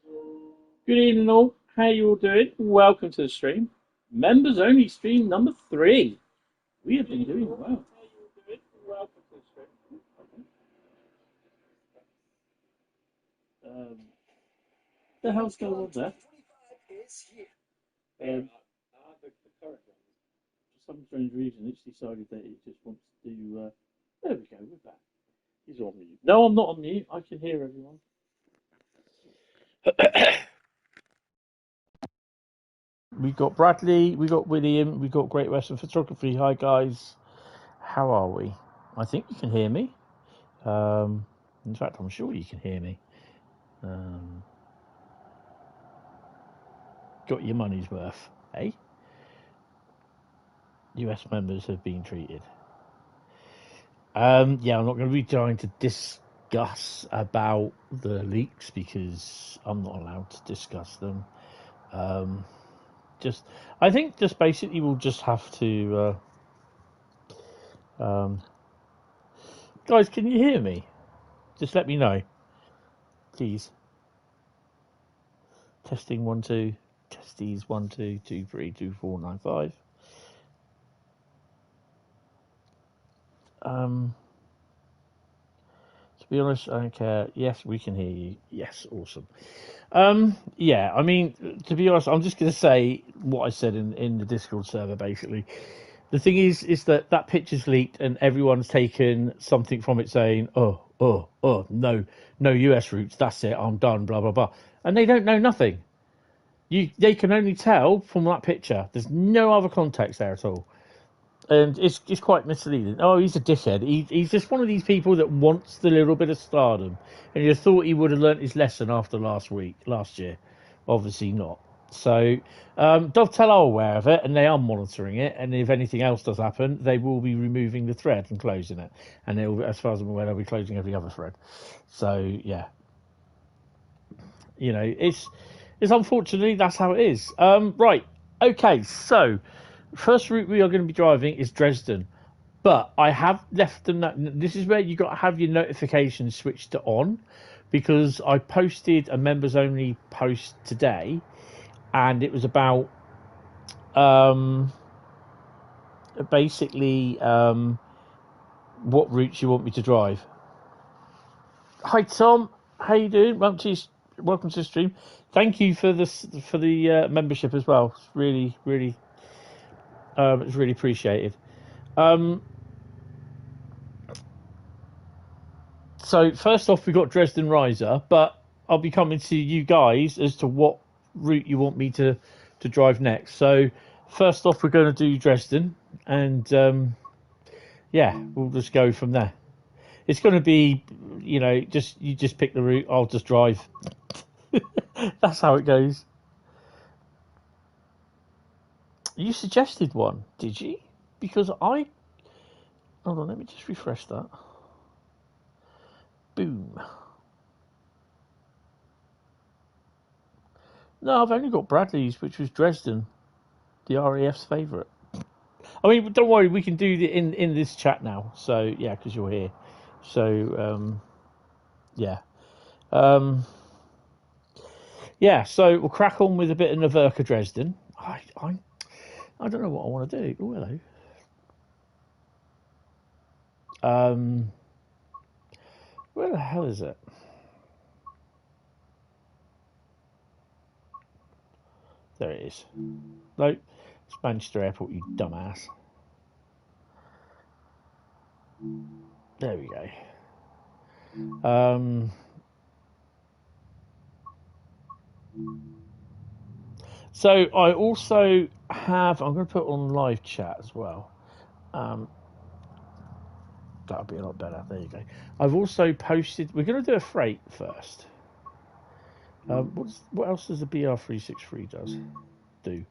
Good evening, all. How you all doing? Welcome to the stream. Members only stream number 3. We have been doing well. Welcome to the stream. The hell's going on there? For some strange reason, it's decided that it just wants to. There we go. We're back. He's on mute. No, I'm not on mute. I can hear everyone. We got Bradley, we got William, we got Great Western Photography. Hi guys, how are we? I think you can hear me. In fact, I'm sure you can hear me. Got your money's worth, eh? US members have been treated. Yeah, I'm not going to be trying to discuss about the leaks because I'm not allowed to discuss them. I think just basically we'll just have to. Guys, can you hear me? Just let me know, please. Testing 1 2. Testies 1 2 2 3 2 4 9 5. To be honest, I don't care. Yes, we can hear you. Yes, awesome. Yeah, I mean, to be honest, I'm just going to say what I said in the Discord server, basically. The thing is that picture's leaked and everyone's taken something from it saying, no US routes, that's it, I'm done, blah, blah, blah. And they don't know nothing. They can only tell from that picture. There's no other context there at all. And it's quite misleading. Oh, he's a dickhead. He's just one of these people that wants the little bit of stardom. And you thought he would have learnt his lesson after last year. Obviously not. So, Dovetail are aware of it, and they are monitoring it. And if anything else does happen, they will be removing the thread and closing it. And as far as I'm aware, they'll be closing every other thread. So, yeah. You know, it's unfortunately, that's how it is. Right. Okay, so first route we are going to be driving is Dresden, but I have left them that. This is where you got to have your notifications switched to on, because I posted a members only post today, and it was about basically what routes you want me to drive. Hi Tom, how you doing? Welcome to the stream. Thank you for the membership as well. It's really it's really appreciated. So first off, we got Dresden Riesa, but I'll be coming to you guys as to what route you want me to drive next. So first off, we're going to do Dresden, and yeah, we'll just go from there. It's going to be, you just pick the route. I'll just drive. That's how it goes. You suggested one, did you? Because hold on, let me just refresh that. Boom. No, I've only got Bradley's, which was Dresden, the RAF's favourite. I mean, don't worry, we can do in this chat now. So yeah, because you're here. So yeah, yeah. So we'll crack on with a bit of Naverka Dresden. I don't know what I want to do. Oh, hello. Where the hell is it? There it is. No, it's Manchester Airport, you dumbass. There we go. So I also have. I'm going to put on live chat as well. That'll be a lot better. There you go. I've also posted. We're going to do a freight first. What else does the BR363 do?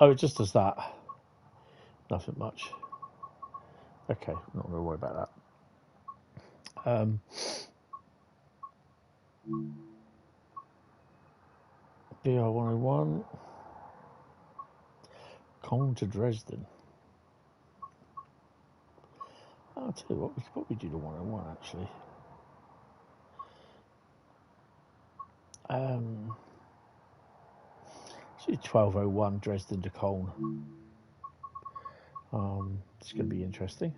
Oh, it just does that. Nothing much. Okay, I'm not going to worry about that. BR101. Cologne to Dresden. I'll tell you what, we could probably do the 101 actually. It's 12:01 Dresden to Cologne. It's going to be interesting.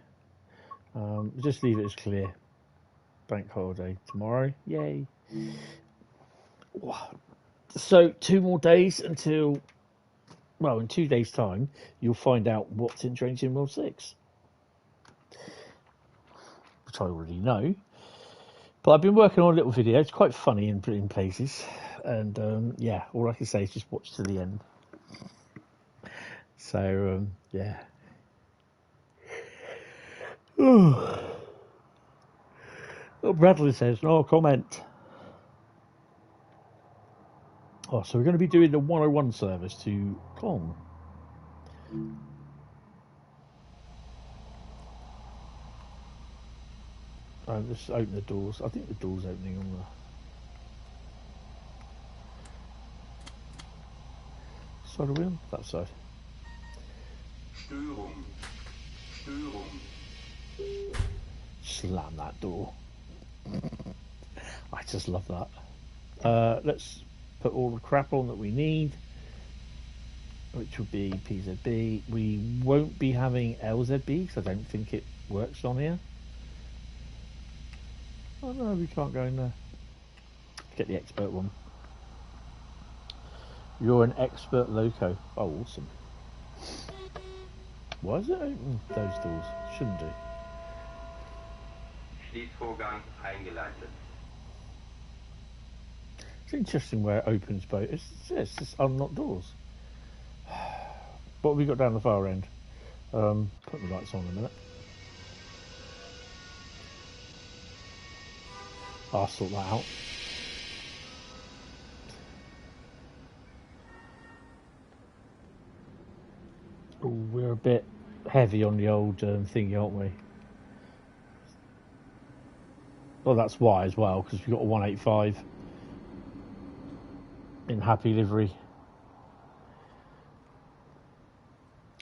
Just leave it as clear. Bank holiday tomorrow. Yay. So 2 more days until, well, in 2 days' time, you'll find out what's in Train Sim World 6. Which I already know. But I've been working on a little video. It's quite funny in places. And, yeah, all I can say is just watch to the end. So, yeah. Oh, Bradley says, no comment. Oh, so we're going to be doing the 101 service to Cologne. Let's open the doors. I think the door's opening on the side of the wheel. That side. Störung. Slam that door. I just love that. Let's put all the crap on that we need, which would be PZB. We won't be having LZB because I don't think it works on here. Oh no, we can't go in there. Get the expert one. You're an expert loco. Oh, awesome. Why does it open those doors? Shouldn't do. Schließvorgang eingeleitet. It's interesting where it opens both. It's just unlock doors. What have we got down the far end? Put the lights on in a minute. I'll sort that out. Oh, we're a bit heavy on the old thingy, aren't we? Well, that's why as well, because we've got a 185 in happy livery.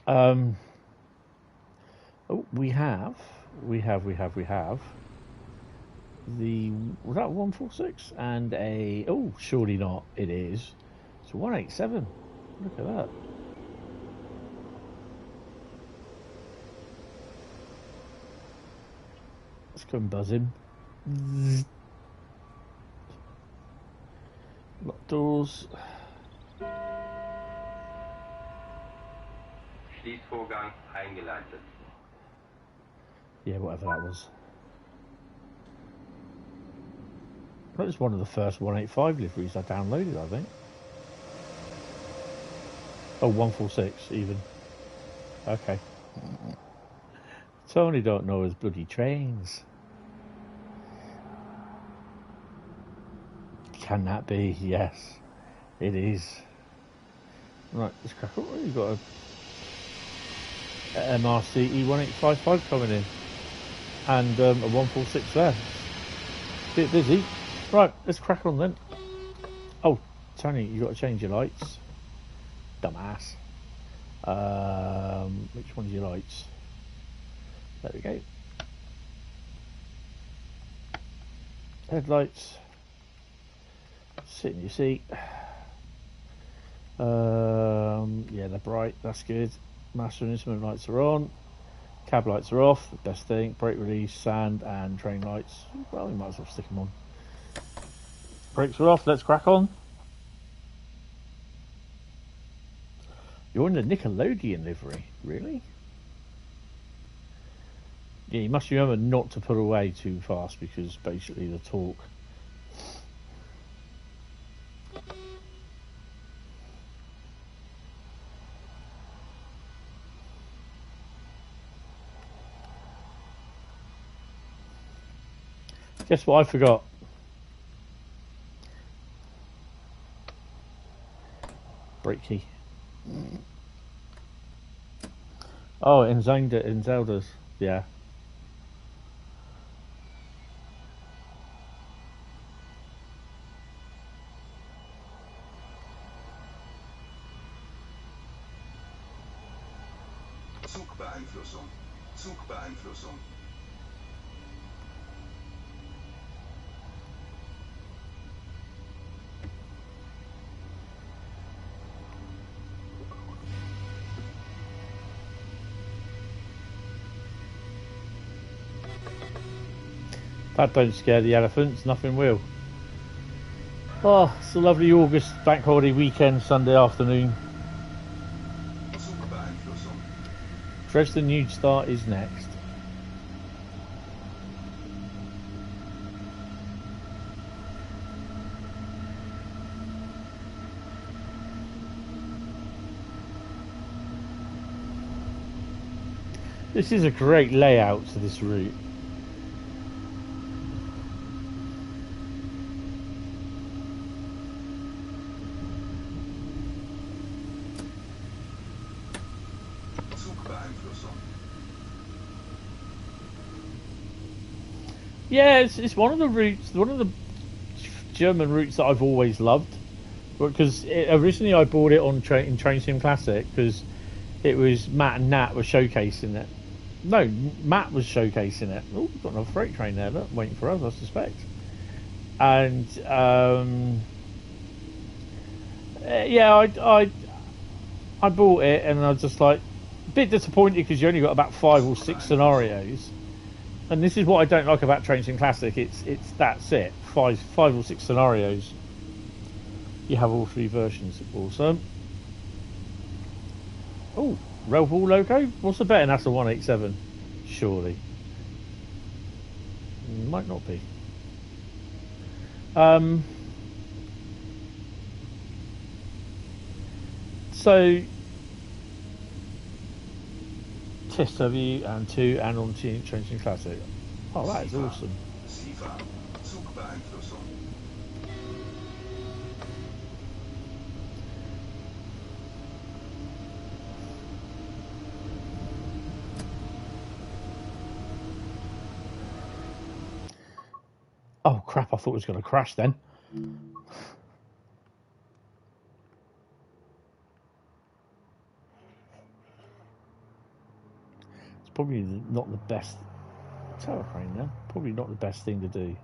Oh, we have the, was that 146 and a, oh, surely not, it is. It's a 187. Look at that. Let's go and buzz him. Lock doors. Schließvorgang eingeleitet. Yeah, whatever that was. That was one of the first 185 liveries I downloaded, I think. Oh, 146 even. Okay. Tony don't know his bloody trains. Can that be? Yes, it is. Right, let's crack up. You've got a MRC E1855 coming in, and a 146 there. Bit busy. Right, let's crack on then. Oh, Tony, you got to change your lights. Dumbass. Which one's your lights? There we go. Headlights. Sit in your seat. Yeah, they're bright. That's good. Master and instrument lights are on. Cab lights are off. The best thing. Brake release, sand, and train lights. Well, we might as well stick them on. Brakes are off. Let's crack on. You're in the Nickelodeon livery, really? Yeah, you must remember not to put away too fast because basically the torque. Guess what I forgot? Brake key. Oh, in Zelda's, yeah. Zugbeeinflussung. That don't scare the elephants, nothing will. Oh, it's a lovely August bank holiday weekend, Sunday afternoon. Zugbeeinflussung. Dresden New Start is next. This is a great layout to this route. Zugbeeinflussung. Yeah, it's one of the routes, one of the German routes that I've always loved. Because originally I bought it on in Train Sim Classic because it was Matt and Nat were showcasing it. No, Matt was showcasing it. Oh, we've got another freight train there, look, waiting for us, I suspect. And yeah, I bought it, and I was just like a bit disappointed because you only got about 5 or 6 scenarios. And this is what I don't like about Train Sim Classic. It's that's it, five or 6 scenarios. You have all 3 versions. Awesome. Oh. Railpool loco? What's the betting that's a 187? Surely. Might not be. So TSW and 2 and on Train Classic. Oh, that is awesome. Zugbeeinflussung. Oh crap, I thought it was going to crash then. It's probably not the best tower crane there. Probably not the best thing to do.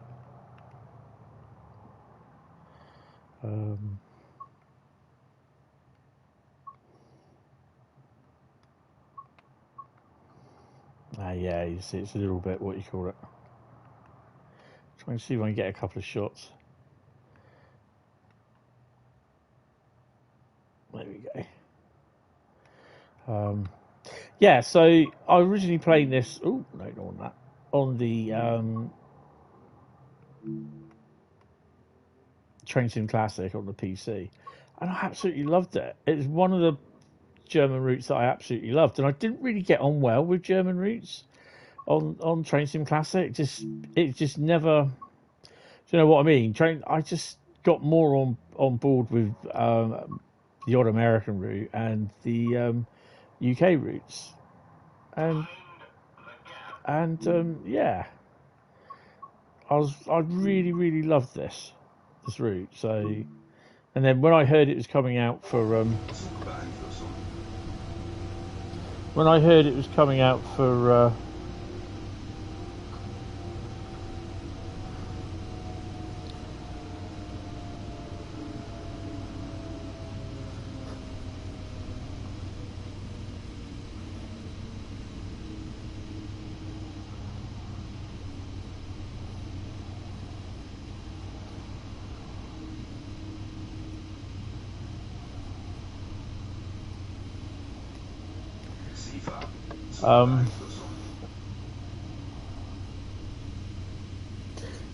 Yeah, you see, it's a little bit, what you call it. Try and see if I can get a couple of shots. There we go. Yeah, so I originally played this. Oh no, not on that. On the Train Sim Classic on the PC, and I absolutely loved it. It's one of the German routes that I absolutely loved, and I didn't really get on well with German routes on Train Sim Classic. It just never. Do you know what I mean? I just got more on board with the odd American route and the UK routes, and yeah, I really loved this route. So, and then when I heard it was coming out for when I heard it was coming out for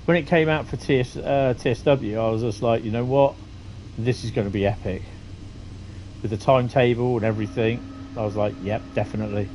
when it came out for TSW, I was just like, you know what, this is going to be epic. With the timetable and everything, I was like, yep, definitely.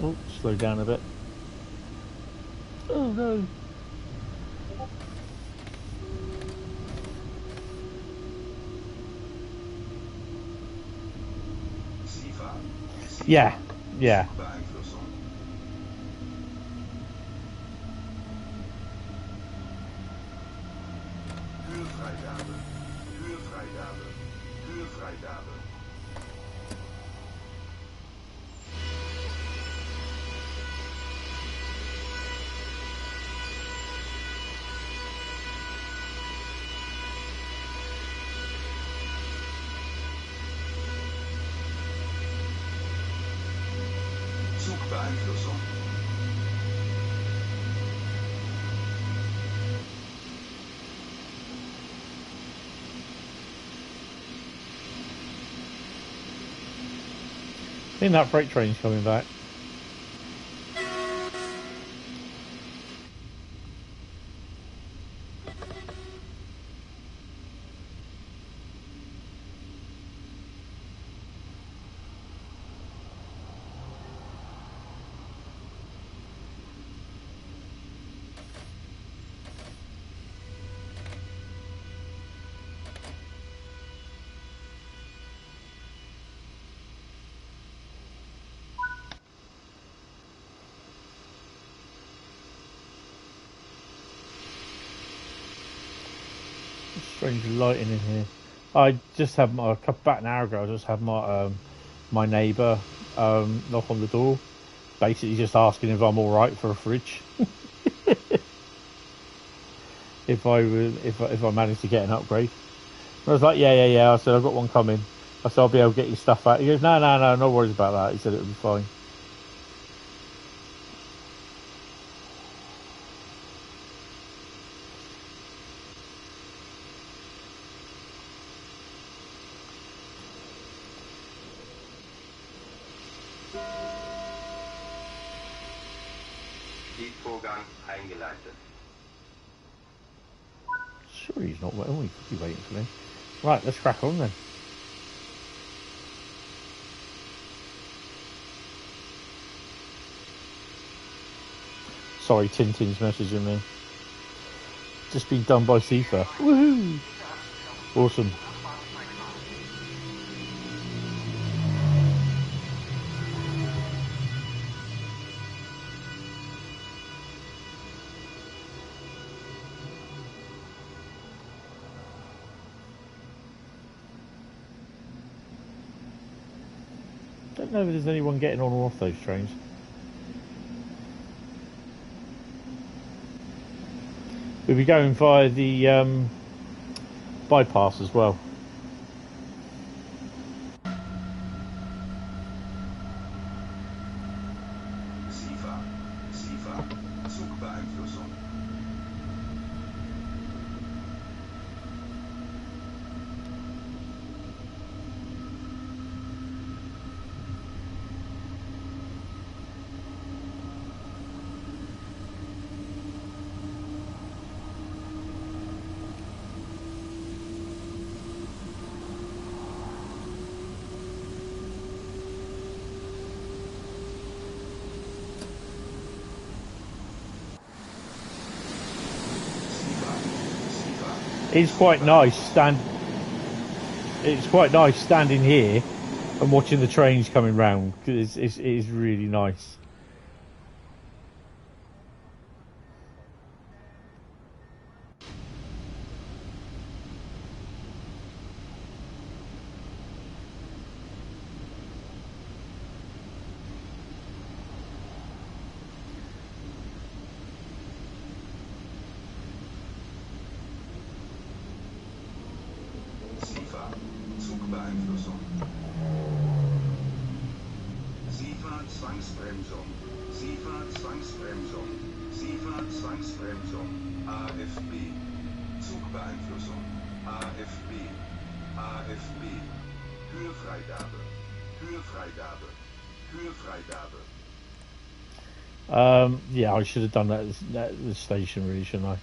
Oh, slow down a bit. Oh no. Yeah, yeah. Zugbeeinflussung. Höhefreigabe. Höhefreigabe. Höhefreigabe. Zugbeeinflussung. I think that freight train's coming back. Strange lighting in here. I just had my about an hour ago. I just had my neighbour knock on the door, basically just asking if I'm all right for a fridge. if I managed to get an upgrade. I was like, yeah. I said I've got one coming. I said I'll be able to get your stuff out. He goes, no worries about that. He said it'll be fine. Vorgang eingeleitet. Sure, he's not waiting. Oh, he could be waiting for me. Right, let's crack on then. Sorry, Tintin's messaging me. Just been done by FIFA. Woohoo! Awesome. Don't know if there's anyone getting on or off those trains. We'll be going via the bypass as well. SIFA, Zugbeeinflussung. It's quite nice standing here and watching the trains coming round. It is really nice. Zugbeeinflussung. SIFA-Zwangsbremsung. SIFA-Zwangsbremsung. SIFA-Zwangsbremsung. AFB. Zugbeeinflussung. AFB. AFB. Höhefreigabe. Höhefreigabe. Höhefreigabe. Yeah, I should have done that at the station, really, shouldn't I?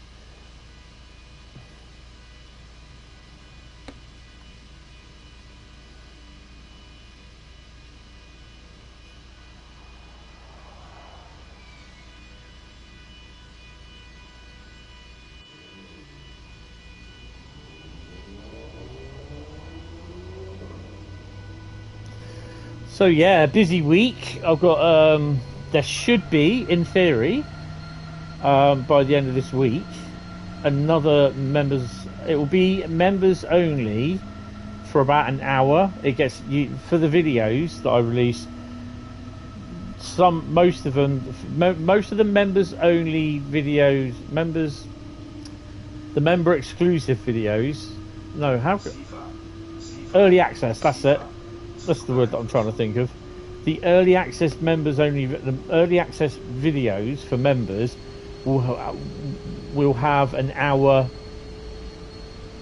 So yeah, busy week. I've got there should be, in theory, by the end of this week, another members. It will be members only for about an hour. It gets you for the videos that I release. Most of the members only videos, the member exclusive videos. No, early access. That's it. That's the word that I'm trying to think of. The early access the early access videos for members will have an hour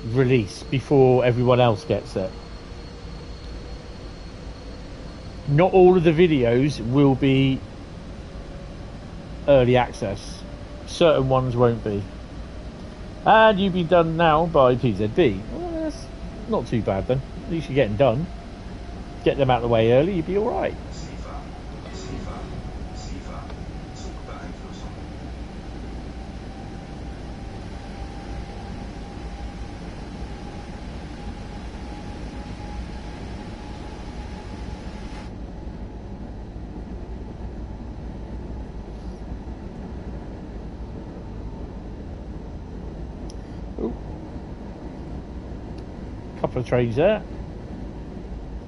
release before everyone else gets it. Not all of the videos will be early access. Certain ones won't be. And you've been done now by PZB. Well, that's not too bad then. At least you're getting done. Get them out of the way early, you'd be alright. Couple of trains there.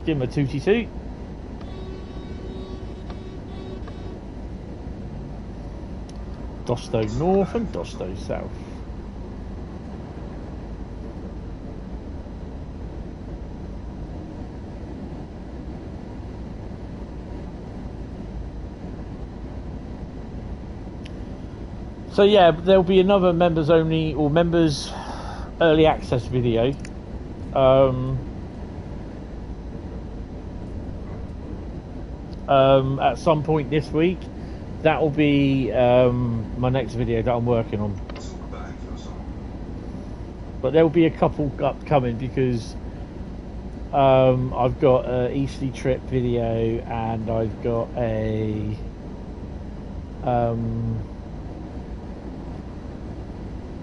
Give him a tootie toot. Dosto North and Dosto South. So yeah, there'll be another members only or members early access video. At some point this week. That will be my next video that I'm working on. But there will be a couple upcoming because I've got an Eastleigh trip video and I've got a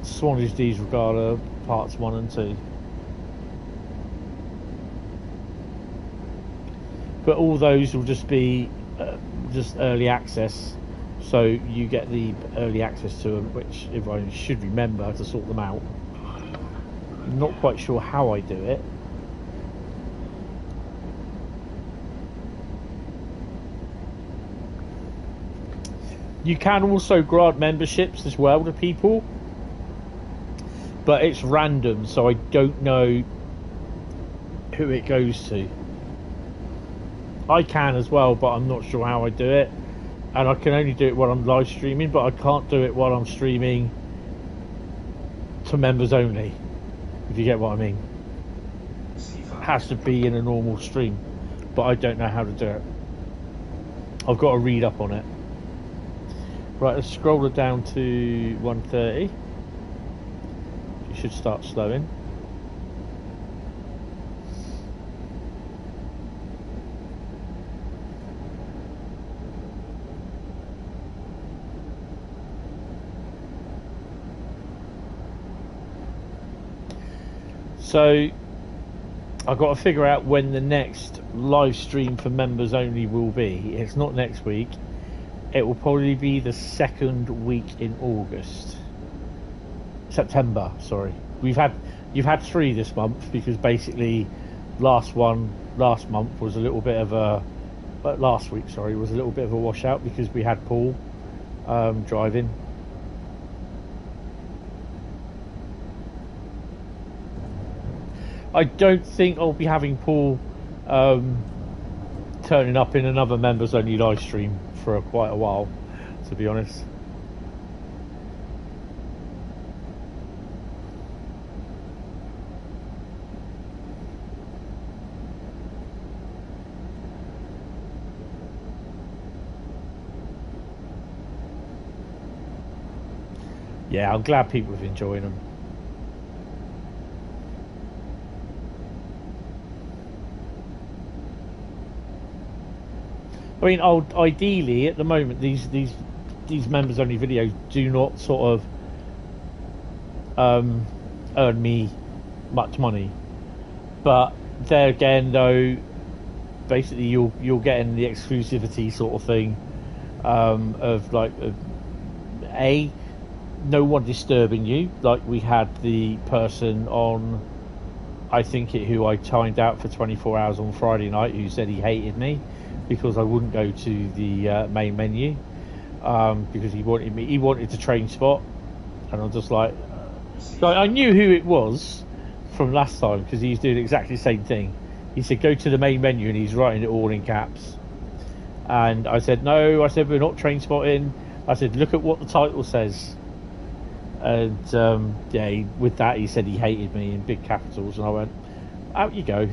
Swanage Diesel Gala parts 1 and 2. But all those will just be just early access, so you get the early access to them, which if I should remember to sort them out. I'm not quite sure how I do it. You can also grant memberships as well to people, but it's random, so I don't know who it goes to. I can as well, but I'm not sure how I do it. And I can only do it while I'm live streaming, but I can't do it while I'm streaming to members only, if you get what I mean. It has to be in a normal stream, but I don't know how to do it. I've got to read up on it. Right, let's scroll it down to 130. You should start slowing. So I've got to figure out when the next live stream for members only will be. It's not next week. It will probably be the second week in September, sorry. You've had 3 this month because basically last month was a little bit of a last week, sorry, was a little bit of a washout because we had Paul driving. I don't think I'll be having Paul turning up in another members only live stream for quite a while, to be honest. Yeah, I'm glad people have enjoyed them. I mean, ideally, at the moment, these members only videos do not sort of earn me much money. But there again, though, basically you're getting the exclusivity sort of thing, of like no one disturbing you. Like we had the person on, I think who I timed out for 24 hours on Friday night, who said he hated me because I wouldn't go to the main menu, because he wanted to train spot, and I'm just like, I knew who it was from last time because he's doing exactly the same thing. He said go to the main menu and he's writing it all in caps, and I said no, I said we're not train spotting. I said look at what the title says. And with that he said he hated me in big capitals, and I went, out you go.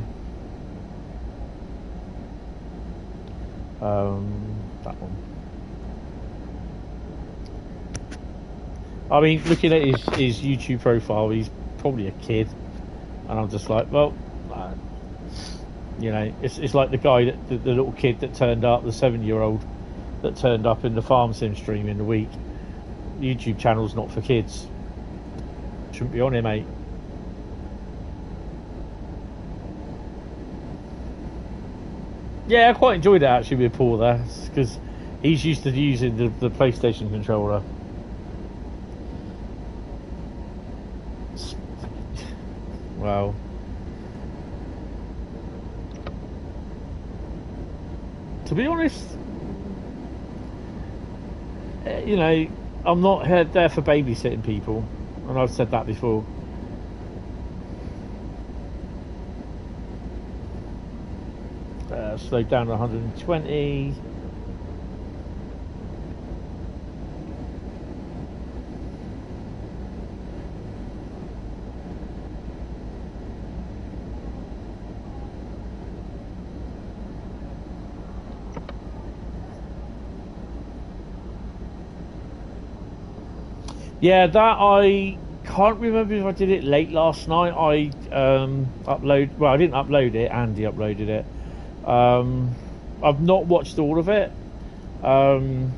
That one. I mean, looking at his YouTube profile, he's probably a kid, and I'm just like, well, it's like the guy the little kid that turned up, the 7-year-old that turned up in the farm sim stream in the week. YouTube channel's not for kids. Shouldn't be on here, mate. Yeah, I quite enjoyed it actually with Paul there, because he's used to using the PlayStation controller. Well, to be honest, I'm not there for babysitting people, and I've said that before. Slow down to 120. Yeah, that I can't remember if I did it late last night. I I didn't upload it, Andy uploaded it. I've not watched all of it. I've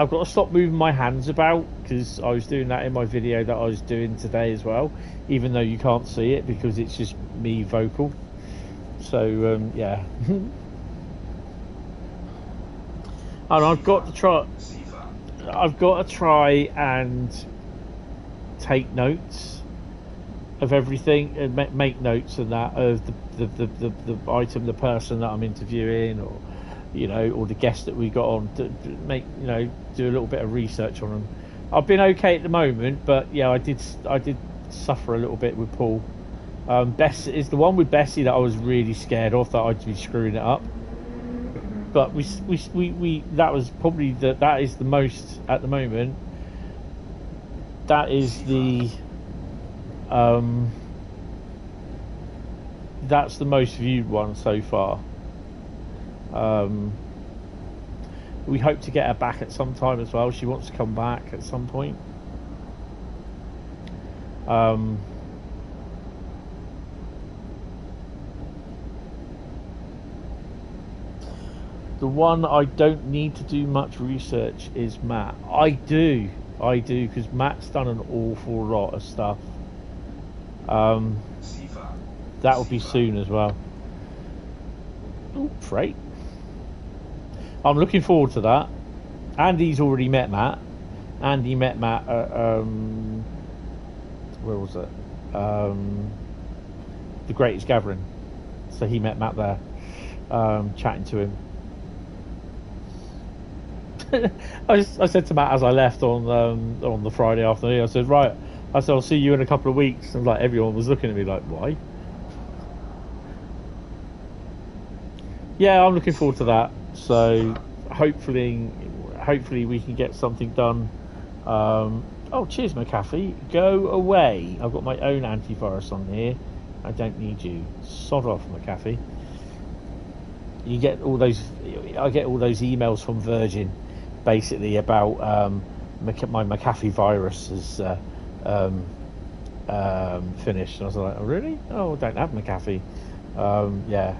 got to stop moving my hands about, because I was doing that in my video that I was doing today as well, even though you can't see it because it's just me vocal. So yeah. And I've got to try and take notes of everything, and make notes and that of the item, the person that I'm interviewing, or or the guest that we got on, to make do a little bit of research on them. I've been okay at the moment, but yeah, I did suffer a little bit with Paul. Bess is the one with Bessie that I was really scared of, that I'd be screwing it up. But we that was probably that is the most at the moment. That is the that's the most viewed one so far. We hope to get her back at some time as well. She wants to come back at some point. The one I don't need to do much research is Matt. I do, because Matt's done an awful lot of stuff. That will be soon as well. Oh, freight. I'm looking forward to that. Andy's already met Matt. Andy met Matt at, where was it? The Greatest Gathering. So he met Matt there, chatting to him. I said to Matt as I left on the Friday afternoon, I said, right, I'll see you in a couple of weeks. And like everyone was looking at me like, why? Yeah, I'm looking forward to that. So hopefully we can get something done. Oh, cheers, McAfee. Go away. I've got my own antivirus on here. I don't need you. Sod off, McAfee. You get all those. I get all those emails from Virgin, basically about my McAfee virus is finished. And I was like, oh really? Oh, I don't have McAfee. Yeah,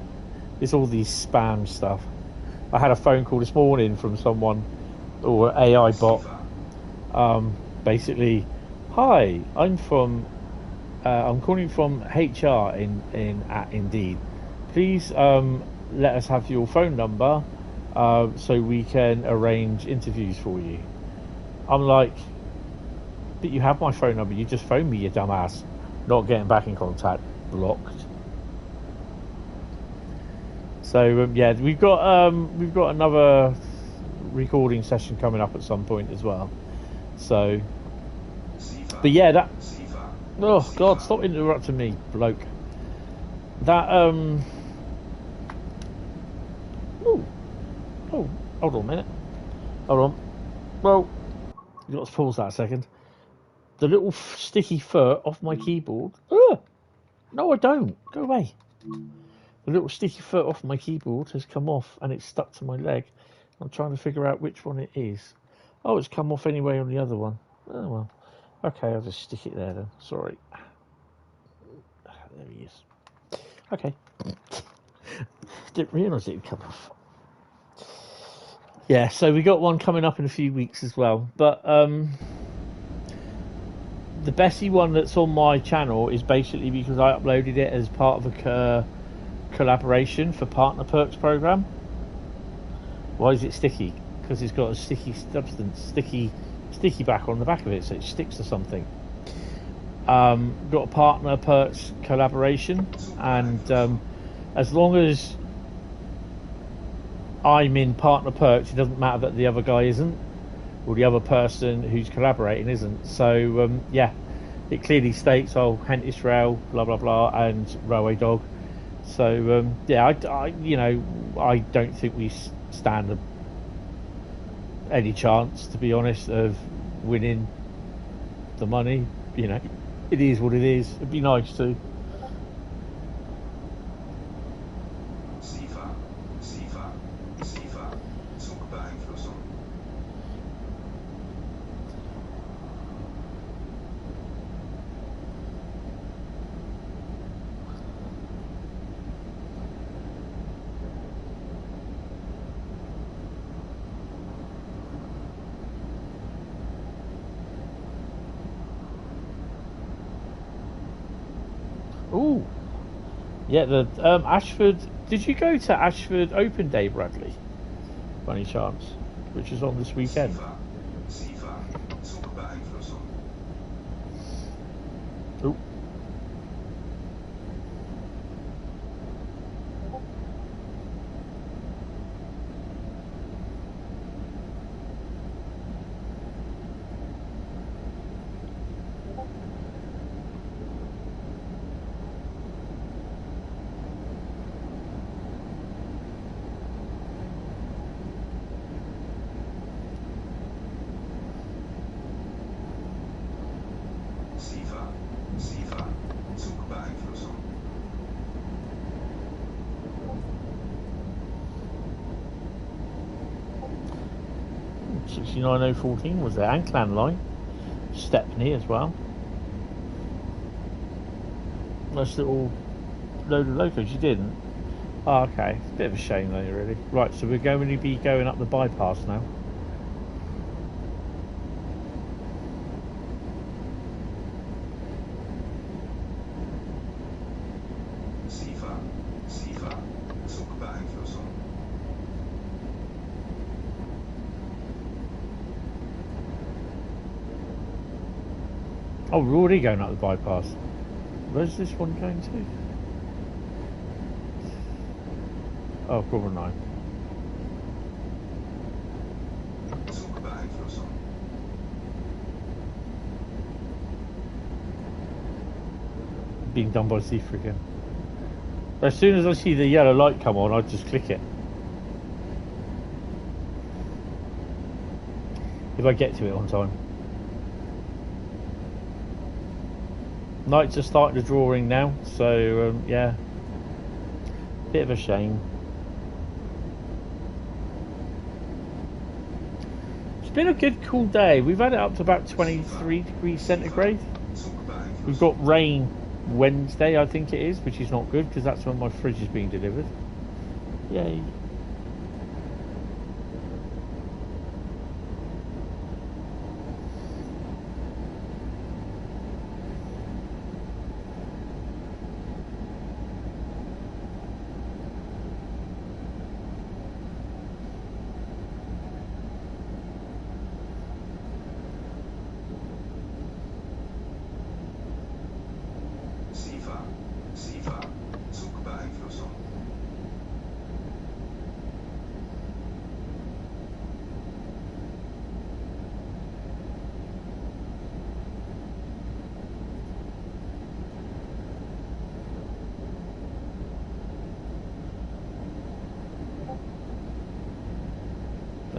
it's all these spam stuff. I had a phone call this morning from someone, or AI bot. Basically, hi, I'm calling from HR in at Indeed, please let us have your phone number so we can arrange interviews for you. I'm like, but you have my phone number. You just phoned me, you dumbass. Not getting back in contact. Blocked. So yeah, we've got another recording session coming up at some point as well. So, but yeah, that. Oh God, stop interrupting me, bloke. That Oh, hold on a minute. Hold on. Well, you got to pause that a second. The little sticky foot off my keyboard. No, I don't. Go away. The little sticky foot off my keyboard has come off and it's stuck to my leg. I'm trying to figure out which one it is. Oh, it's come off anyway on the other one. Oh well. Okay, I'll just stick it there then. Sorry. There he is. Okay. Didn't realise it'd come off. Yeah, so we got one coming up in a few weeks as well. But the Bessie one that's on my channel is basically because I uploaded it as part of a collaboration for Partner Perks program. Why is it sticky? Because it's got a sticky substance, sticky back on the back of it, so it sticks to something. Got a Partner Perks collaboration, and as long as I'm in Partner Perks, it doesn't matter that the other guy isn't, or the other person who's collaborating isn't. So yeah, it clearly states, Hentis Rail, blah blah blah, and Railway Dog. So yeah, I don't think we stand any chance, to be honest, of winning the money. You know, it is what it is. It'd be nice to. Ooh, yeah. The Ashford. Did you go to Ashford Open Day, Bradley? By any chance? Which is on this weekend. Ooh. .69014 was there, and Clan Line, Stepney as well. Nice little load of locos. You didn't? Oh, okay. It's a bit of a shame though, really. Right, so we're going to be going up the bypass now. Oh, we're already going up the bypass. Where's this one going to? Oh, Crewe 9. Being done by Zephyr again. As soon as I see the yellow light come on, I just click it. If I get to it on time. Nights are starting to draw in now, so yeah, bit of a shame. It's been a good cool day. We've had it up to about 23 degrees centigrade. We've got rain Wednesday, I think it is, which is not good because that's when my fridge is being delivered. Yay.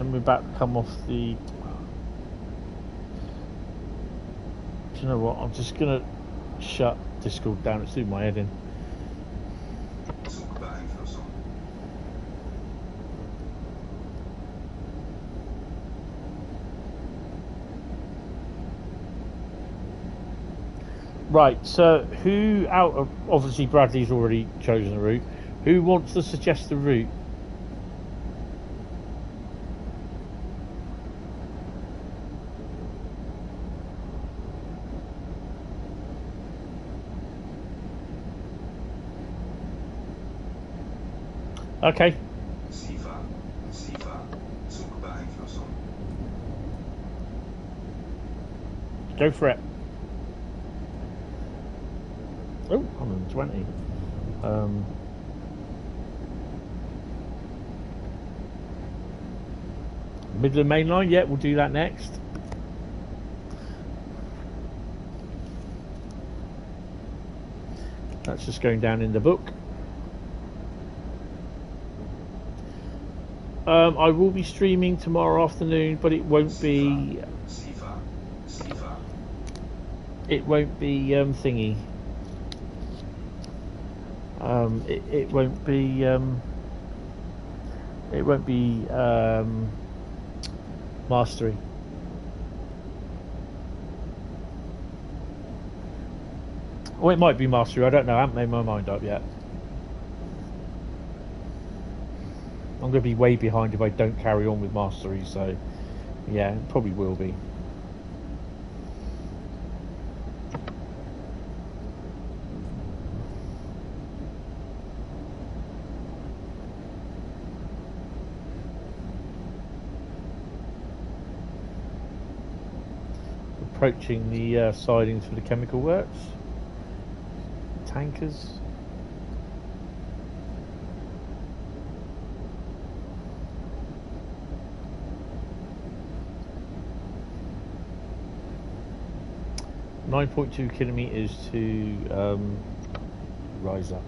and we're about to come off the... Do you know what? I'm just going to shut Discord down. It's doing my head in. Zugbeeinflussung. Right, so who out of... Obviously Bradley's already chosen the route. Who wants to suggest the route? Okay. SIFA. Zugbeeinflussung. Go for it. Oh, 120. Midland Mainline, yeah, we'll do that next. That's just going down in the book. I will be streaming tomorrow afternoon, but it won't be. SIFA. It won't be thingy. It won't be. It won't be mastery. Or it might be mastery. I don't know. I haven't made my mind up yet. I'm going to be way behind if I don't carry on with mastery, so yeah, it probably will be. Approaching the sidings for the chemical works. Tankers. .2 kilometers to Riesa.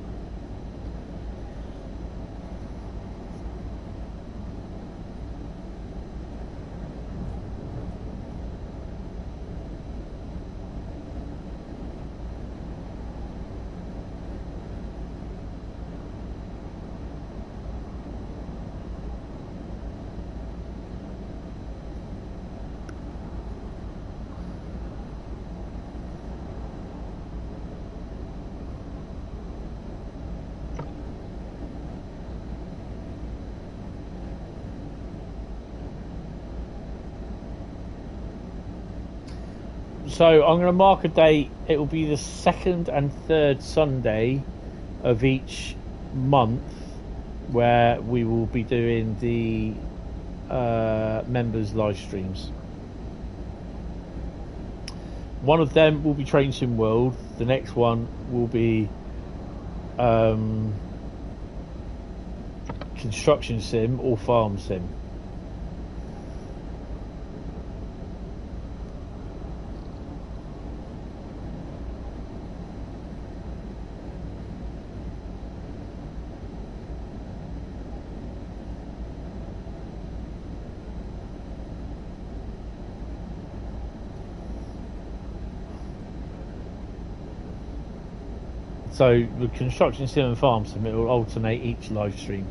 So I'm going to mark a date. It will be the second and third Sunday of each month where we will be doing the members live streams. One of them will be Train Sim World. The next one will be Construction Sim or Farm Sim. So the Construction Sim and Farm Sim, it will alternate each live stream.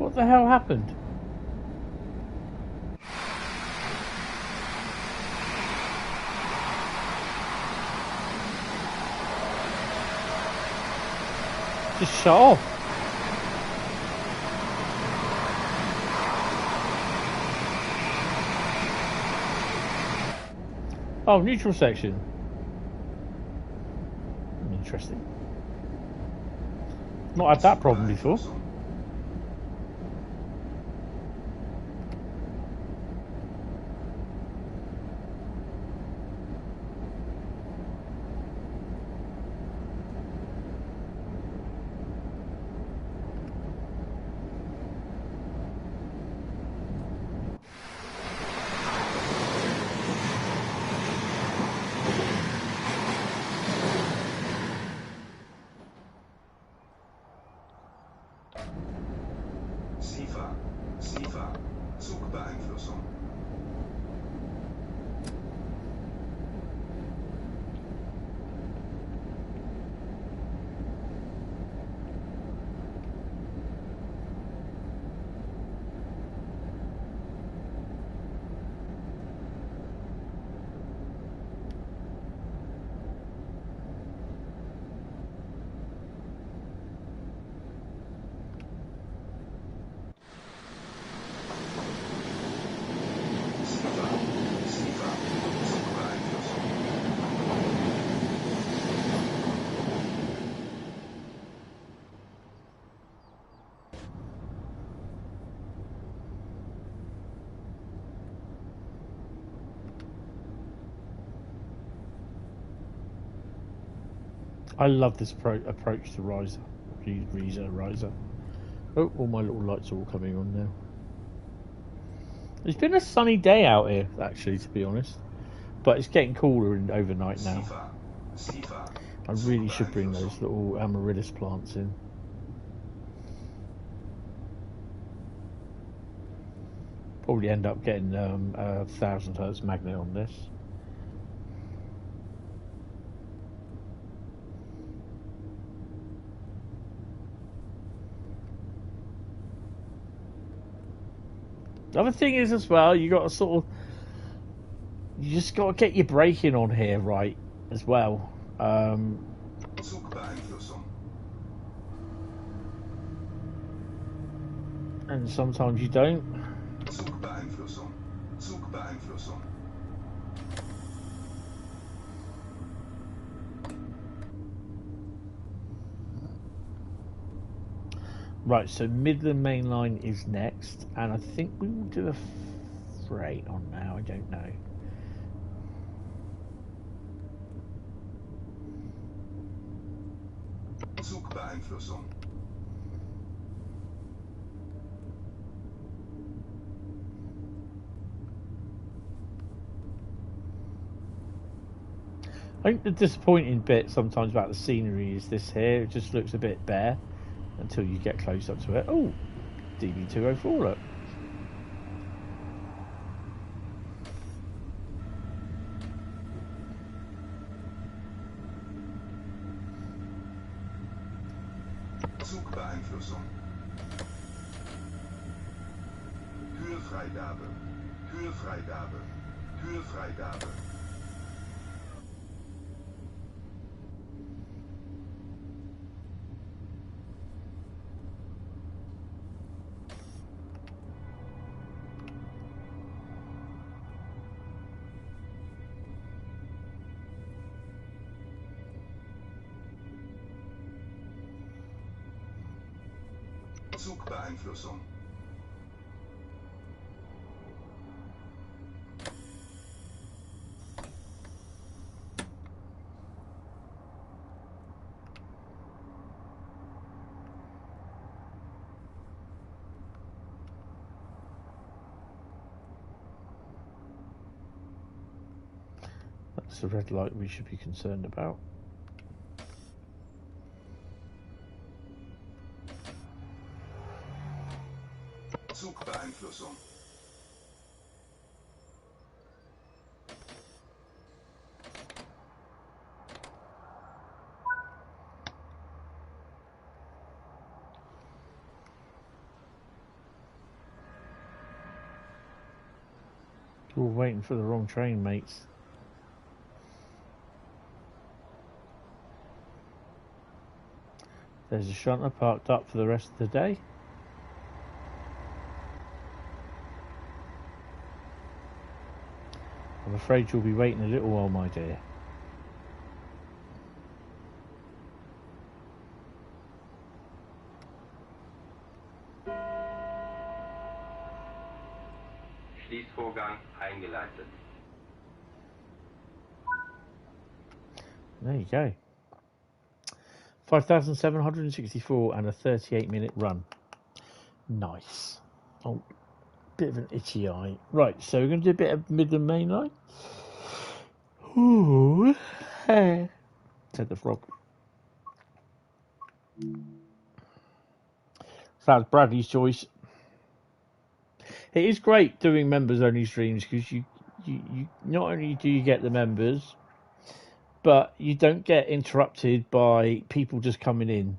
What the hell happened? Just shut off. Oh, neutral section. Interesting. Not had that problem before. Zugbeeinflussung. I love this approach to Riser. Riser. Oh, all my little lights are all coming on now. It's been a sunny day out here, actually, to be honest. But it's getting cooler overnight now. I really should bring those little amaryllis plants in. Probably end up getting a 1000 hertz magnet on this. The other thing is as well, you just got to get your braking on here right as well. And sometimes you don't. Zugbeeinflussung. Right, so Midland Mainline is next, and I think we will do a freight on now, I don't know. Zugbeeinflussung. I think the disappointing bit sometimes about the scenery is this here. It just looks a bit bare until you get close up to it. Oh, DB204, look. Zugbeeinflussung. Höhefreigabe. Höhefreigabe. Höhefreigabe. Zugbeeinflussung. That's the red light we should be concerned about. Zugbeeinflussung. We're waiting for the wrong train, mates. There's a shunter parked up for the rest of the day. I'm afraid you'll be waiting a little while, my dear. Schließvorgang eingeleitet. There you go. 5,764 and a 38-minute run. Nice. Oh, bit of an itchy eye. Right, so we're going to do a bit of Midland Mainline. Ooh, hey, said the frog. So that's Bradley's choice. It is great doing members-only streams because you not only do you get the members, but you don't get interrupted by people just coming in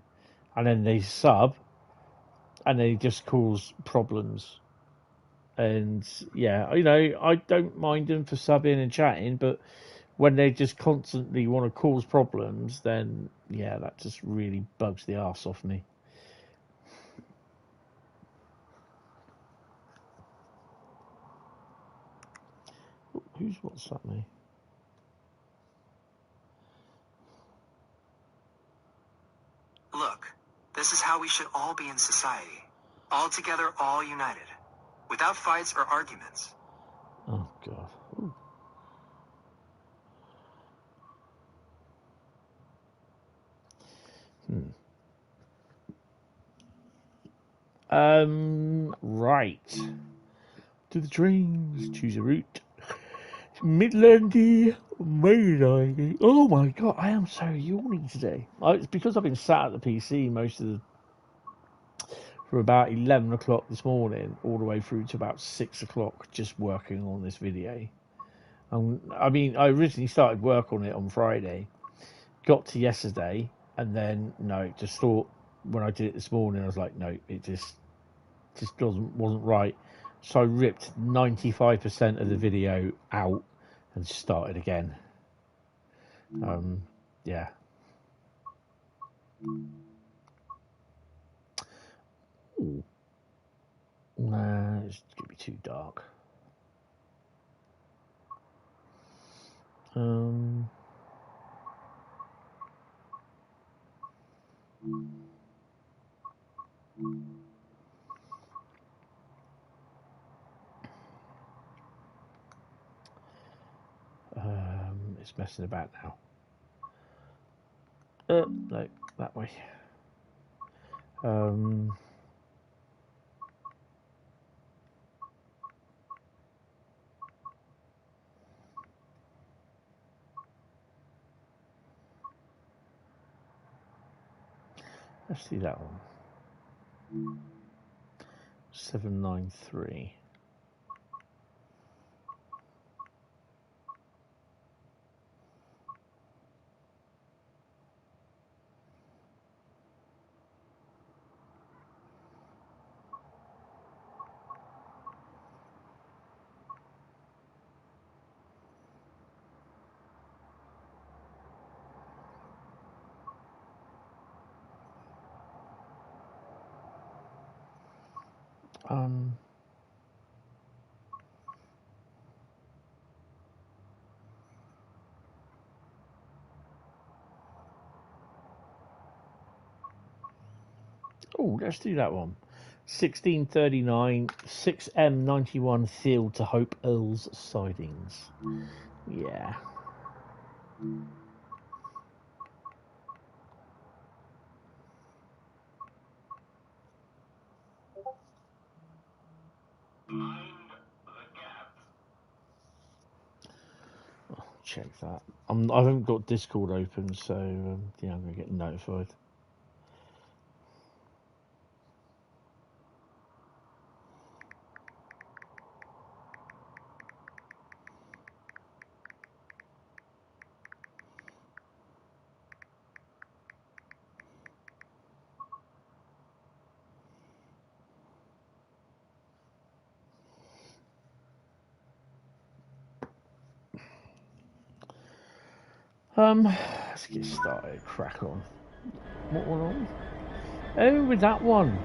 and then they sub and they just cause problems. And yeah, you know, I don't mind them for subbing and chatting, but when they just constantly want to cause problems, then yeah, that just really bugs the arse off me. Who's WhatsApp me? Look, this is how we should all be in society. All together, all united. Without fights or arguments. Oh, God. Ooh. Right. To the trains. Choose a route. Midland Mainline. Oh my God, I am so yawning today. It's because I've been sat at the PC from about 11 o'clock this morning all the way through to about 6 o'clock just working on this video. I mean, I originally started work on it on Friday, got to yesterday, and then just thought when I did it this morning, I was like, no, it just wasn't right. So I ripped 95% of the video out and started again. Yeah. Ooh. Nah, it's gonna be too dark. It's messing about now. No, that way. Let's see that one. 793. Oh, let's do that one. 1639, 6M91 field to Hope Earls sidings. Yeah. Oh, check that. I haven't got Discord open, so yeah, I'm going to get notified. Let's get started. Crack on. What one on? Oh, with that one.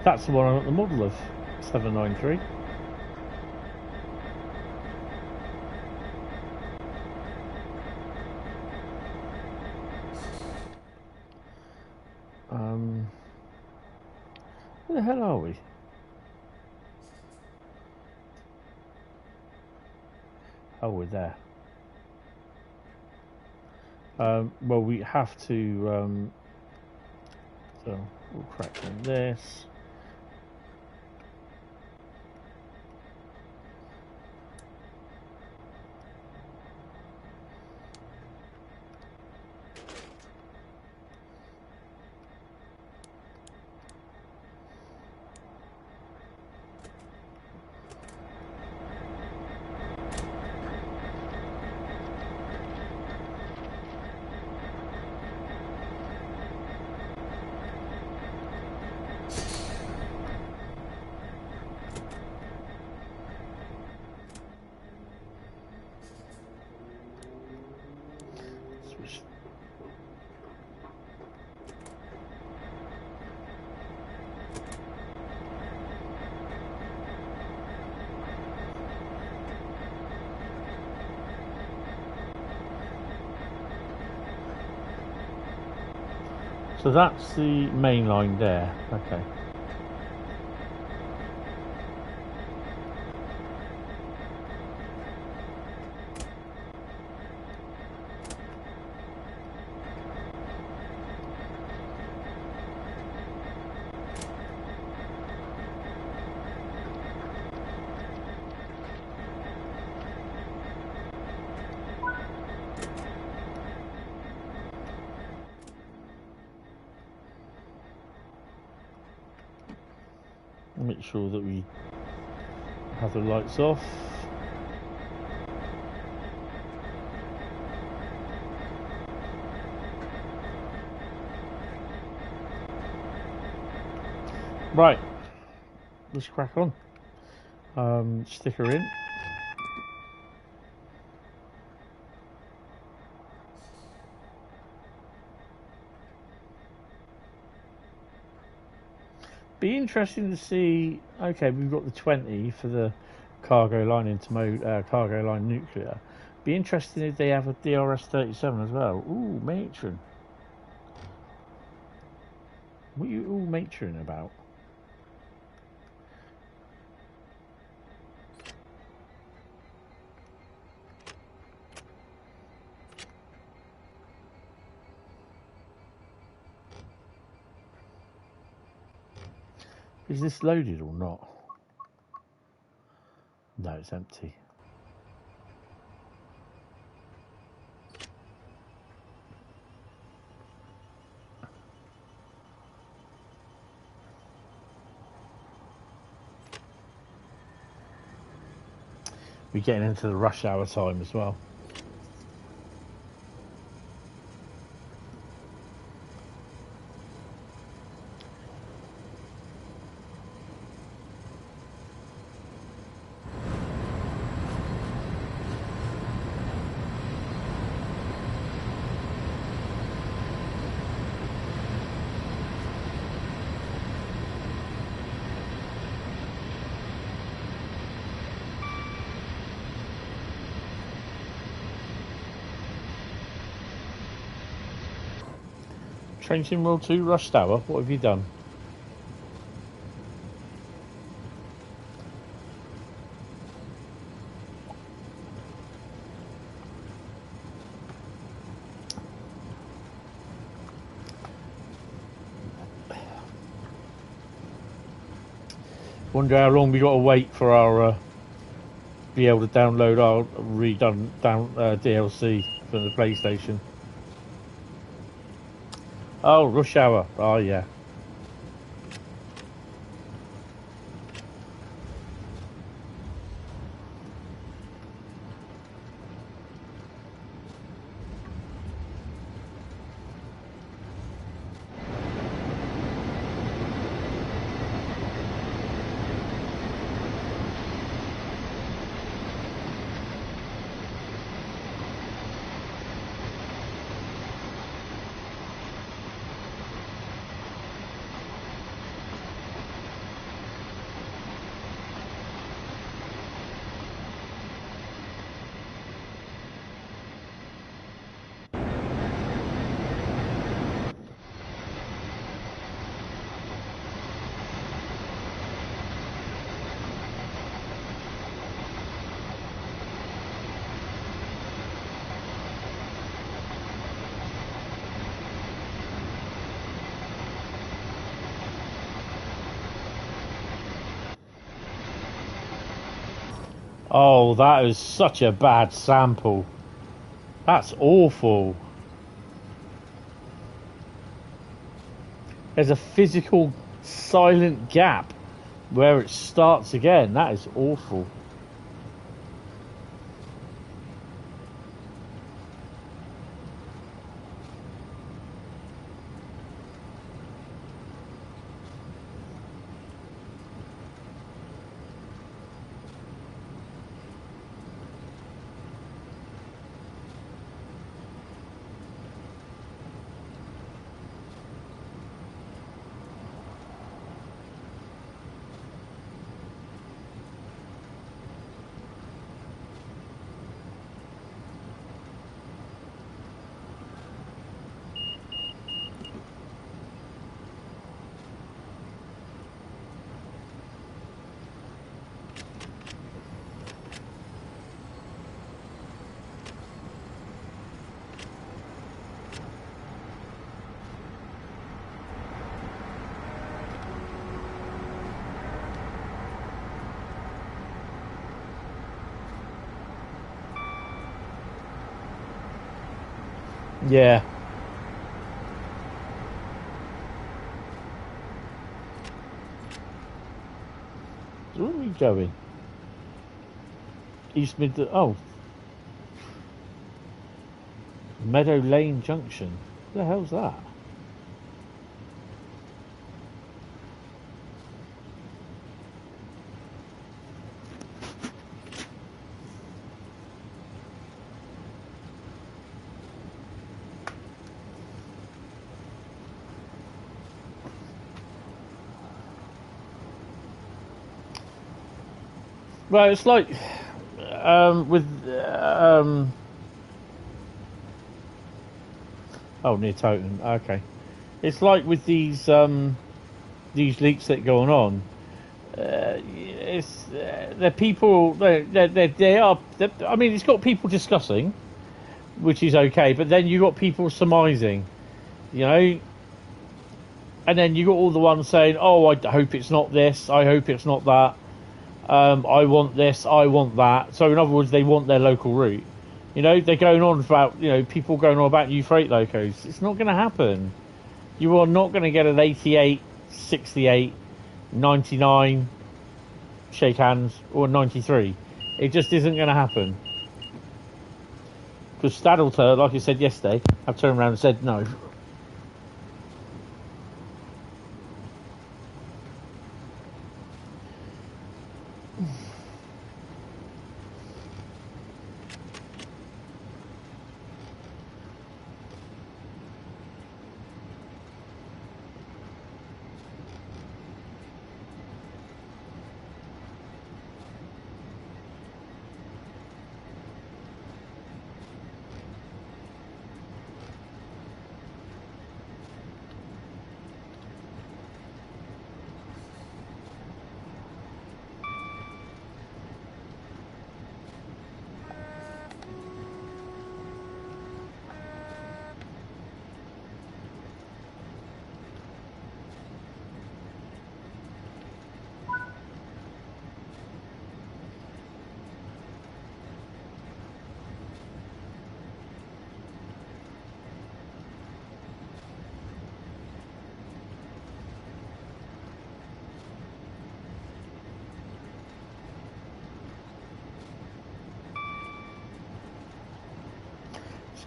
That's the one I got the model of. 793. Where the hell are we? Oh, we're there. Well, we have to. So we'll crack on this. So that's the main line there. Okay. Make sure that we have the lights off. Right, let's crack on. Stick her in. Be interesting to see. Okay, we've got the 20 for the cargo line into cargo line nuclear. Be interesting if they have a DRS 37 as well. Ooh, matron. What are you all matron about? Is this loaded or not? No, it's empty. We're getting into the rush hour time as well. Train Sim World 2 Rush Hour, what have you done? Wonder how long we got to wait for our be able to download our redone DLC from the PlayStation. Oh, Rush Hour. Oh, yeah. Oh, that is such a bad sample. That's awful. There's a physical silent gap where it starts again. That is awful. Yeah. Where are we going? East Midland. Oh. Meadow Lane Junction. What the hell's that? Well, it's like with oh, near Toten. Okay, it's like with these leaks that go on. They're people. They are. I mean, it's got people discussing, which is okay, but then you got people surmising, you know. And then you got all the ones saying, "Oh, I hope it's not this. I hope it's not that. I want this. I want that." So in other words, they want their local route. You know, they're going on about, you know, people going on about new freight locos. It's not going to happen. You are not going to get an 88, 68, 99, shake hands, or 93. It just isn't going to happen. Because Stadalter, like I said yesterday, have turned around and said no.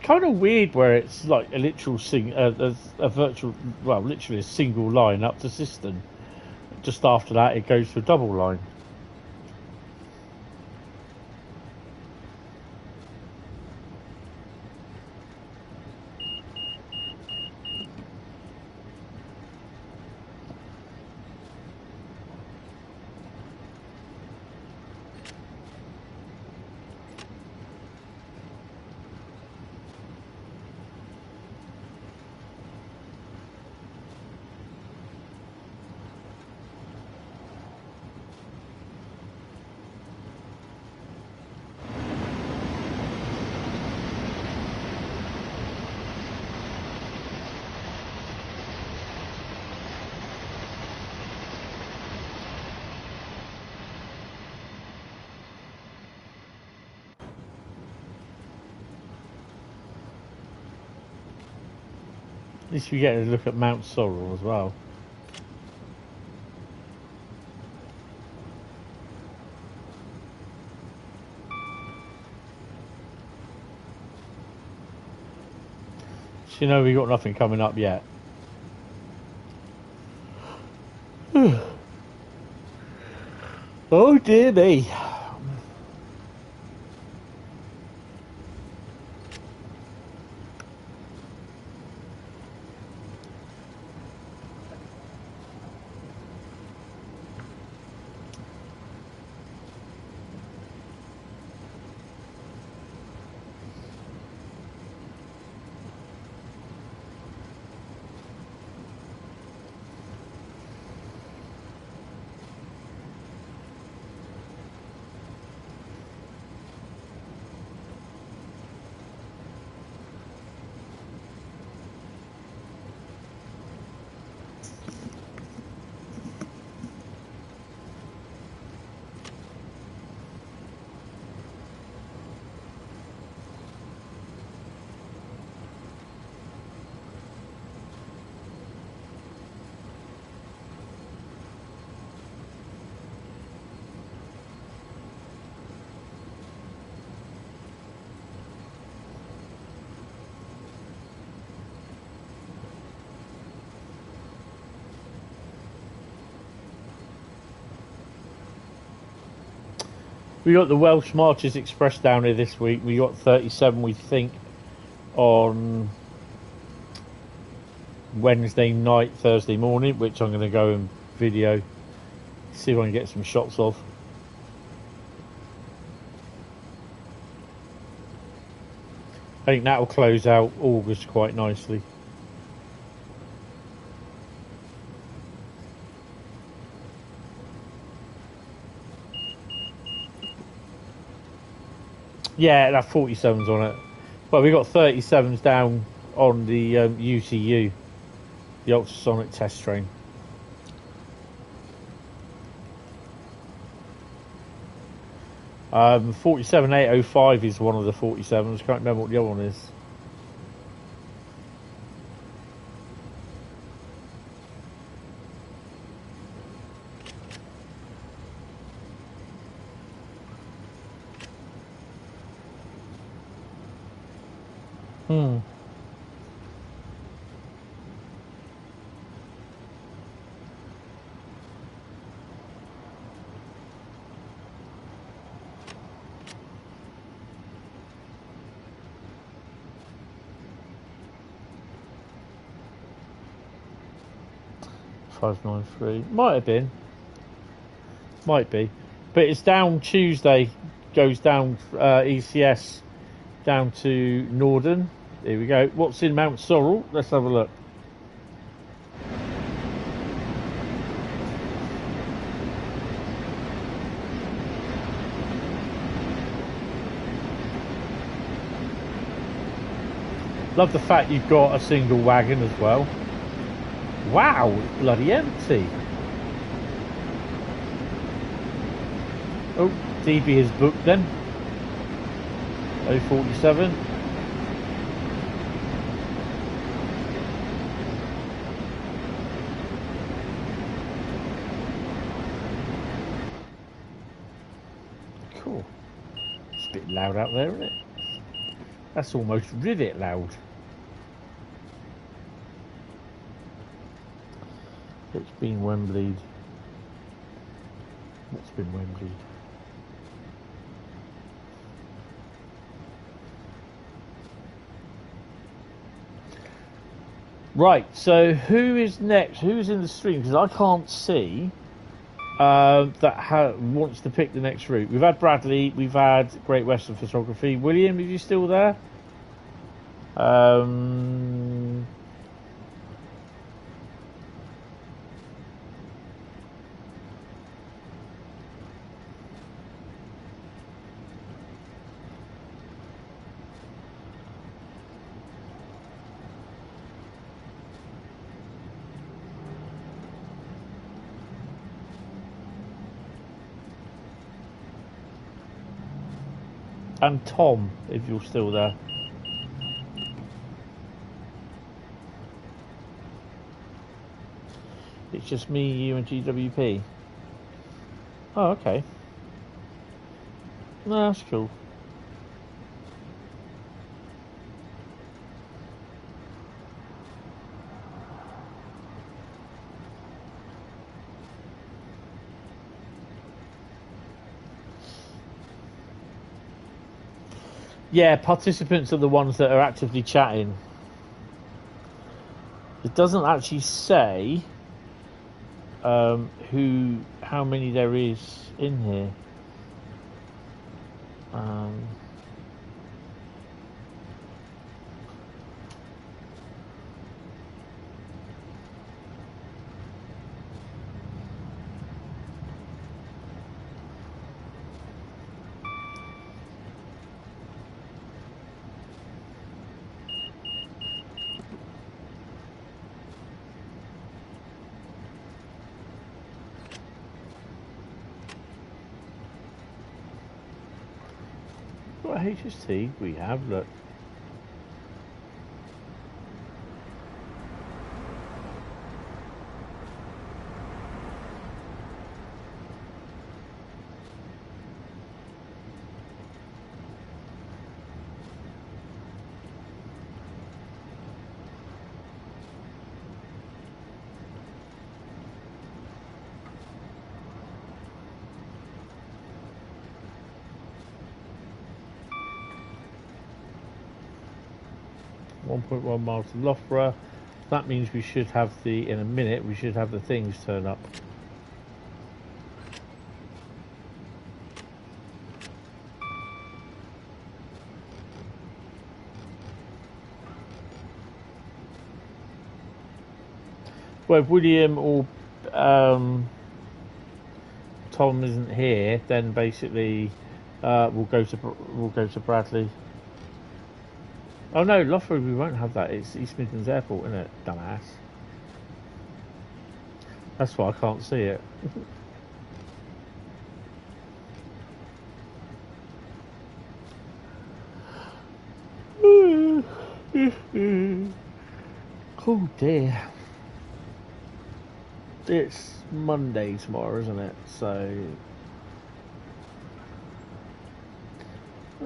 Kind of weird where it's like a literal a virtual, well, literally a single line up to Siston. Just after that, it goes to a double line. At least we get a look at Mount Sorrel as well. So you know we got nothing coming up yet. Oh dear me. We got the Welsh Marches Express down here this week. We got 37, we think, on Wednesday night, Thursday morning, which I'm going to go and video, see if I can get some shots of. I think that will close out August quite nicely. Yeah, that 47's on it. But we got 37s down on the UTU, the ultrasonic test train. Um, 47805 is one of the 47s. Can't remember what the other one is. Hmm. $593 might have been, might be, but it's down Tuesday. Goes down ECS down to Norden. Here we go. What's in Mount Sorrel? Let's have a look. Love the fact you've got a single wagon as well. Wow, it's bloody empty. Oh, DB is booked then. 047. Cool. It's a bit loud out there, isn't it? That's almost rivet loud. It's been Wembley. What's been Wembley? Right, so who is next? Who's in the stream? Because I can't see that wants to pick the next route. We've had Bradley, we've had Great Western Photography. William, are you still there? And Tom, if you're still there. It's just me, you, and GWP. Oh, okay. No, that's cool. Yeah, participants are the ones that are actively chatting. It doesn't actually say how many there is in here. What HST we have? Look. .1 miles to Loughborough. That means we should have in a minute, we should have the things turn up. Well, if William or Tom isn't here, then basically we'll go to Bradley. Oh no, Loughborough, we won't have that. It's East Midlands Airport, isn't it? Dumbass. That's why I can't see it. Oh dear. It's Monday tomorrow, isn't it? So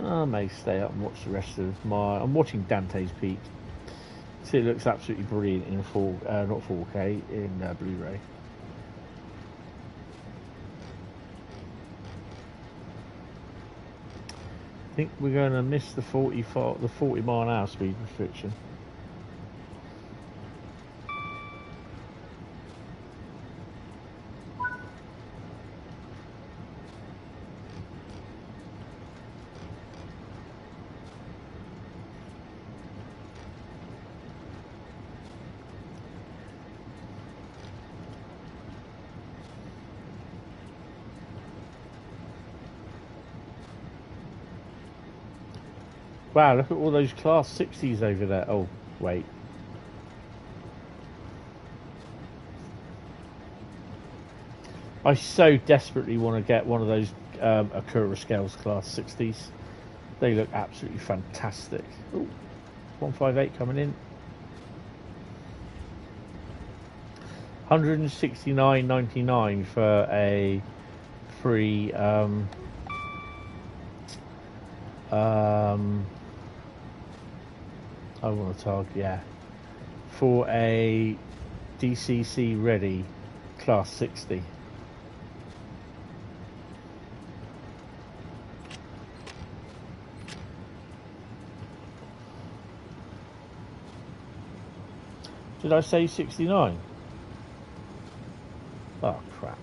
I may stay up and watch the rest of I'm watching Dante's Peak. See, it looks absolutely brilliant in not 4K, in Blu-ray. I think we're going to miss the 40 mile an hour speed restriction. Wow, look at all those Class 60s over there. Oh, wait. I so desperately want to get one of those Acura Scales Class 60s. They look absolutely fantastic. Ooh, 158 coming in. 169.99 for a free I want to target, yeah, for a DCC ready Class 60. Did I say 69? Oh crap.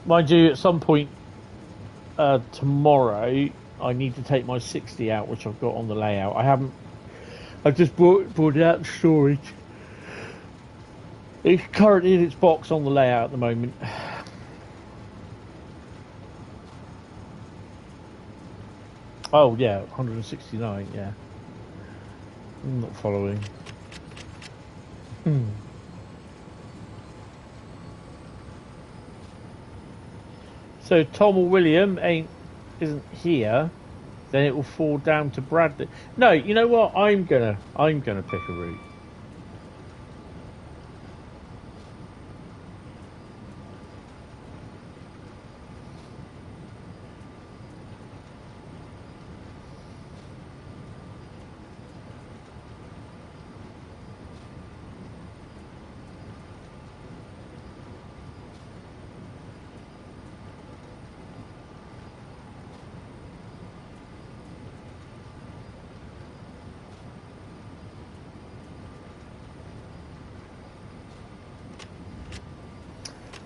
Mind you, at some point tomorrow I need to take my 60 out, which I've got on the layout. I've just brought it out of storage. It's currently in its box on the layout at the moment. Oh yeah, 169, yeah. I'm not following. So Tom or William isn't here, then it will fall down to Bradley. No, you know what? I'm gonna pick a route.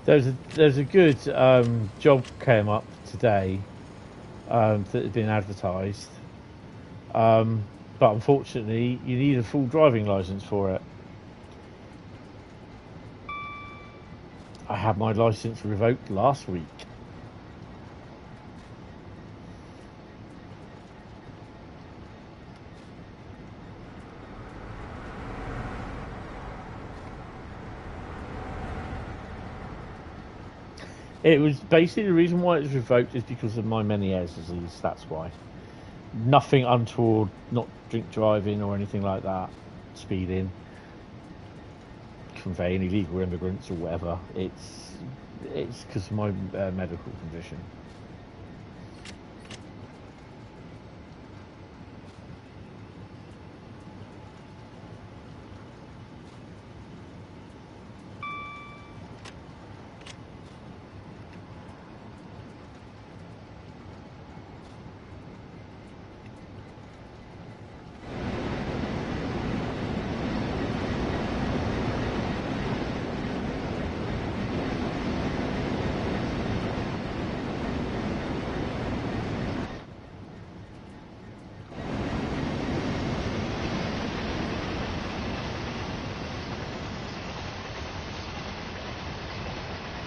There's a good job came up today that had been advertised, but unfortunately you need a full driving license for it. I had my license revoked last week. It was basically the reason why it was revoked is because of my Meniere's disease. That's why. Nothing untoward, not drink driving or anything like that. Speeding, conveying illegal immigrants or whatever. It's because of my medical condition.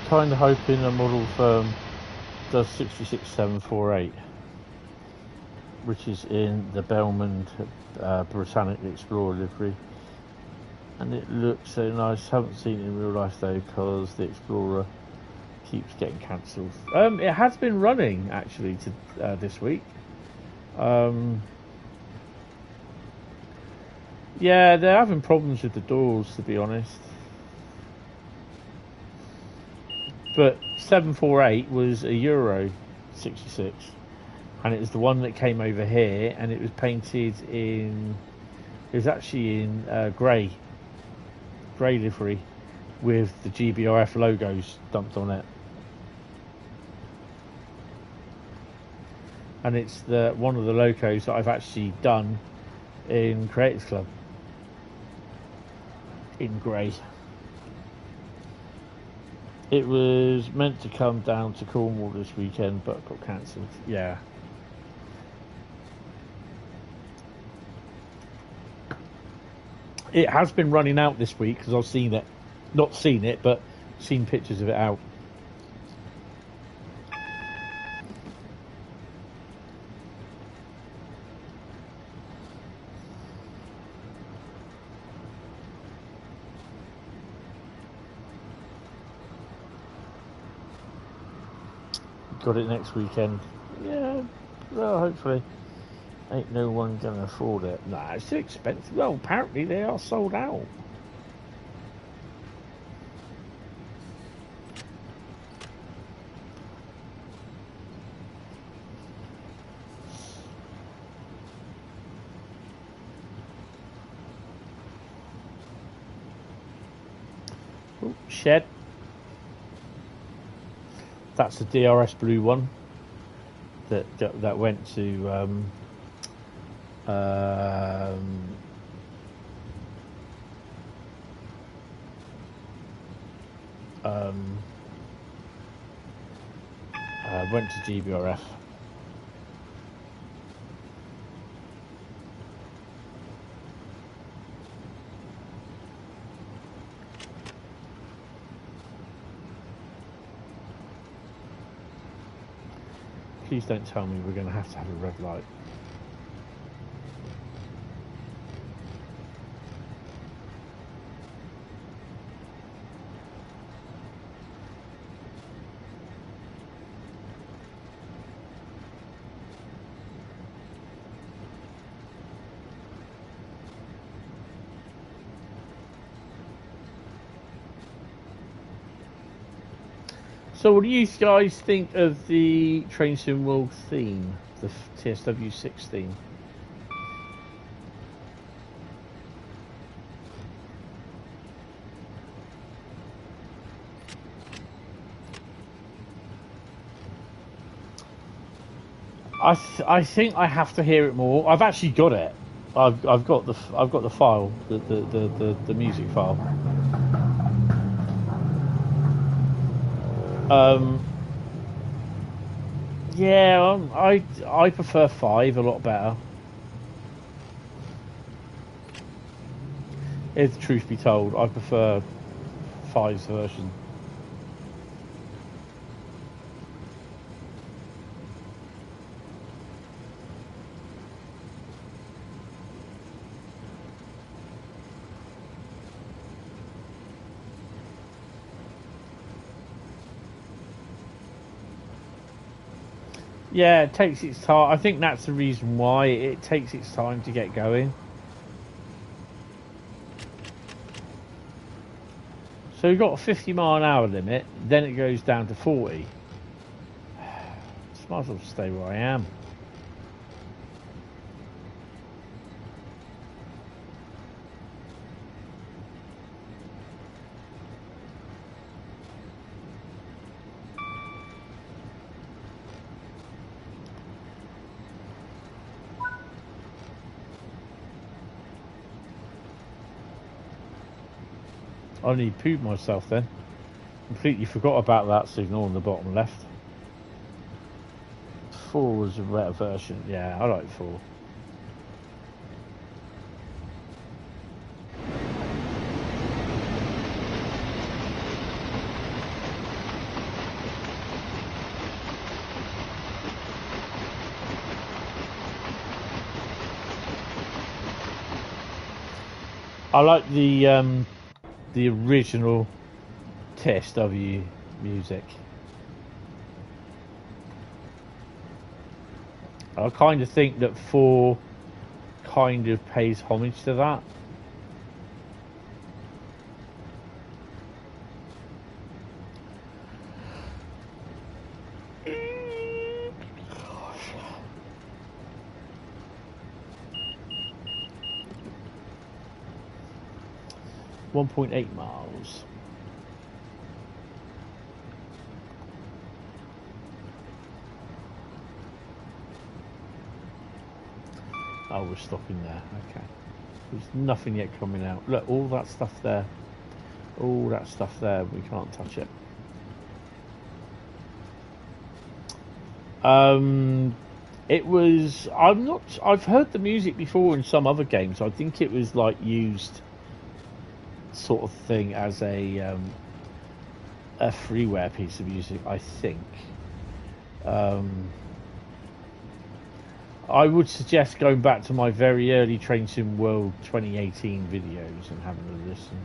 Kind of hoping a model firm does 66748, which is in the Belmont Britannic Explorer livery, and it looks so nice. Haven't seen it in real life though because the Explorer keeps getting cancelled. It has been running actually to this week. Yeah, they're having problems with the doors, to be honest. But 748 was a Euro 66, and it was the one that came over here, and it was painted in. It was actually in grey livery, with the GBRF logos dumped on it, and it's one of the logos that I've actually done in Creators Club in grey. It was meant to come down to Cornwall this weekend, but got cancelled. Yeah. It has been running out this week because I've seen it. Not seen it, but seen pictures of it out. Got it next weekend. Yeah, well, hopefully. Ain't no one gonna afford it. Nah, it's too expensive. Well, apparently they are sold out. Oh, shed. That's the DRS blue one that went to went to GBRF. Please don't tell me we're going to have a red light. So what do you guys think of the Train Sim World theme, the TSW6 theme? I think I have to hear it more. I've actually got it. I've got the file, the music file. Yeah, I prefer 5 a lot better. If the truth be told, I prefer 5's version. Yeah, it takes its time. I think that's the reason why it takes its time to get going. So you've got a 50-mile-an-hour limit, then it goes down to 40. Just might as well stay where I am. I need to poop myself then. Completely forgot about that signal on the bottom left. 4 was a better version. Yeah, I like 4. I like the original TSW music. I kind of think that 4 kind of pays homage to that. Gosh. 1.8 miles. Oh, we're stopping there. Okay. There's nothing yet coming out. Look, all that stuff there. All that stuff there. We can't touch it. It was. I'm not. I've heard the music before in some other games. I think it was like used, sort of thing, as a freeware piece of music. I think. I would suggest going back to my very early Train Sim World 2018 videos and having a listen.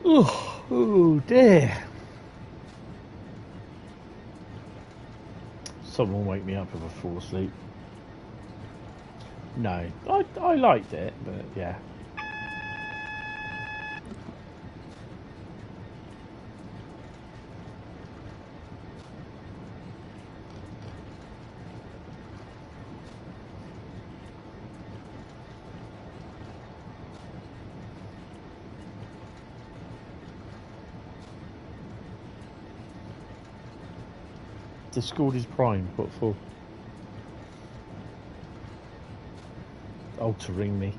Oh dear. Someone wake me up if I fall asleep. No, I liked it, but yeah. Discord is prime, what for? Oh, to ring me.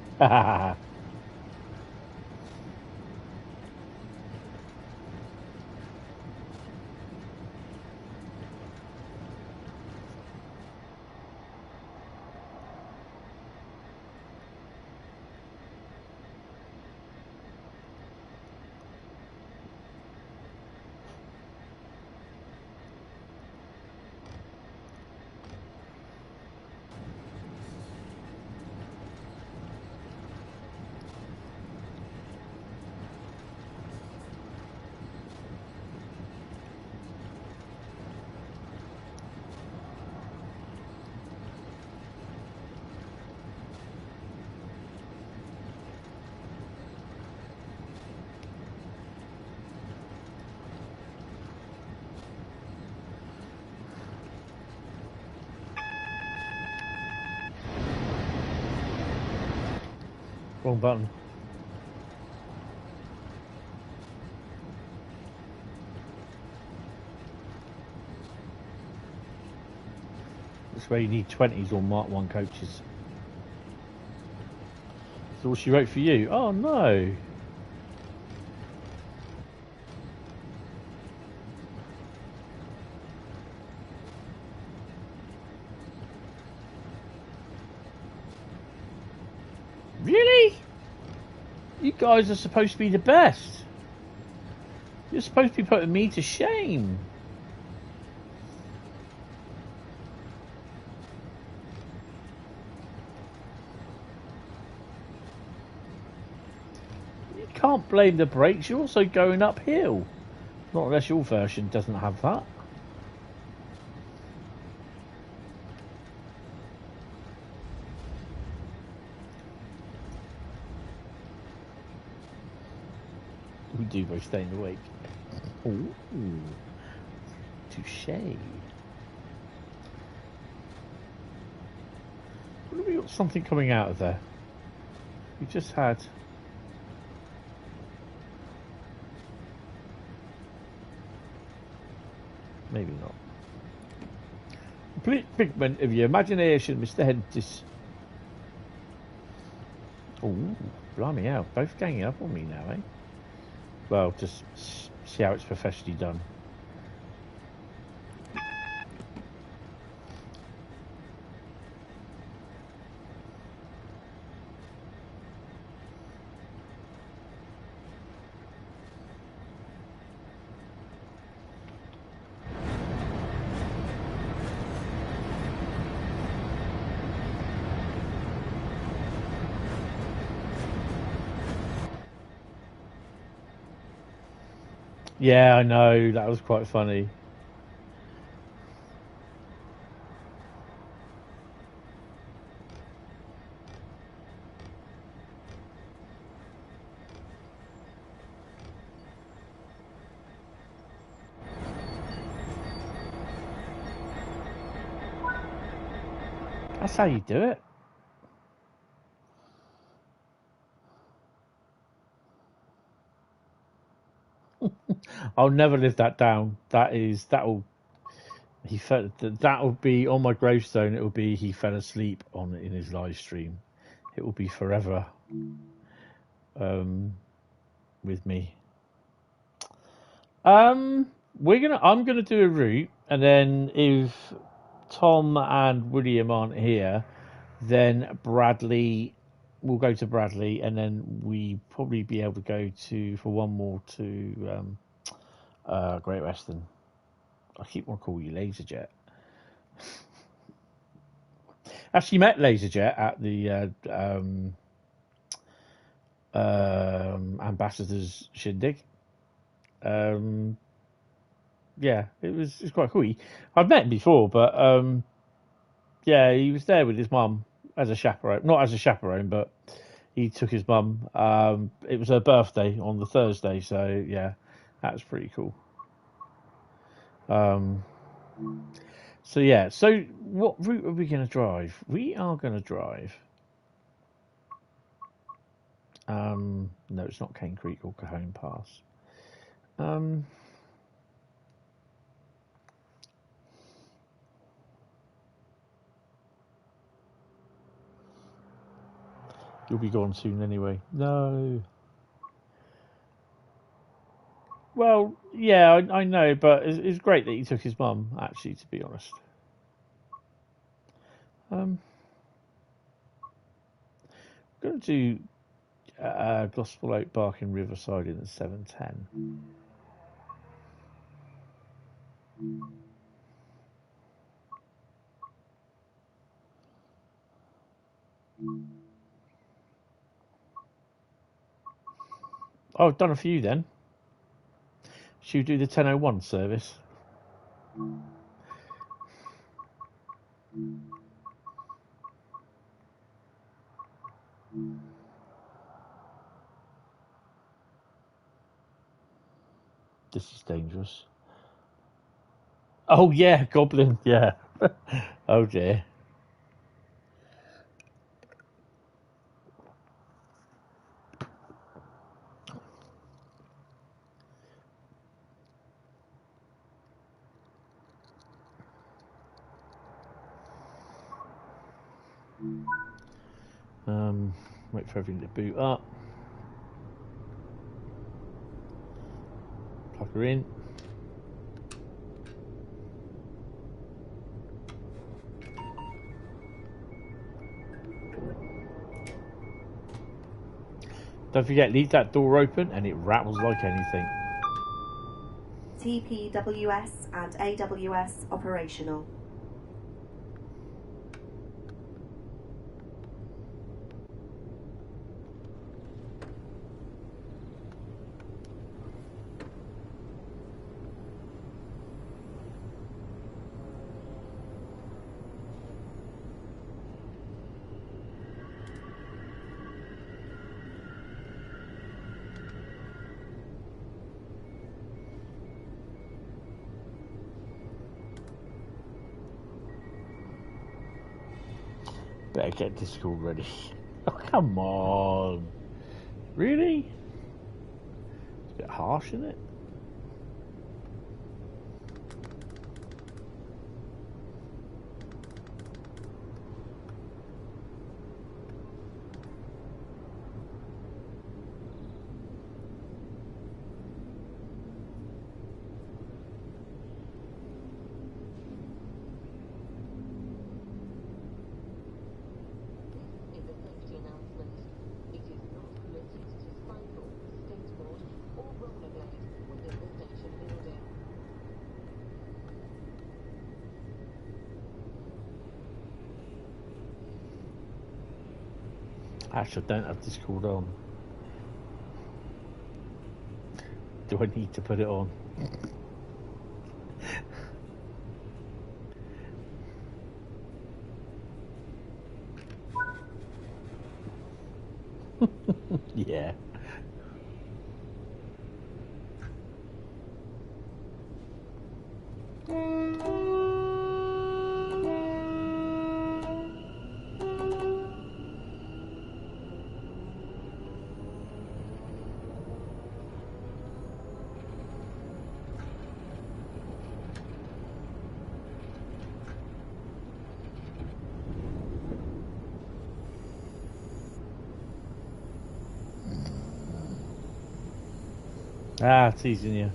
Wrong button. That's where you need 20s or Mark 1 coaches. So what she wrote for you? Oh no. Really? You guys are supposed to be the best. You're supposed to be putting me to shame. You can't blame the brakes. You're also going uphill. Not unless your version doesn't have that. We do both staying awake. Ooh, touche. What have we got? Something coming out of there. We just had. Maybe not. Complete figment of your imagination, Mr. Hentis. Oh, blimey out. Both ganging up on me now, eh? Well, just see how it's professionally done. Yeah, I know. That was quite funny. That's how you do it. I'll never live that down. That'll be on my gravestone. It will be he fell asleep on in his live stream. It will be forever with me. I'm gonna do a route, and then if Tom and William aren't here, then Bradley will go to Bradley, and then we probably be able to go for one more to Great Western. I keep on calling you Laserjet. Actually met Laserjet at the Ambassador's Shindig. Yeah, it's quite cool. I've met him before, but yeah, he was there with his mum as a chaperone. Not as a chaperone, but he took his mum. It was her birthday on the Thursday, so yeah, that was pretty cool. So yeah, so what route are we going to drive? We are going to drive. No, it's not Cane Creek or Cajon Pass. You'll be gone soon anyway. No. Well, yeah, I know, but it's great that he took his mum, actually, to be honest. I'm going to do Gospel Oak Barking Riverside in the 710. Oh, I've done a few then. Should we do the 1001 service? This is dangerous. Oh yeah, Goblin, yeah. Oh dear. Wait for everything to boot up. Plug her in. Don't forget, leave that door open and it rattles like anything. TPWS and AWS operational. Better get Discord ready. Oh, come on. Really? It's a bit harsh, isn't it? Actually, I don't have Discord on. Do I need to put it on? Yeah. Ah, teasing you.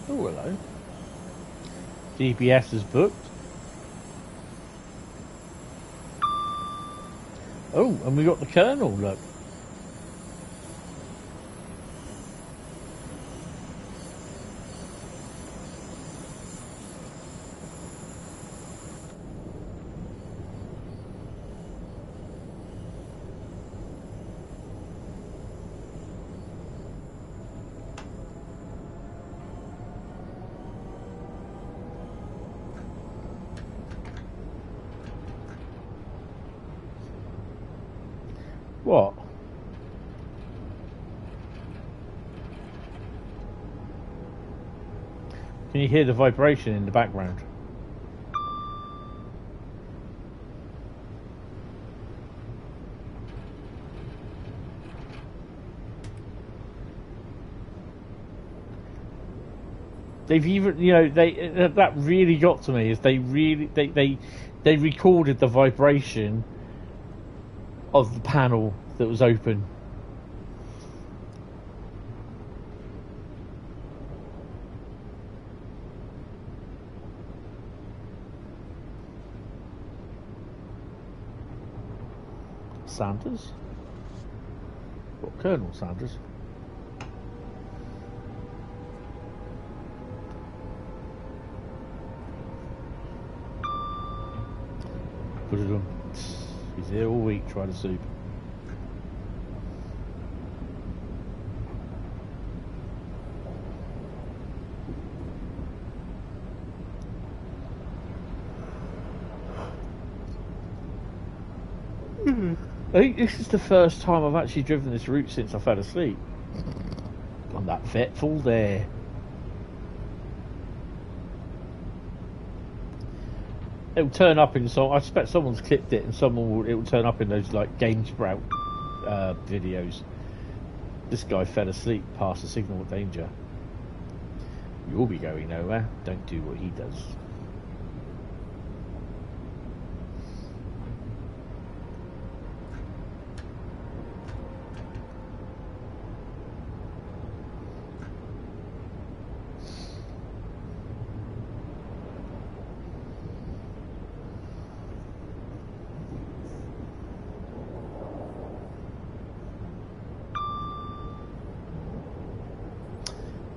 Oh, hello. DBS is booked. Oh, and we got the Colonel, look. What? Can you hear the vibration in the background? They've even, you know, that really got to me. Is they recorded the vibration of the panel that was open. Sanders? What, Colonel Sanders? Put it on. He's here all week trying to soup. I think this is the first time I've actually driven this route since I fell asleep. On that vetful there. It'll turn up in some. I expect someone's clipped it, and it will turn up in those like Game Sprout videos. This guy fell asleep past the signal of danger. You'll be going nowhere. Don't do what he does.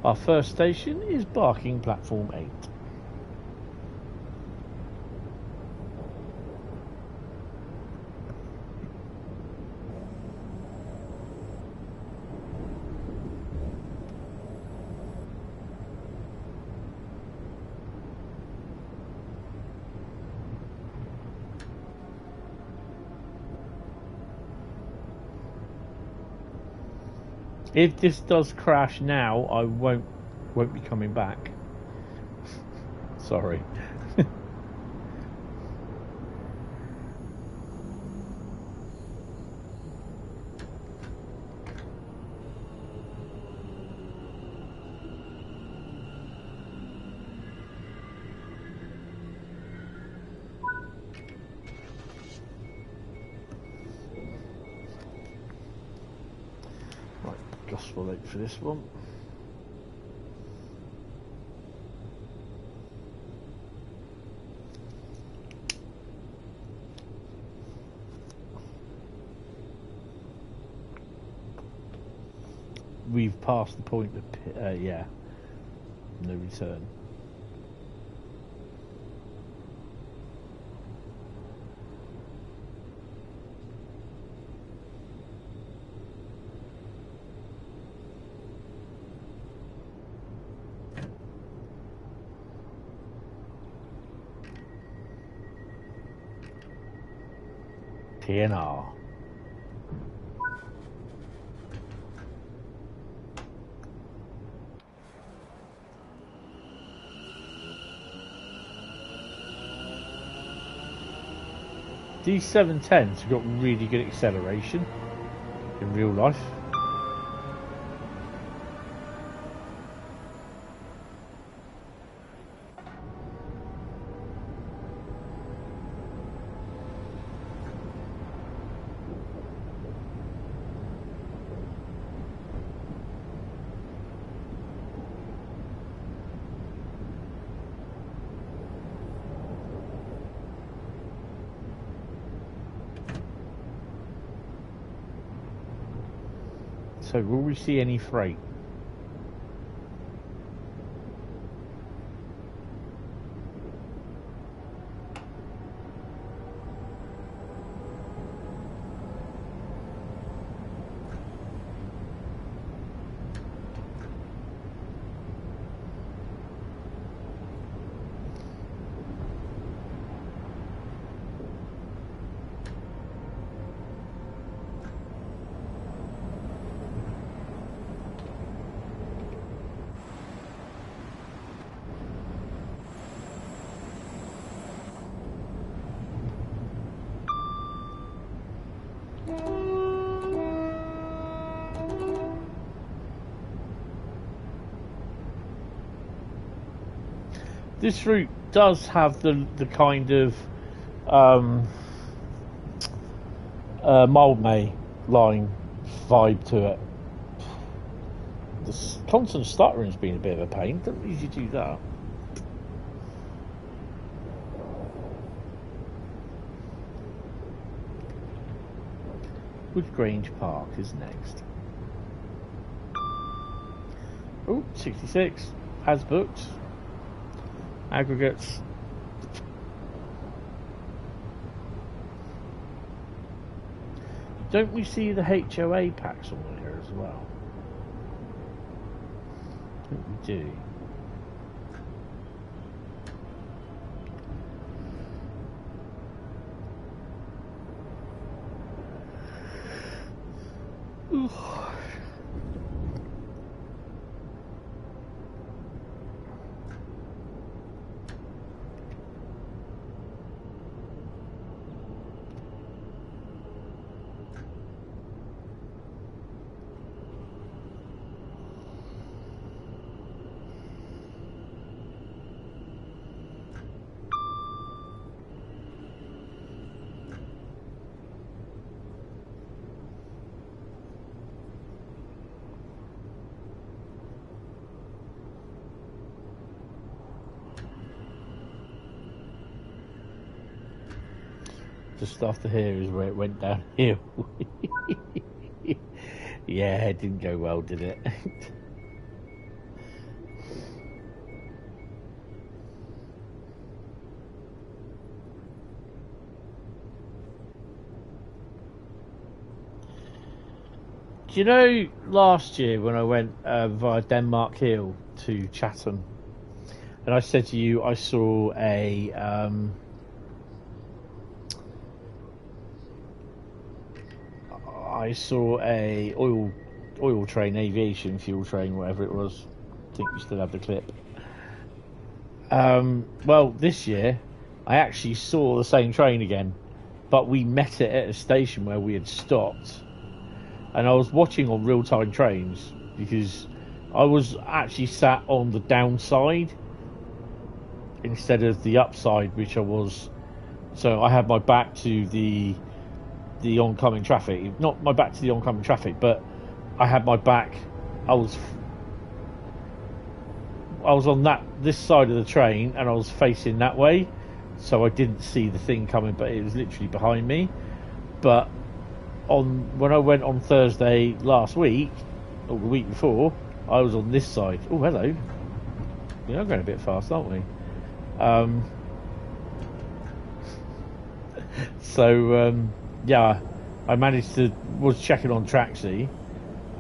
Our first station is Barking Platform 8. If this does crash now, I won't be coming back. Sorry. Gospel late for this one. We've passed the point of yeah, no return. TNR. These 710s have got really good acceleration in real life. So will we see any freight? This route does have the kind of May line vibe to it. The constant stuttering's been a bit of a pain. Don't usually do that. Wood Grange Park is next. Oh, 66 as booked. Aggregates. Don't we see the HOA packs on here as well? I think we do. Just after here is where it went downhill. Yeah, it didn't go well, did it? Do you know last year when I went via Denmark Hill to Chatham, and I said to you I saw a oil train, aviation fuel train, whatever it was. I think you still have the clip. Well, this year I actually saw the same train again, but we met it at a station where we had stopped, and I was watching on real-time trains because I was actually sat on the downside instead of the upside, which I was. So I had my back to the oncoming traffic, not my back to the oncoming traffic, but I had my back. I was on this side of the train, and I was facing that way, so I didn't see the thing coming, but it was literally behind me. But when I went on Thursday last week, or the week before, I was on this side. Oh, hello. We are going a bit fast, aren't we? Yeah, I was checking on Traxi,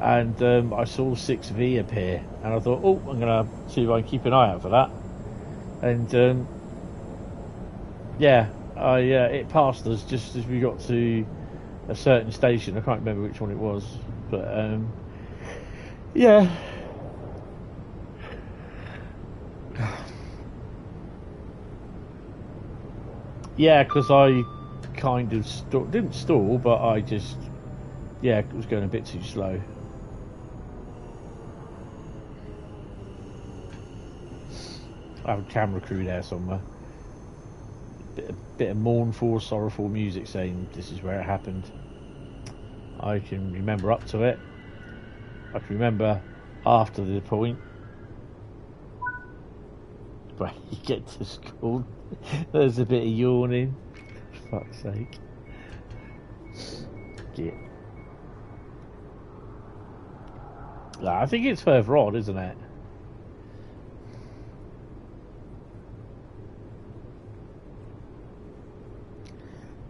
and I saw 6V appear, and I thought, oh, I'm going to see if I can keep an eye out for that. And it passed us just as we got to a certain station. I can't remember which one it was, but yeah. Yeah, because I kind of didn't stall, but I just, yeah, it was going a bit too slow. I have a camera crew there somewhere. Bit of mournful, sorrowful music saying this is where it happened. I can remember up to it. I can remember after the point. But you get to school, there's a bit of yawning. For fuck's sake. Yeah. I think it's further on, isn't it?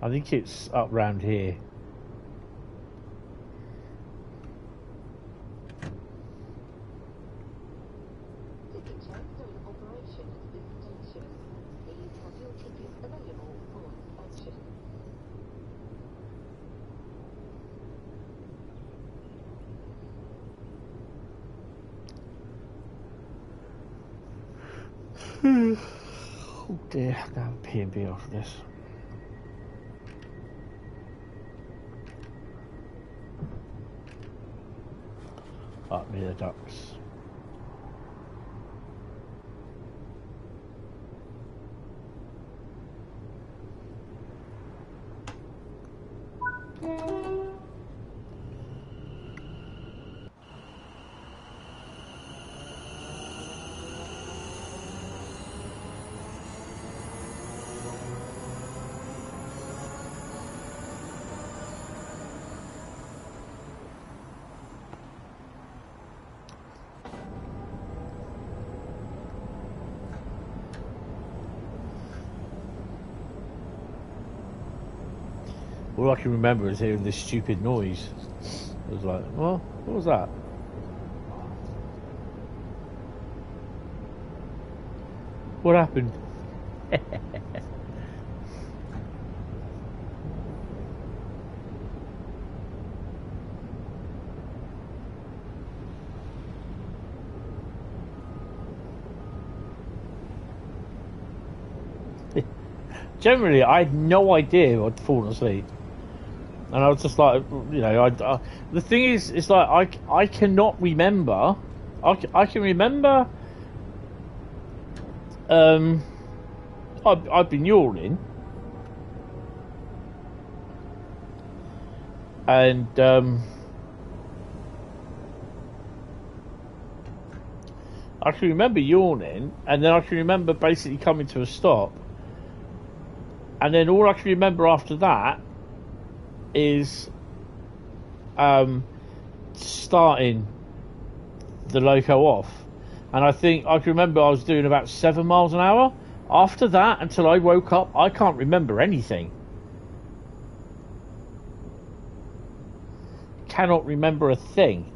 I think it's up round here. Oh dear, I'm going to have a P&B after this. Up near the ducks. All I can remember is hearing this stupid noise. I was like, well, what was that? What happened? generally, I had no idea I'd fallen asleep. And I was just like, you know, the thing is, it's like, I cannot remember. I can remember, I've been yawning. And, I can remember yawning, and then I can remember basically coming to a stop. And then all I can remember after that is starting the loco off. And I think I can remember I was doing about 7 miles an hour. After that, until I woke up, I can't remember anything. Cannot remember a thing.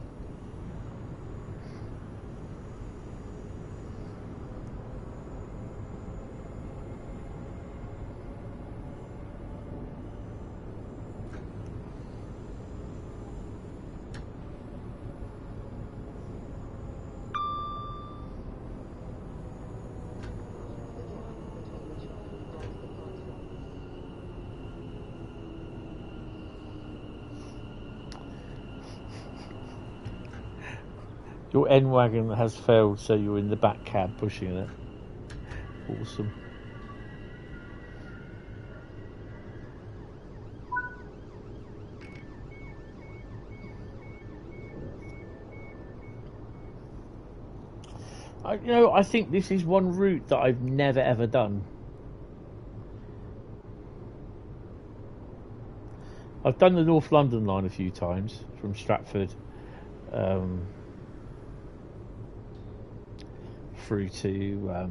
Your N-Wagon has failed, so you're in the back cab pushing it. Awesome. I think this is one route that I've never ever done. I've done the North London line a few times from Stratford through to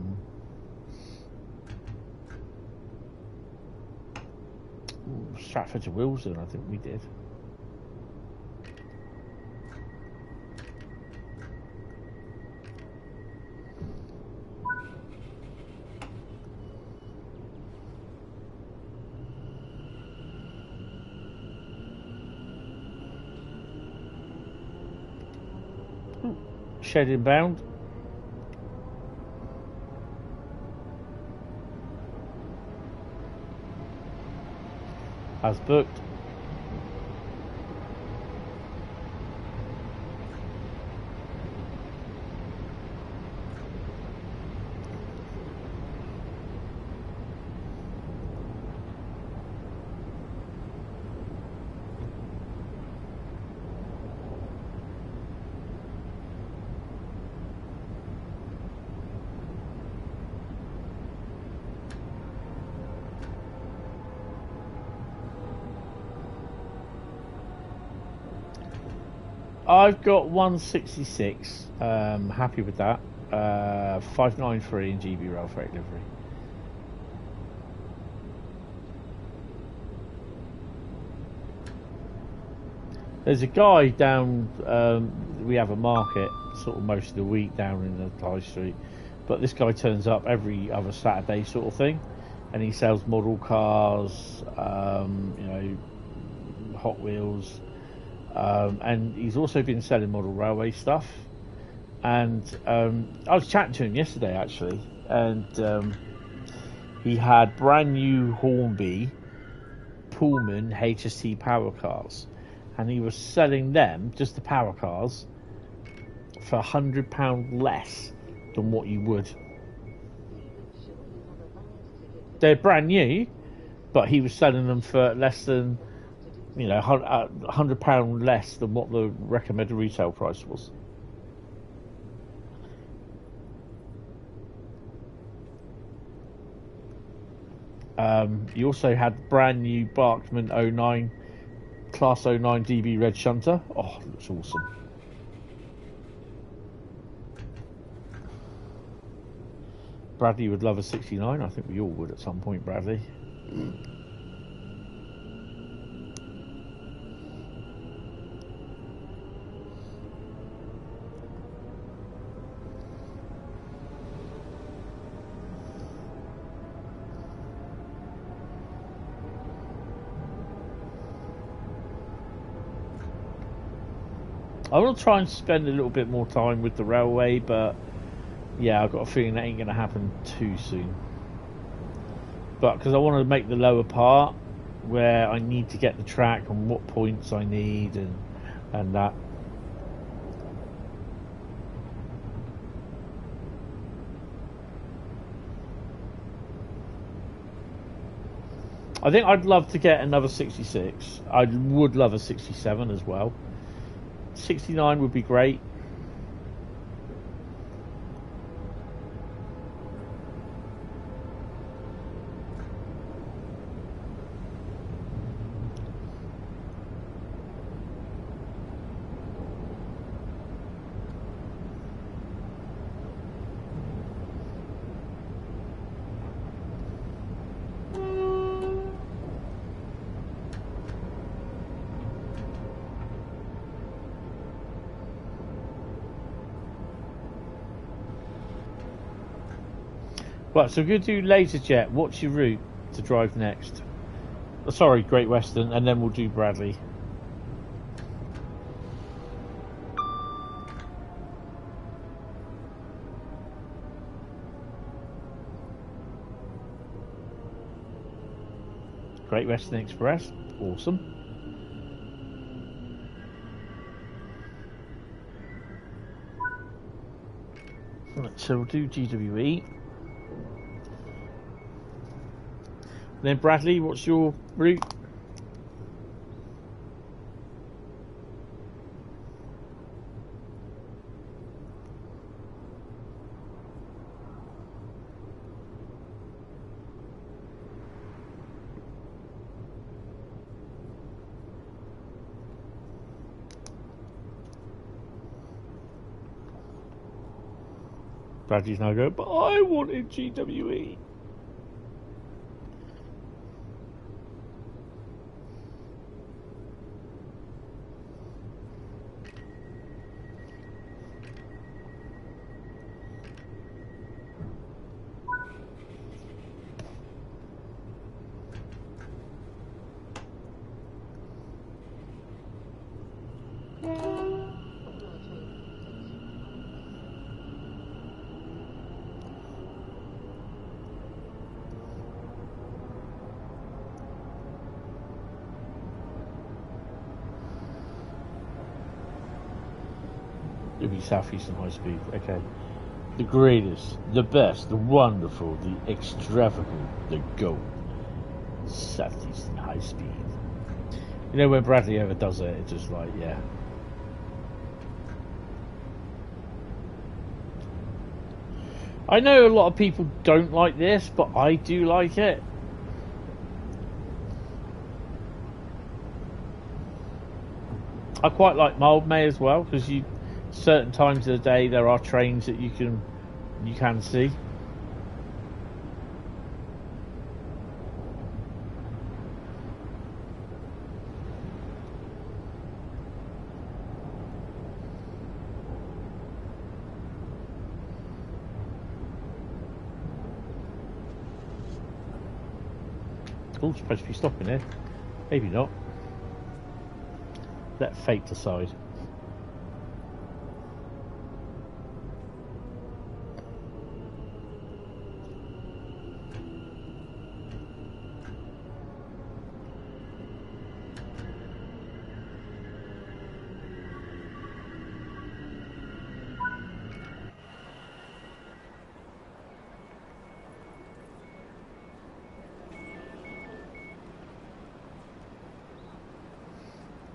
Stratford to Wilson, I think we did. Shed inbound. As booked. I've got 166. Happy with that. 593 in GB rail freight delivery. There's a guy down. We have a market sort of most of the week down in the high street, but this guy turns up every other Saturday sort of thing, and he sells model cars, Hot Wheels. And he's also been selling model railway stuff, and I was chatting to him yesterday actually, and he had brand new Hornby Pullman HST power cars, and he was selling them, just the power cars, for £100 less than what you would. They're brand new, but he was selling them for less than, £100 less than what the recommended retail price was. You also had brand new Barkman 09 Class 09 DB red shunter. Oh, it looks awesome. Bradley would love a 69. I think we all would at some point, Bradley. I want to try and spend a little bit more time with the railway, but yeah, I've got a feeling that ain't going to happen too soon. but because I want to make the lower part where I need to get the track and what points I need and that. I think I'd love to get another 66. I would love a 67 as well. 69 would be great. Right, so we're going to do LaserJet. What's your route to drive next? Sorry, Great Western, and then we'll do Bradley. Great Western Express, awesome. Right, so we'll do GWE. Then Bradley, what's your route? Bradley's now going, but I wanted GWE. It'll be Southeastern Highspeed. Okay. The greatest, the best, the wonderful, the extravagant, the GOAT. Southeastern Highspeed. You know, when Bradley ever does it, it's just like, yeah. I know a lot of people don't like this, but I do like it. I quite like Mild May as well, because you certain times of the day there are trains that you can see. Oh, supposed to be stopping here. Maybe not. Let fate decide.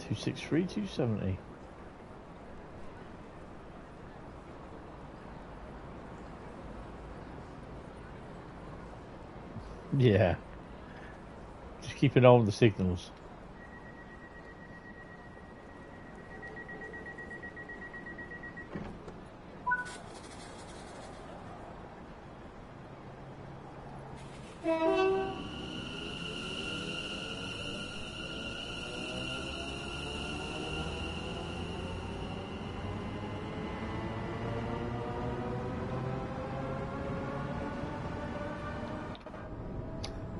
$263, $270. Yeah. Just keep an eye on the signals.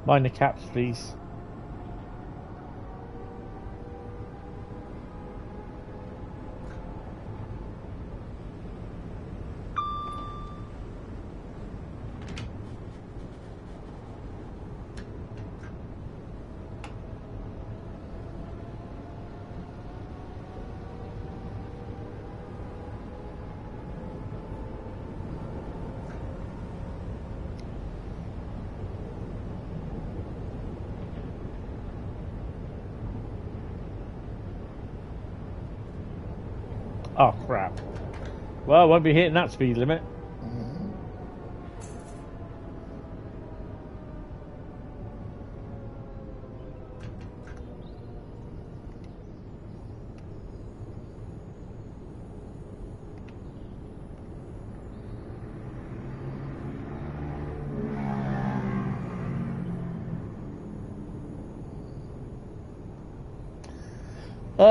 Mind the caps, please. Oh, crap. Well, I won't be hitting that speed limit.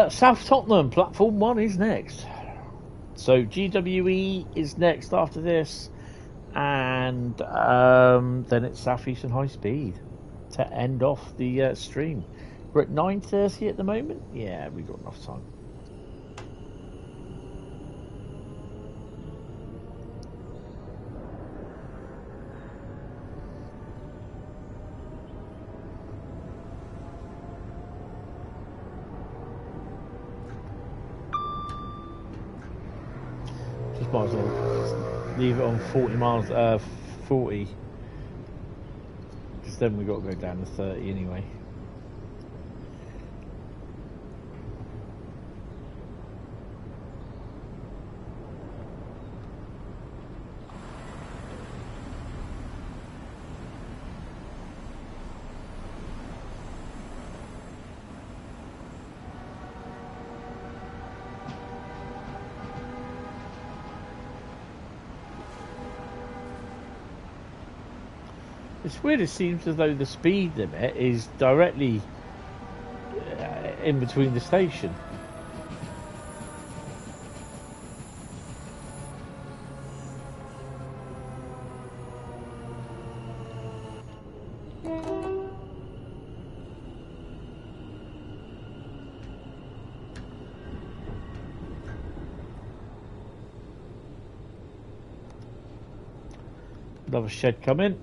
South Tottenham, platform 1 is next. So GWE is next after this, and then it's Southeastern Highspeed to end off the stream. We're at 9:30 at the moment. Yeah, we've got enough time. Just might as well leave it on 40 miles, 40. Because then we've got to go down to 30 anyway. It's weird, it seems as though the speed limit is directly in between the station. Another shed coming.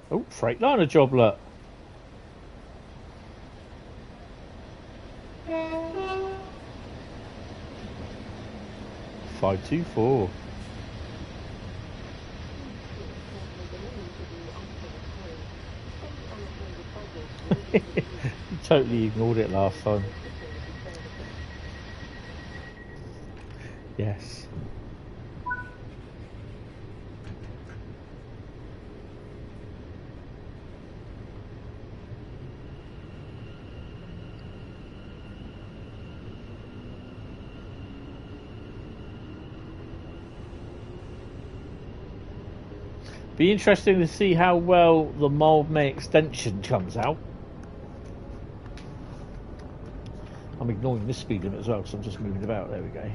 Oh, Freightliner joblet. $524. You totally ignored it last time. Yes. Be interesting to see how well the Mild May extension comes out. I'm ignoring this speed limit as well because I'm just moving about. There we go.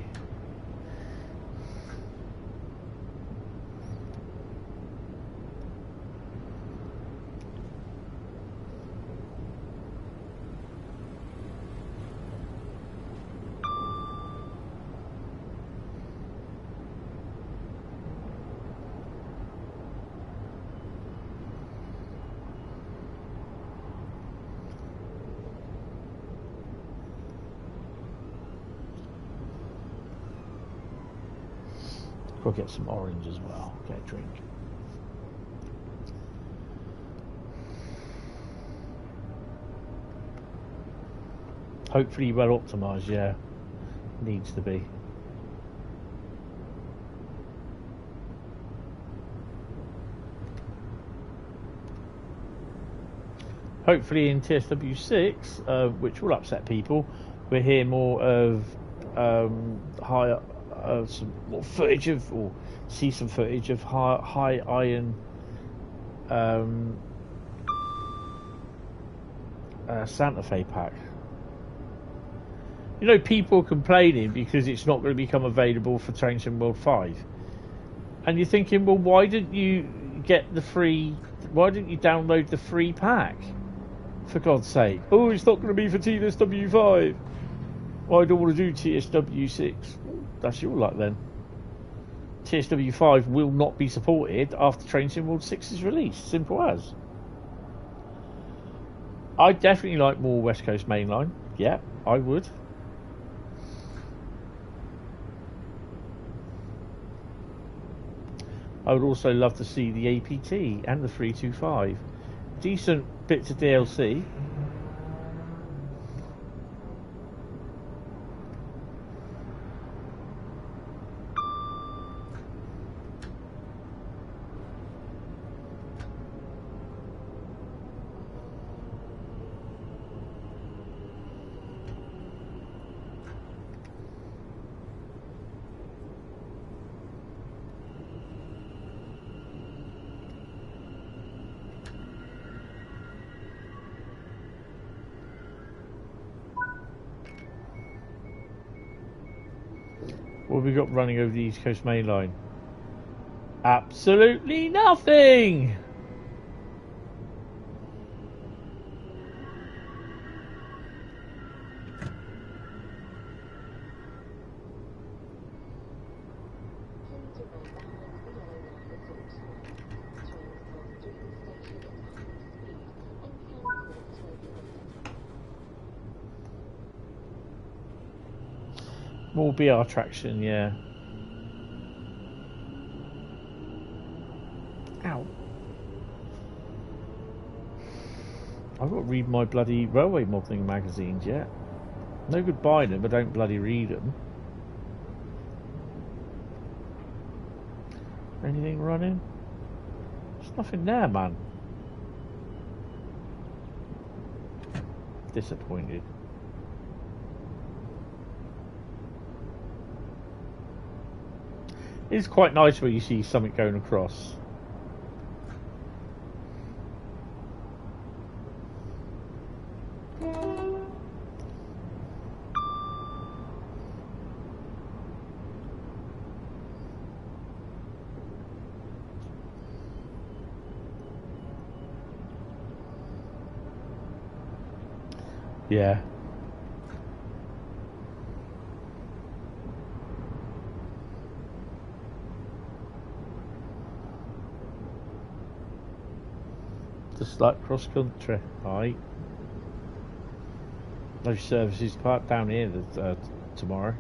Go get some orange as well. Get a drink. Hopefully well optimised, yeah. Needs to be. Hopefully in TSW6, which will upset people, we'll hear more of higher some more footage of, or see some footage of high iron Santa Fe pack. You know, people are complaining because it's not going to become available for Train Sim World 5, and you're thinking, well, why didn't you get the free? Why didn't you download the free pack? For God's sake! Oh, it's not going to be for TSW 5. Well, I don't want to do TSW 6. That's your luck then. TSW 5 will not be supported after Train Sim World 6 is released. Simple as. I'd definitely like more West Coast Mainline. Yeah, I would. I would also love to see the APT and the 325. Decent bits of DLC. What have we got running over the East Coast Main Line? Absolutely nothing! More BR traction, yeah. Ow. I've got to read my bloody railway modelling magazines yet. No good buying them, but don't bloody read them. Anything running? There's nothing there, man. Disappointed. It's quite nice when you see something going across. Yeah. Just like cross country, right? No services parked down here tomorrow.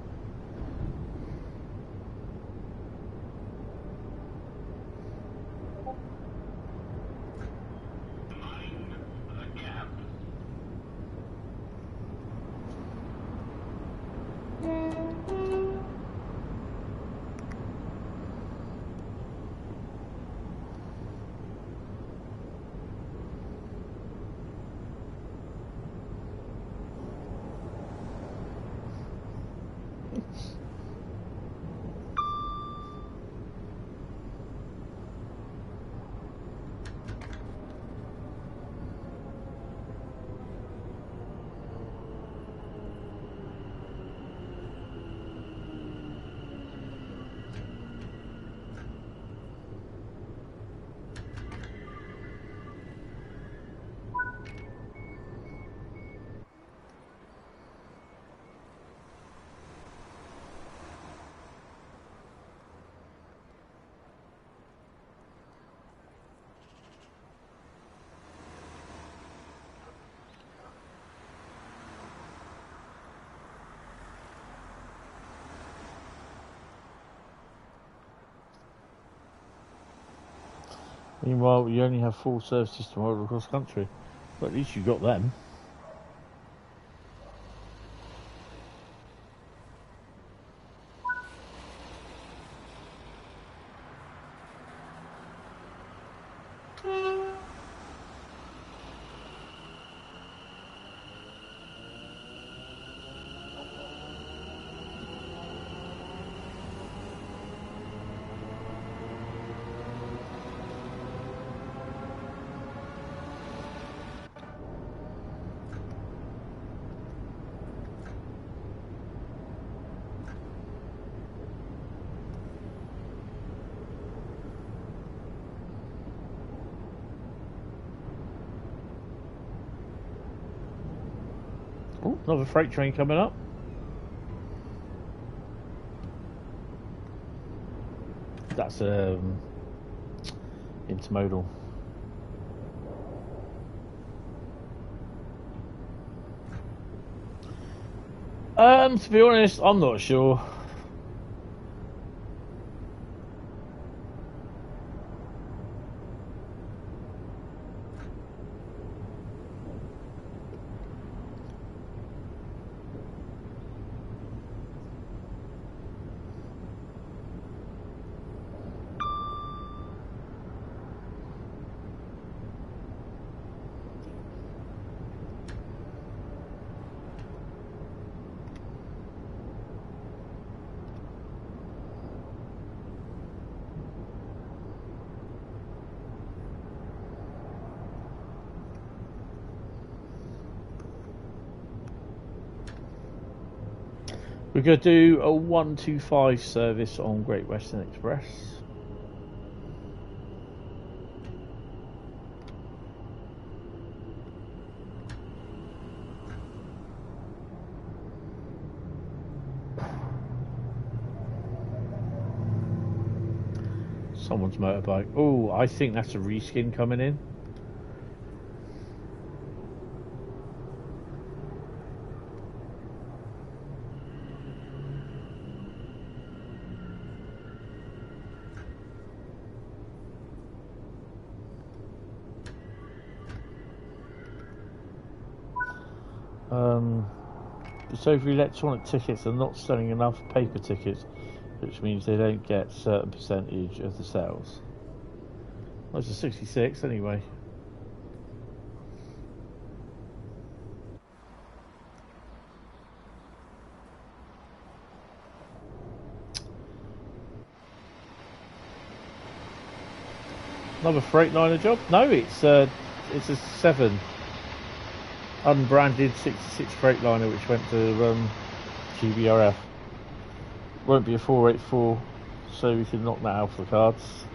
Meanwhile, you only have 4 services tomorrow across country. But at least you got them. Oh, another freight train coming up. That's intermodal. To be honest, I'm not sure. We're going to do a 125 service on Great Western Express. Someone's motorbike. Oh, I think that's a reskin coming in. So for electronic tickets, they're not selling enough paper tickets, which means they don't get a certain percentage of the sales. Well, it's a 66 anyway. Another Freightliner job? No, it's a 7 unbranded 66 Freightliner which went to GBRF. Won't be a 484, so we can knock that out for the cards.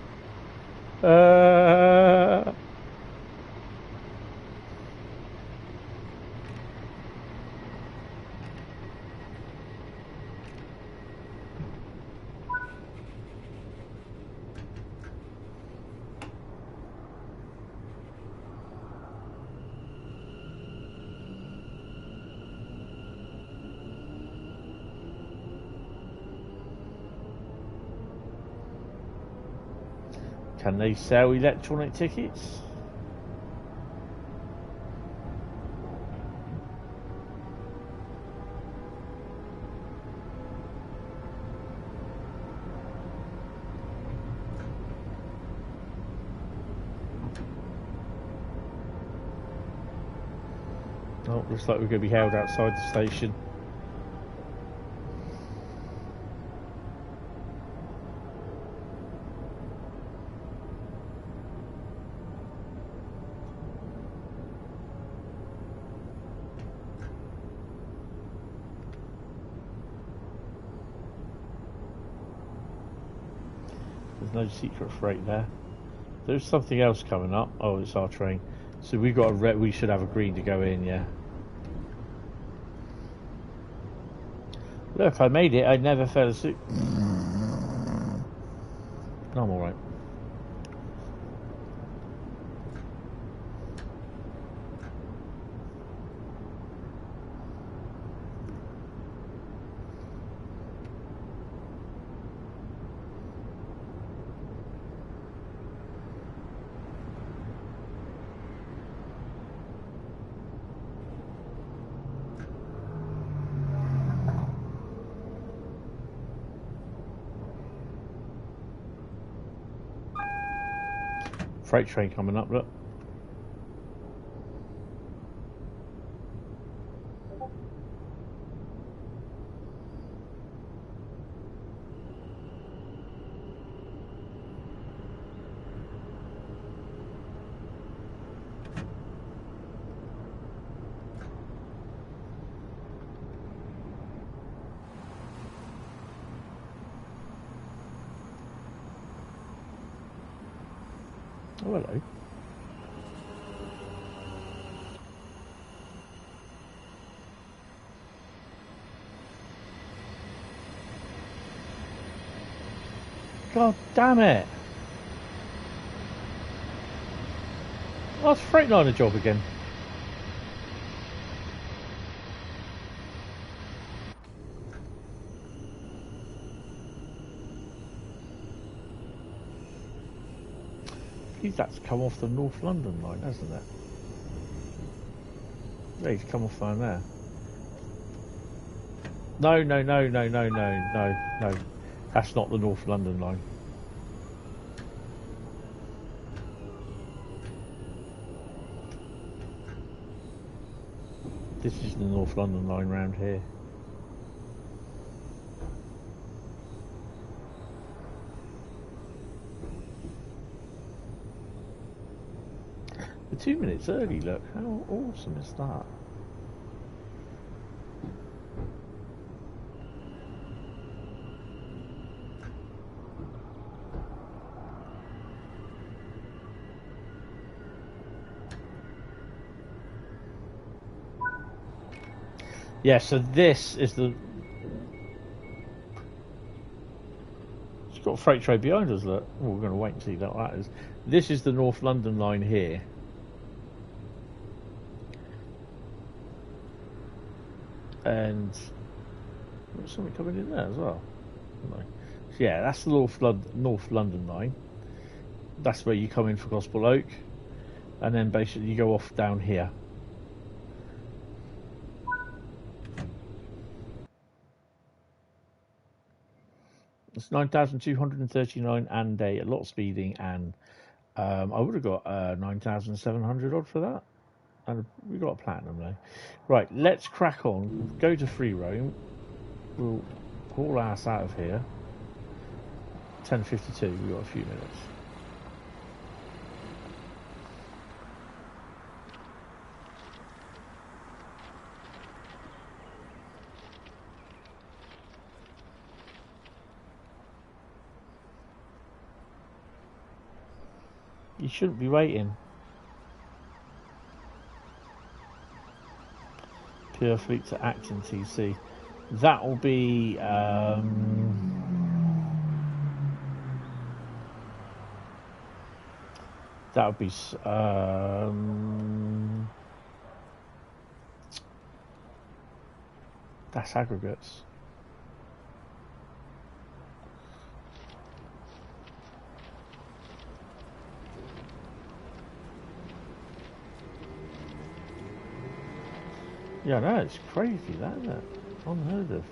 Can they sell electronic tickets? Oh, looks like we're going to be held outside the station. No secret freight there. There's something else coming up. Oh, it's our train. So we've got a we should have a green to go in, yeah. Look, I made it. I never fell asleep. No, I'm all right. Freight train coming up, look. Oh, hello. God damn it. Oh, it's a Freightliner job again. That's come off the North London line, hasn't it? Yeah, he's come off down there. No. That's not the North London line. This is the North London line round here. We're 2 minutes early, look. How awesome is that? Yeah, so this is the... It's got a freight train behind us, look. Oh, we're going to wait and see what that is. This is the North London line here. And there's something coming in there as well. No. So yeah, that's the North London line. That's where you come in for Gospel Oak. And then basically you go off down here. It's 9,239 and a lot of speeding, and I would have got 9,700 odd for that. And we got a platinum though. Right, let's crack on. Go to free roam. We'll haul ass out of here. 10:52. We've got a few minutes. You shouldn't be waiting. Pure Fleet to Acton TC. That will be that would be that's aggregates. Yeah, no, it's crazy, that, isn't it? Unheard of.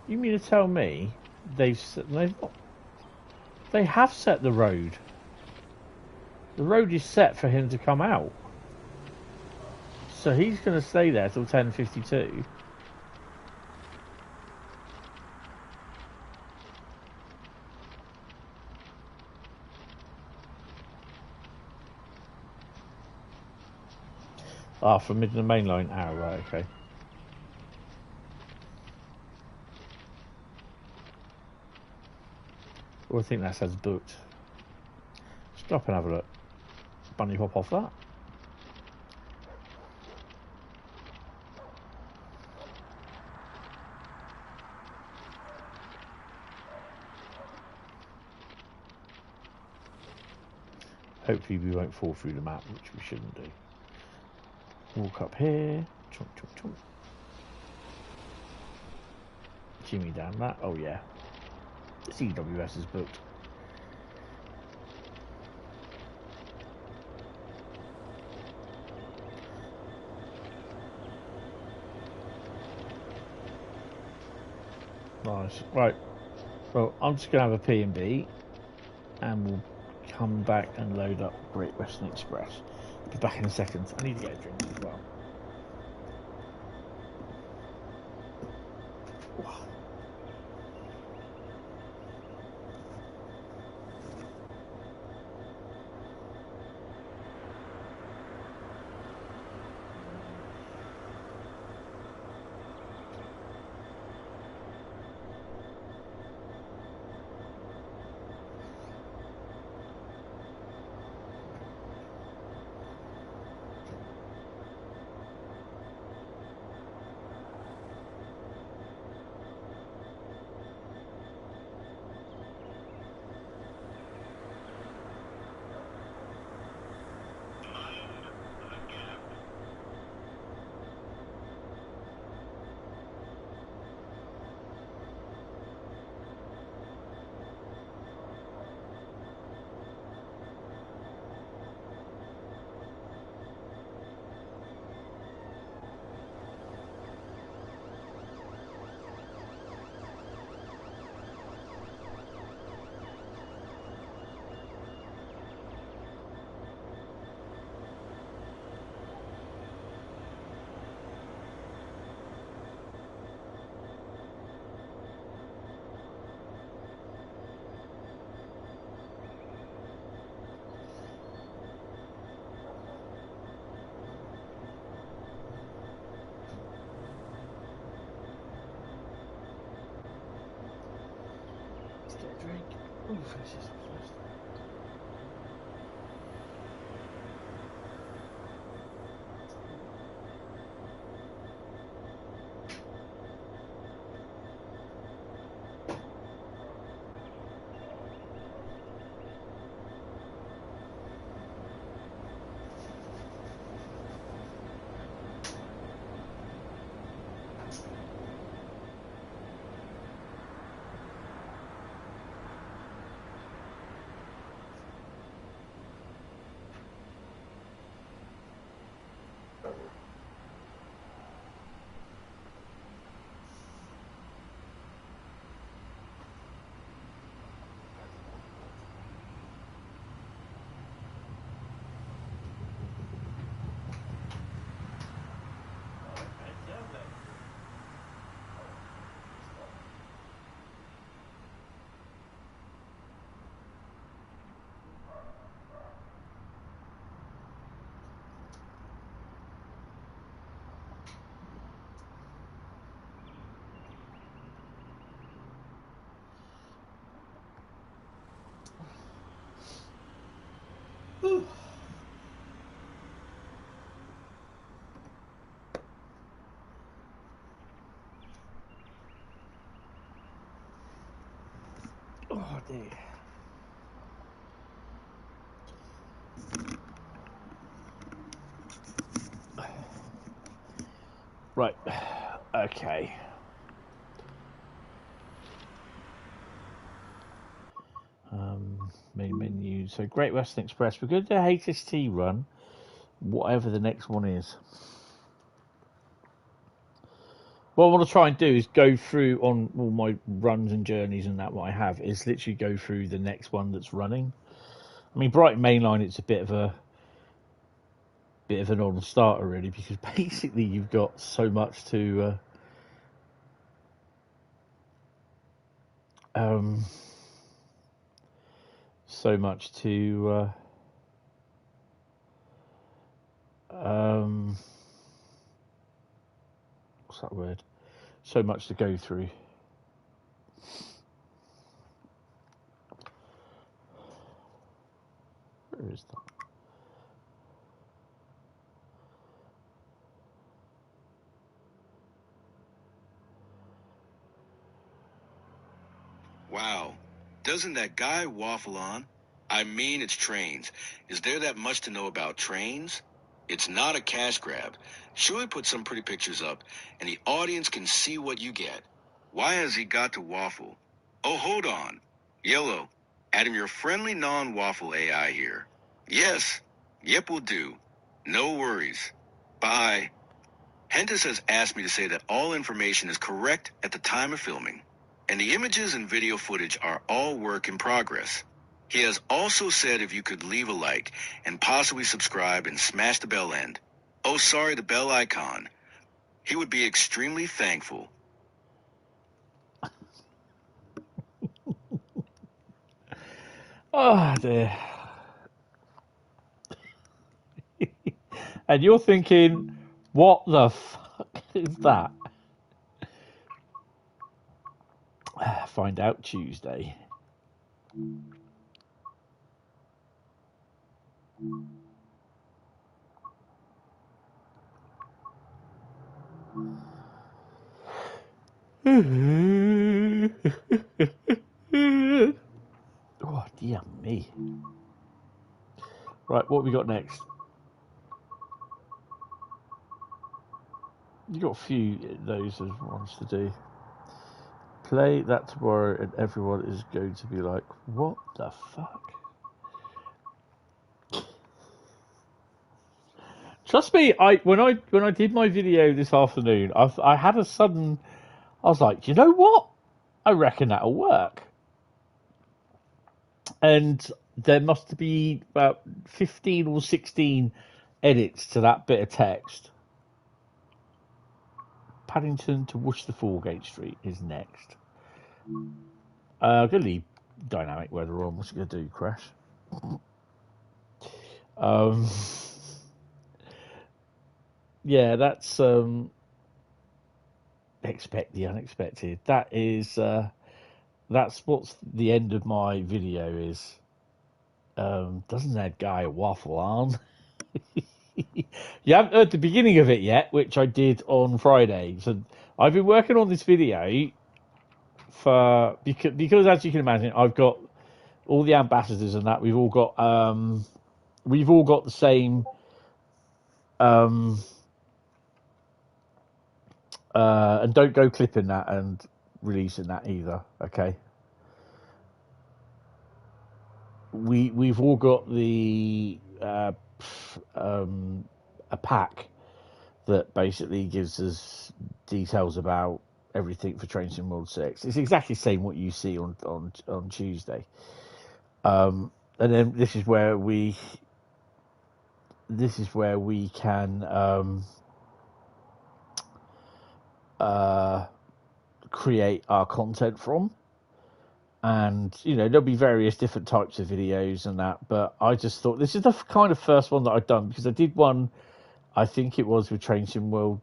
You mean to tell me they have set the road? The road is set for him to come out. So he's going to stay there till 10:52. Ah, from Midland Mainline. Ah, right, okay. Well, I think that says booked. Stop and have a look. Bunny hop off that. Hopefully we won't fall through the map, which we shouldn't do. Walk up here. Chomp, chomp, chomp. Jimmy down that. Oh yeah. The CWS is booked. Nice. Right. Well, I'm just going to have a P&B and we'll come back and load up Great Western Express. Be back in a second. I need to get a drink as well. drink. Ooh, finish this one first. Oh dear. Right. Okay. Main menu. So Great Western Express. We're going to do a HST run, whatever the next one is. What I want to try and do is go through on all my runs and journeys and that what I have is literally go through the next one that's running. I mean, Brighton Mainline, it's a bit of a non-starter really, because basically you've got so much to what's that word? So much to go through. Where is that? Wow. Doesn't that guy waffle on? I mean, it's trains. Is there that much to know about trains? It's not a cash grab. Sure, put some pretty pictures up, and the audience can see what you get. Why has he got to waffle? Oh, hold on. Yellow, Adam, your friendly non-waffle AI here. Yes. Yep, will do. No worries. Bye. Hentis has asked me to say that all information is correct at the time of filming, and the images and video footage are all work in progress. He has also said if you could leave a like and possibly subscribe and smash the bell end. Oh, sorry, the bell icon. He would be extremely thankful. Oh dear. And you're thinking, what the fuck is that? Find out Tuesday. Oh dear me. Right, what have we got next? You got a few of those as ones to do. Play that tomorrow, and everyone is going to be like, "What the fuck?" Trust me, when I did my video this afternoon, I had a sudden. I was like, you know what? I reckon that'll work. And there must be about 15 or 16 edits to that bit of text. Paddington to Worcester-Foregate Street is next. I'm going to leave dynamic weather on. What's it going to do? Crash? Yeah, that's expect the unexpected. That is That's what's the end of my video is. Doesn't that guy waffle on? You haven't heard the beginning of it yet, which I did on Friday. So I've been working on this video for because as you can imagine, I've got all the ambassadors and that. We've all got the same and don't go clipping that and releasing that either. Okay. We've all got the a pack that basically gives us details about everything for Train Sim World 6. It's exactly the same what you see on Tuesday. And then this is where we can create our content from. And, you know, there'll be various different types of videos and that, but I just thought this is the kind of first one that I've done, because I did one, I think it was with Train Sim World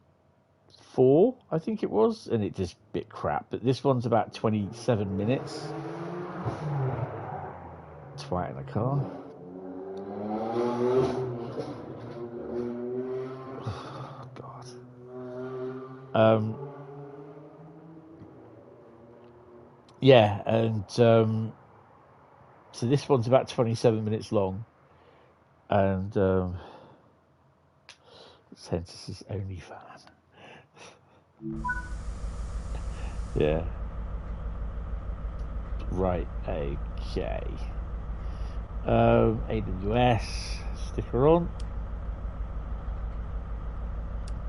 4, I think it was, and it just bit crap. But this one's about 27 minutes. Twat in the car. Oh, God. Yeah, and so this one's about 27 minutes long, and Hentis is only fan. Yeah. Right. Okay. AWS sticker on.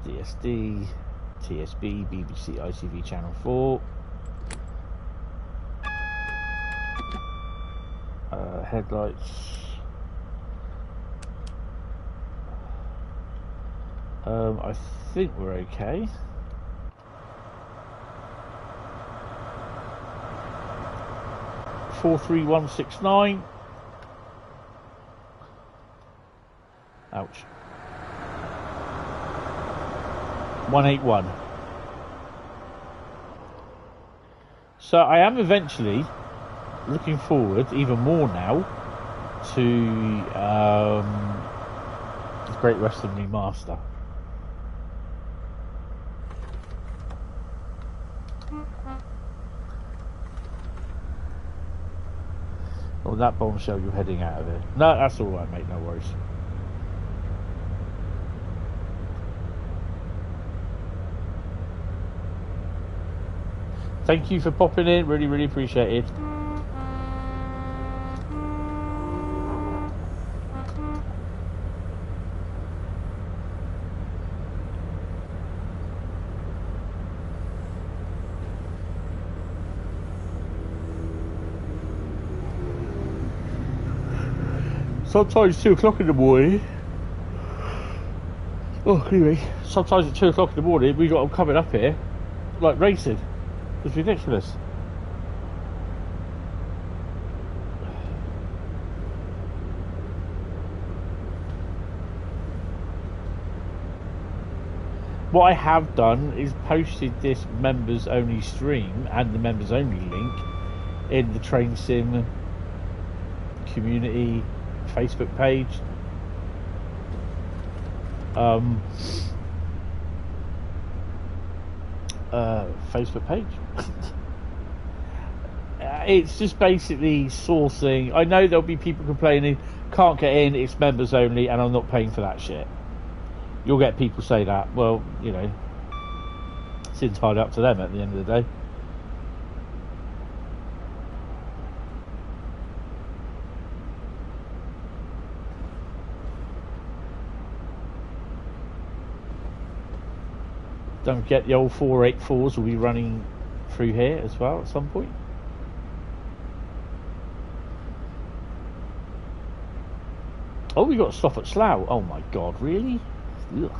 DSD, TSB, BBC, ITV Channel 4. Headlights. I think we're okay. $43169. Ouch. 181. So I am eventually looking forward even more now to the Great Western Remaster. Oh, that bombshell, you're heading out of it. No, that's all right, mate, no worries. Thank you for popping in, really, really appreciate it. Sometimes 2 o'clock in the morning. Oh, anyway, sometimes at 2 o'clock in the morning we got them coming up here, like racing. It's ridiculous. What I have done is posted this members only stream and the members only link in the Train Sim community Facebook page. Facebook page. It's just basically sourcing. I know there'll be people complaining, can't get in, it's members only, and I'm not paying for that shit. You'll get people say that. Well, you know, it's entirely up to them at the end of the day. Don't forget the old 484s will be running through here as well at some point. Oh, we got to stop at Slough. Oh my God, really? Ugh.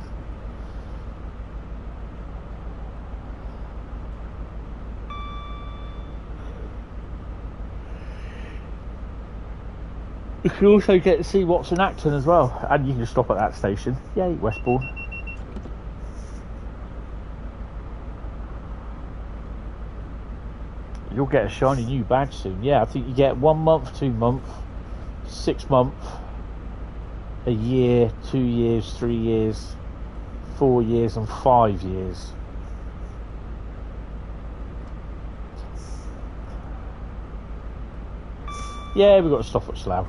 You can also get to see what's in Acton as well, and you can stop at that station. Yay, Westbourne. You'll get a shiny new badge soon. Yeah, I think you get 1 month, 2 month, 6 month, a year, 2 years, 3 years, 4 years, and 5 years. Yeah, we've got to stop at Slough.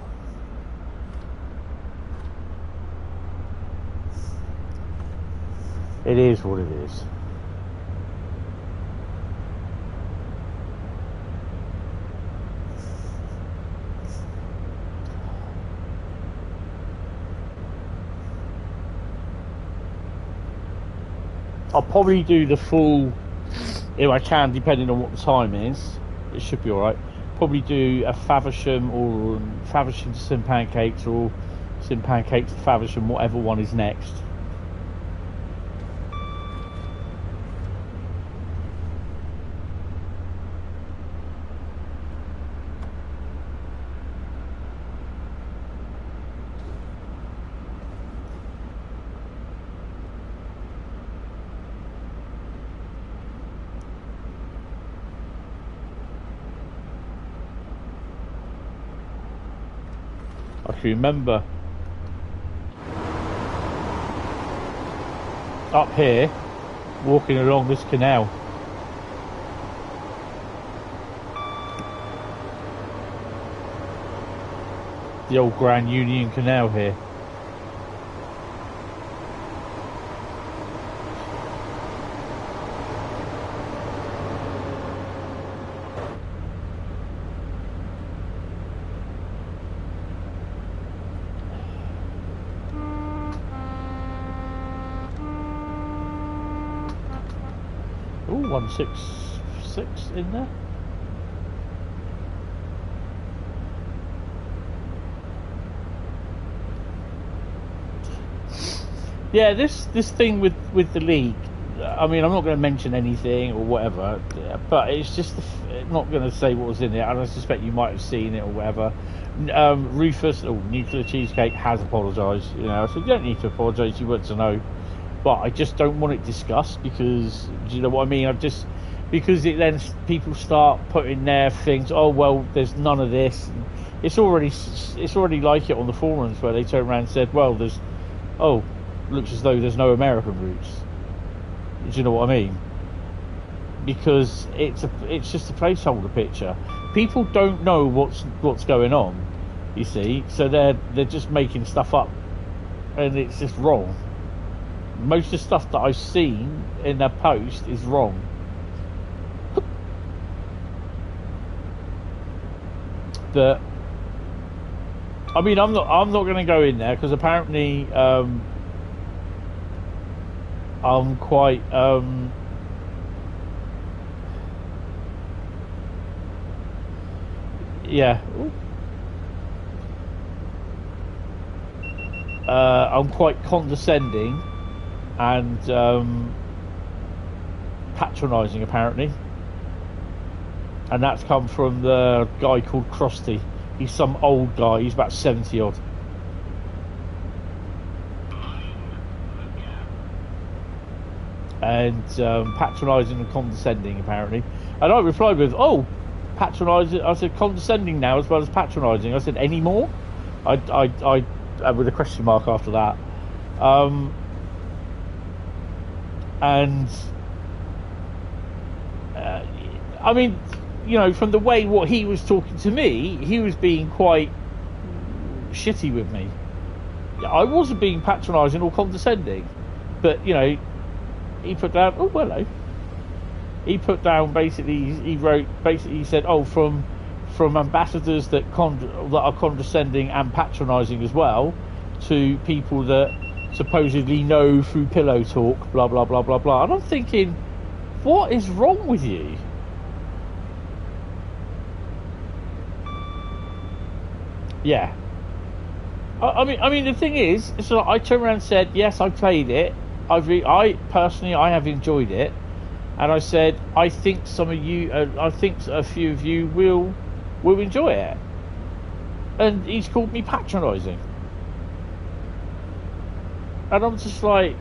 It is what it is. I'll probably do the full, if I can, depending on what the time is. It should be alright. Probably do a Faversham or Faversham to St Pancakes or St Pancakes to Faversham, whatever one is next. I can remember up here walking along this canal. The old Grand Union Canal here. Ooh, 166 in there. Yeah, this thing with the league. I mean, I'm not going to mention anything or whatever, but it's just not going to say what was in it. And I suspect you might have seen it or whatever. Rufus, Nuclear Cheesecake, has apologised. You know, so you don't need to apologise. You want to know. But I just don't want it discussed because, do you know what I mean? Because it then people start putting their things. Oh well, there's none of this. It's already like it on the forums where they turn around and said, well, looks as though there's no American routes. Do you know what I mean? Because it's just a placeholder picture. People don't know what's going on. You see, so they're just making stuff up, and it's just wrong. Most of the stuff that I've seen in their post is wrong. I mean, I'm not going to go in there because apparently I'm quite I'm quite condescending and patronising apparently, and that's come from the guy called Krusty. He's some old guy, he's about 70 odd, and patronising and condescending apparently. And I replied with, patronising. I said condescending now as well as patronising. I said any more? I with a question mark after that. And I mean, you know, from the way what he was talking to me, he was being quite shitty with me. I wasn't being patronising or condescending, but you know, he put down, hello. He put down basically, he wrote basically, he said, from ambassadors that are condescending and patronising as well, to people that supposedly know through pillow talk, blah blah blah blah blah. And I'm thinking, what is wrong with you? Yeah. I mean, the thing is, so I turned around and said, yes, I played it. I personally have enjoyed it, and I said, I think some of you, I think a few of you will enjoy it. And he's called me patronising, and I'm just like,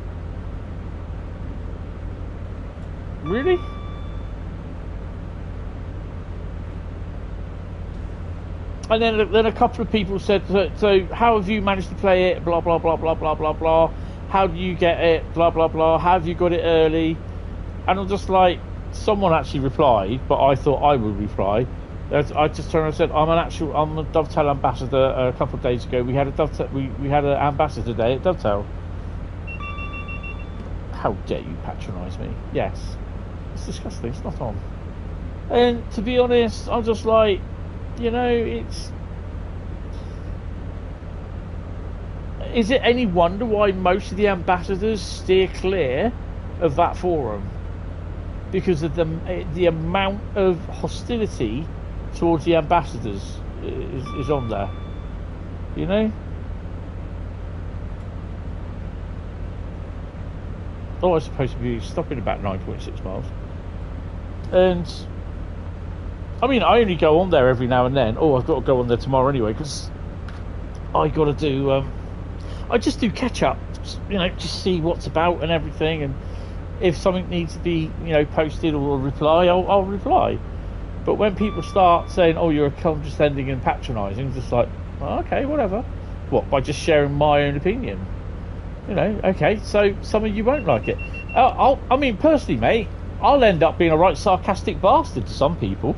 really? And then a couple of people said, so how have you managed to play it? Blah, blah, blah, blah, blah, blah, blah. How do you get it? Blah, blah, blah. How have you got it early? And I'm just like, someone actually replied, but I thought I would reply. I just turned and said, I'm a Dovetail ambassador. A couple of days ago, we had an ambassador day at Dovetail. How dare you patronise me? Yes, it's disgusting. It's not on. And to be honest, I'm just like, is it any wonder why most of the ambassadors steer clear of that forum? Because of the amount of hostility towards the ambassadors is on there, Oh, I was supposed to be stopping about 9.6 miles, and I mean, I only go on there every now and then. Oh, I've got to go on there tomorrow anyway because I got to do. I just do catch up, just see what's about and everything, and if something needs to be, posted or reply, I'll reply. But when people start saying, "Oh, you're condescending and patronising," just like, well, okay, whatever. What, by just sharing my own opinion? Okay, so some of you won't like it. I mean, personally, mate, I'll end up being a right sarcastic bastard to some people.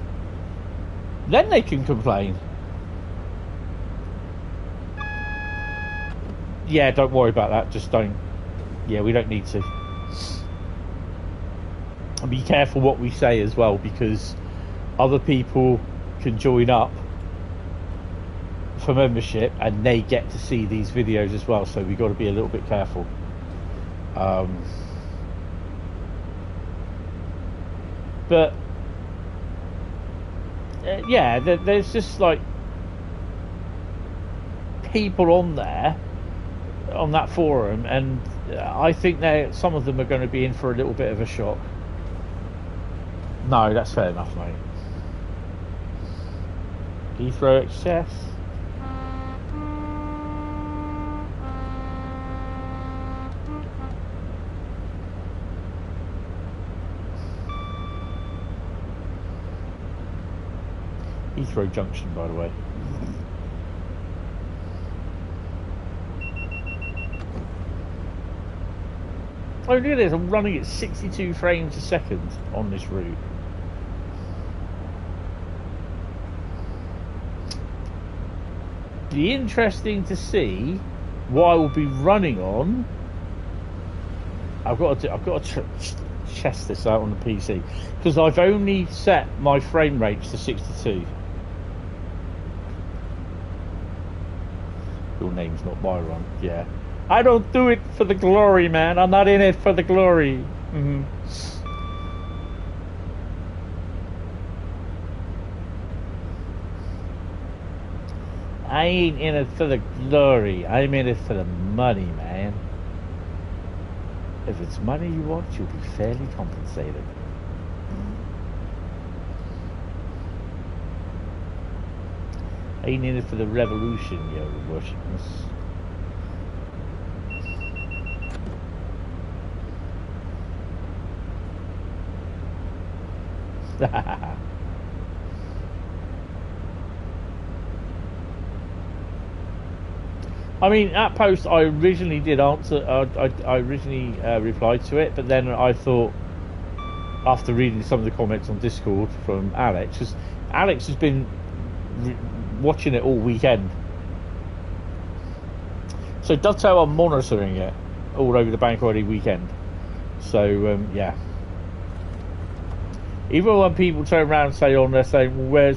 Then they can complain. Yeah, don't worry about that. Just don't. Yeah, we don't need to. And be careful what we say as well, because other people can join up for membership and they get to see these videos as well, so we've got to be a little bit careful. But yeah, there's just like people on there on that forum, and I think some of them are going to be in for a little bit of a shock. No, that's fair enough, mate. Heathrow Excess. Heathrow Junction, by the way. Oh, look at this, I'm running at 62 frames a second on this route. Be interesting to see what I will be running on. I've got to test this out on the PC because I've only set my frame rates to 62. Your name's not Byron, yeah. I don't do it for the glory, man. I'm not in it for the glory. Mm-hmm. I ain't in it for the glory. I'm in it for the money, man. If it's money you want, you'll be fairly compensated. I ain't in it for the revolution, yo, worshippers. I mean, that post I originally did answer. I originally replied to it, but then I thought, after reading some of the comments on Discord from Alex, because Alex has been watching it all weekend. So Dovetail are monitoring it all over the bank holiday weekend. So yeah. Even when people turn around and say on there saying, well,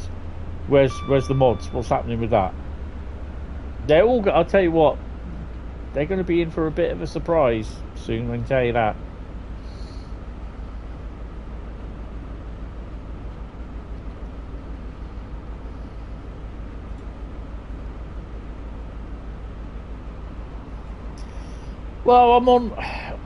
where's the mods? What's happening with that? They're all. I'll tell you what, they're going to be in for a bit of a surprise soon. I can tell you that. Well,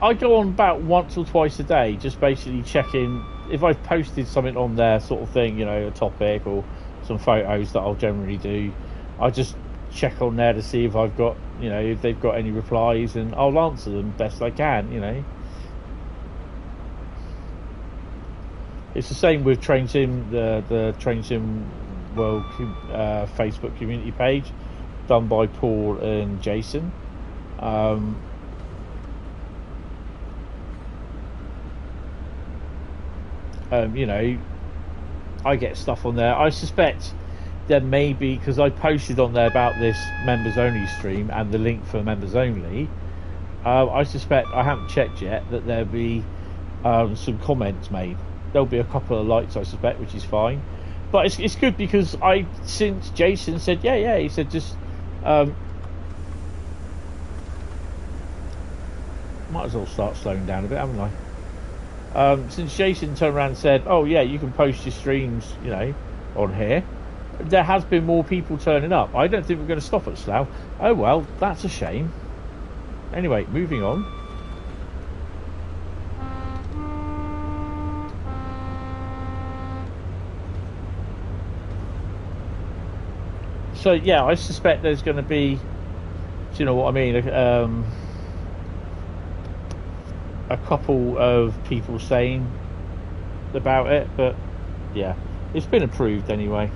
I go on about once or twice a day, just basically checking if I've posted something on there, sort of thing, you know, a topic or some photos that I'll generally do. I just check on there to see if I've got, you know, if they've got any replies, and I'll answer them best I can, you know. It's the same with Train Sim, the Train Sim World Facebook community page done by Paul and Jason. You know, I get stuff on there. I suspect there may be, because I posted on there about this members only stream and the link for members only. I suspect, I haven't checked yet, that there'll be some comments made. There'll be a couple of likes, I suspect, which is fine. But it's good because since Jason said, yeah, he said just might as well start slowing down a bit, haven't I? Since Jason turned around and said, oh yeah, you can post your streams, you know, on here, there has been more people turning up. I don't think we're going to stop at Slough. Oh well, that's a shame. Anyway, moving on. So yeah, I suspect there's going to be, do you know what I mean, a couple of people saying about it, but yeah, it's been approved anyway.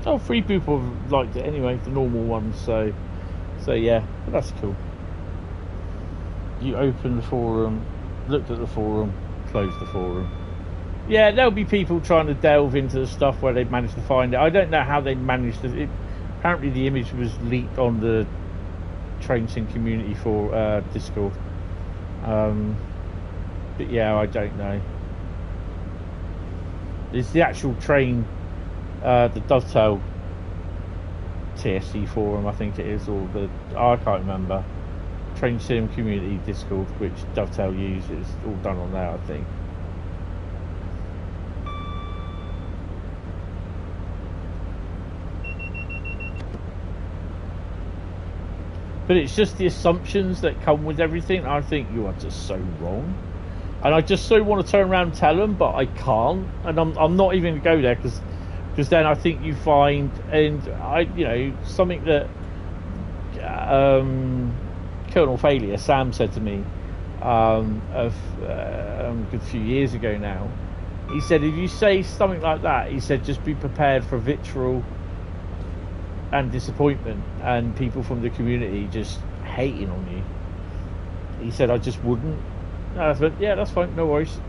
Oh, 3 people have liked it anyway, the normal ones, so yeah, but that's cool. You open the forum, looked at the forum, closed the forum. Yeah, there'll be people trying to delve into the stuff where they've managed to find it. I don't know how they managed to. Apparently the image was leaked on the Train Sim community for Discord. But yeah, I don't know. It's the actual train, the Dovetail TSC forum, I think it is, or I can't remember. Train Sim community Discord, which Dovetail uses, it's all done on there, I think. But it's just the assumptions that come with everything. I think you are just so wrong, and I just so want to turn around and tell them, but I can't, and I'm not even going to go there because then I think you find, and something that Colonel Failure Sam said to me a good few years ago now. He said, if you say something like that, he said, just be prepared for vitriol and disappointment and people from the community just hating on you. He said, I just wouldn't. I said, yeah, that's fine, no worries.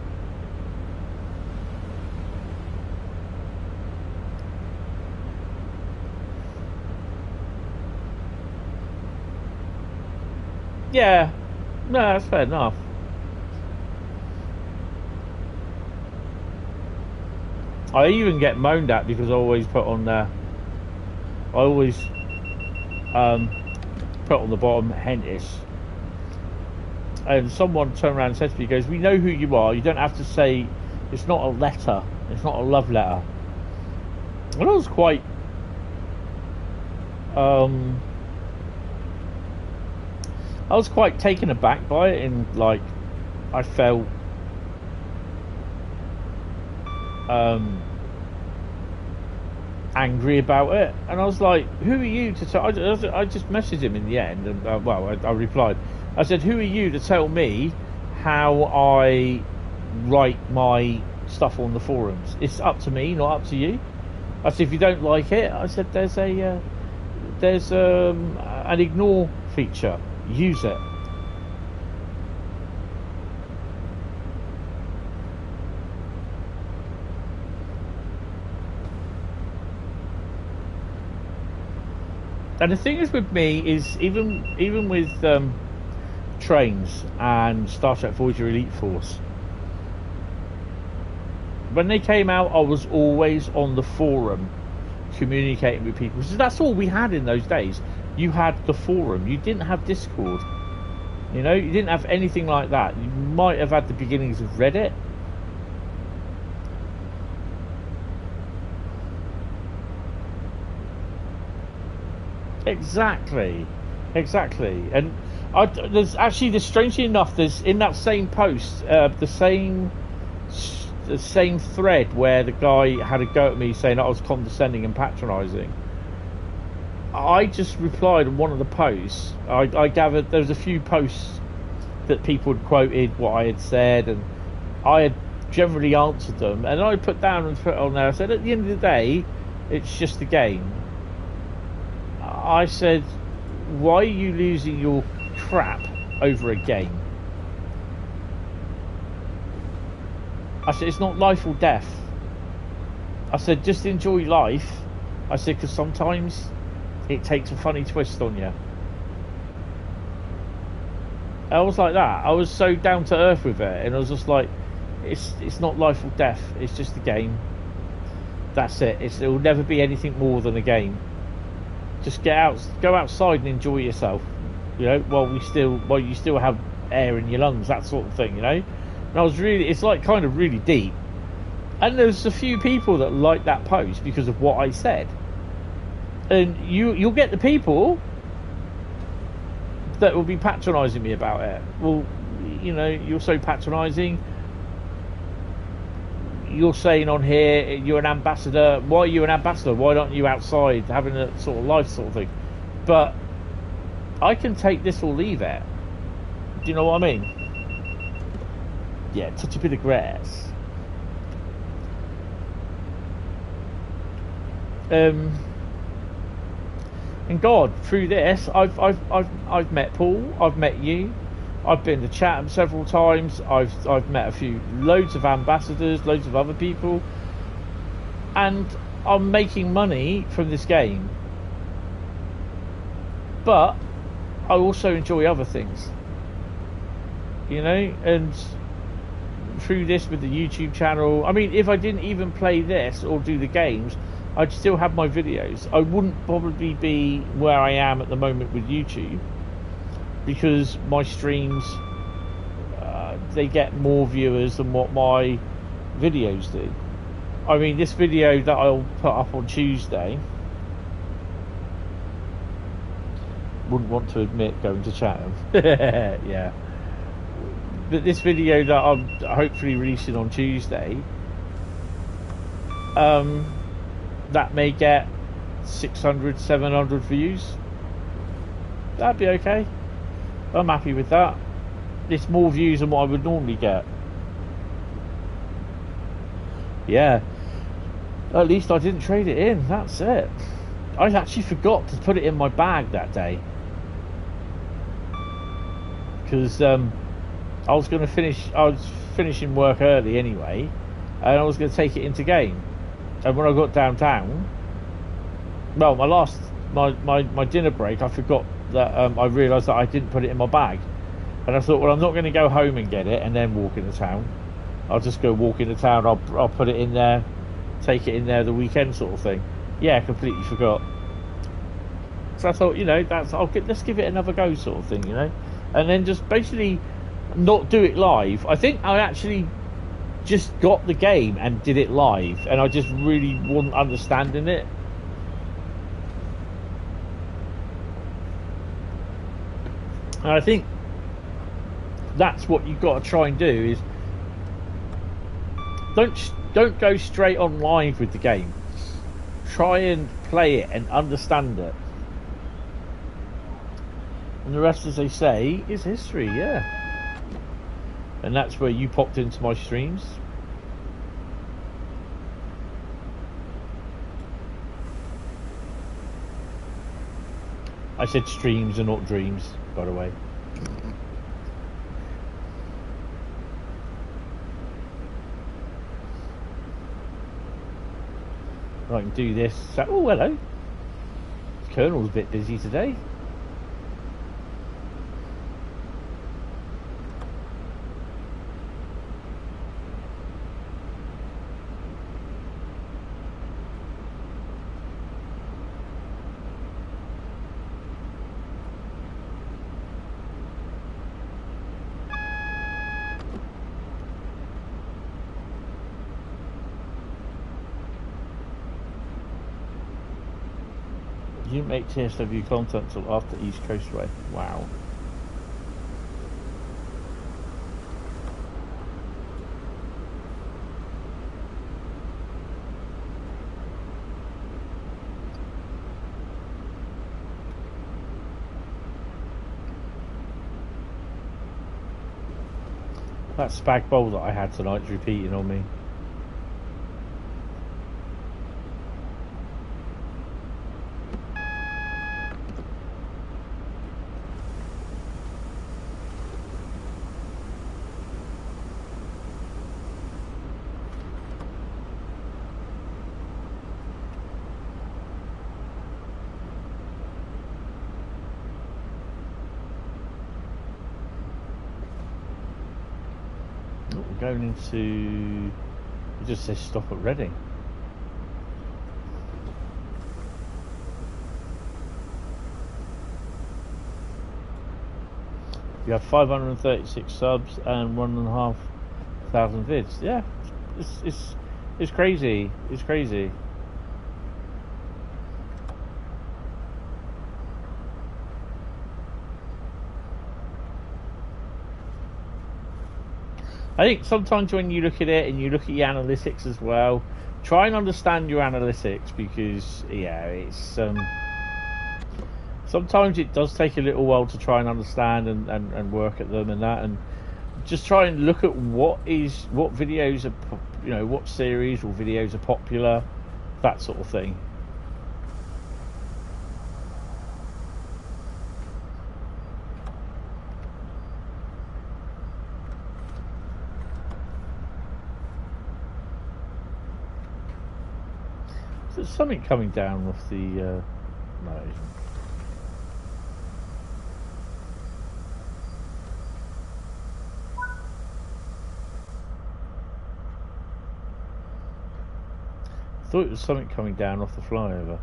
Yeah, no, that's fair enough. I even get moaned at because I always put on there. I always put on the bottom Hentis, and someone turned around and said to me, he goes, we know who you are, you don't have to say, it's not a letter, it's not a love letter. And I was quite taken aback by it, and like I felt angry about it, and I was like, who are you to tell? I just messaged him in the end, and I replied. I said, who are you to tell me how I write my stuff on the forums? It's up to me, not up to you. I said, if you don't like it, I said, there's an ignore feature, use it. And the thing is with me is even with trains and Star Trek Voyager Elite Force, when they came out, I was always on the forum communicating with people. So that's all we had in those days. You had the forum. You didn't have Discord. You know, you didn't have anything like that. You might have had the beginnings of Reddit. Exactly. And there's actually, strangely enough, there's in that same post, the same thread where the guy had a go at me saying I was condescending and patronising. I just replied on one of the posts. I gathered there was a few posts that people had quoted what I had said, and I had generally answered them, and I put down and put on there, I said, at the end of the day, it's just a game. I said, why are you losing your crap over a game? I said, it's not life or death. I said, just enjoy life. I said, because sometimes it takes a funny twist on you. I was like that. I was so down to earth with it, and I was just like, it's not life or death. It's just a game. That's it. It will never be anything more than a game. Just go outside and enjoy yourself. You know, while you still have air in your lungs, that sort of thing. You know. And it's like kind of really deep. And there's a few people that like that post because of what I said. And you'll get the people that will be patronising me about it. Well, you know, you're so patronising. You're saying on here you're an ambassador. Why are you an ambassador? Why aren't you outside having a sort of life sort of thing? But I can take this or leave it. Do you know what I mean? Yeah, touch a bit of grass. And God, through this, I've met Paul. I've met you. I've been to Chatham several times. I've met loads of ambassadors, loads of other people, and I'm making money from this game. But I also enjoy other things, you know. And through this with the YouTube channel, I mean, if I didn't even play this or do the games, I'd still have my videos. I wouldn't probably be where I am at the moment with YouTube, because my streams, they get more viewers than what my videos do. I mean, this video that I'll put up on Tuesday, wouldn't want to admit going to Chatham. Yeah. But this video that I'm hopefully releasing on Tuesday, that may get 600, 700 views. That'd be okay. I'm happy with that. It's more views than what I would normally get. Yeah. At least I didn't trade it in. That's it. I actually forgot to put it in my bag that day, because I was finishing work early anyway, and I was going to take it into game. And when I got downtown, well, my dinner break, I forgot that I realised that I didn't put it in my bag, and I thought, well, I'm not going to go home and get it and then walk into town. I'll just go walk into town. I'll put it in there, take it in there the weekend sort of thing. Yeah, I completely forgot. So I thought, you know, let's give it another go sort of thing, you know, and then just basically not do it live. I think I actually just got the game and did it live, and I just really wasn't understanding it. And I think that's what you've got to try and do, is don't go straight on live with the game. Try and play it and understand it, and the rest, as they say, is history. Yeah. And that's where you popped into my streams. I said streams and not dreams, by the way. I can do this. So, oh, hello. Colonel's a bit busy today. You didn't make TSW content until after East Coastway. Wow. That spag bowl that I had tonight's repeating on me. Going into, it just says stop at Reading. You have 536 subs and 1,500 vids. Yeah, it's crazy. It's crazy. I think sometimes when you look at it and you look at your analytics as well, try and understand your analytics, because yeah, it's sometimes it does take a little while to try and understand and work at them and that, and just try and look at what videos are, what series or videos are popular, that sort of thing. There's something coming down off the no, it isn't. I thought it was something coming down off the flyover.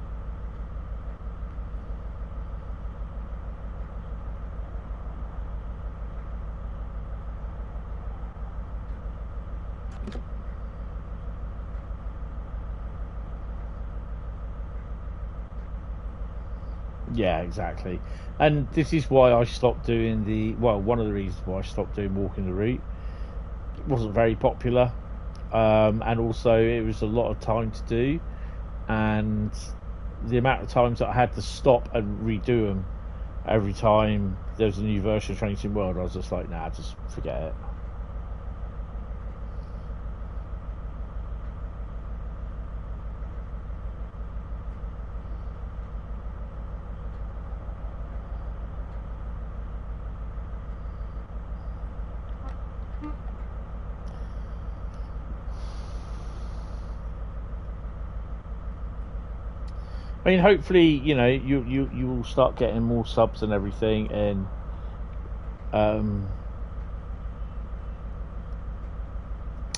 Yeah, exactly. And this is why I stopped doing one of the reasons why I stopped doing walking the route. It wasn't very popular, and also it was a lot of time to do, and the amount of times that I had to stop and redo them every time there was a new version of Training Sim World, I was just like, nah, just forget it. I mean, hopefully, you will start getting more subs and everything, and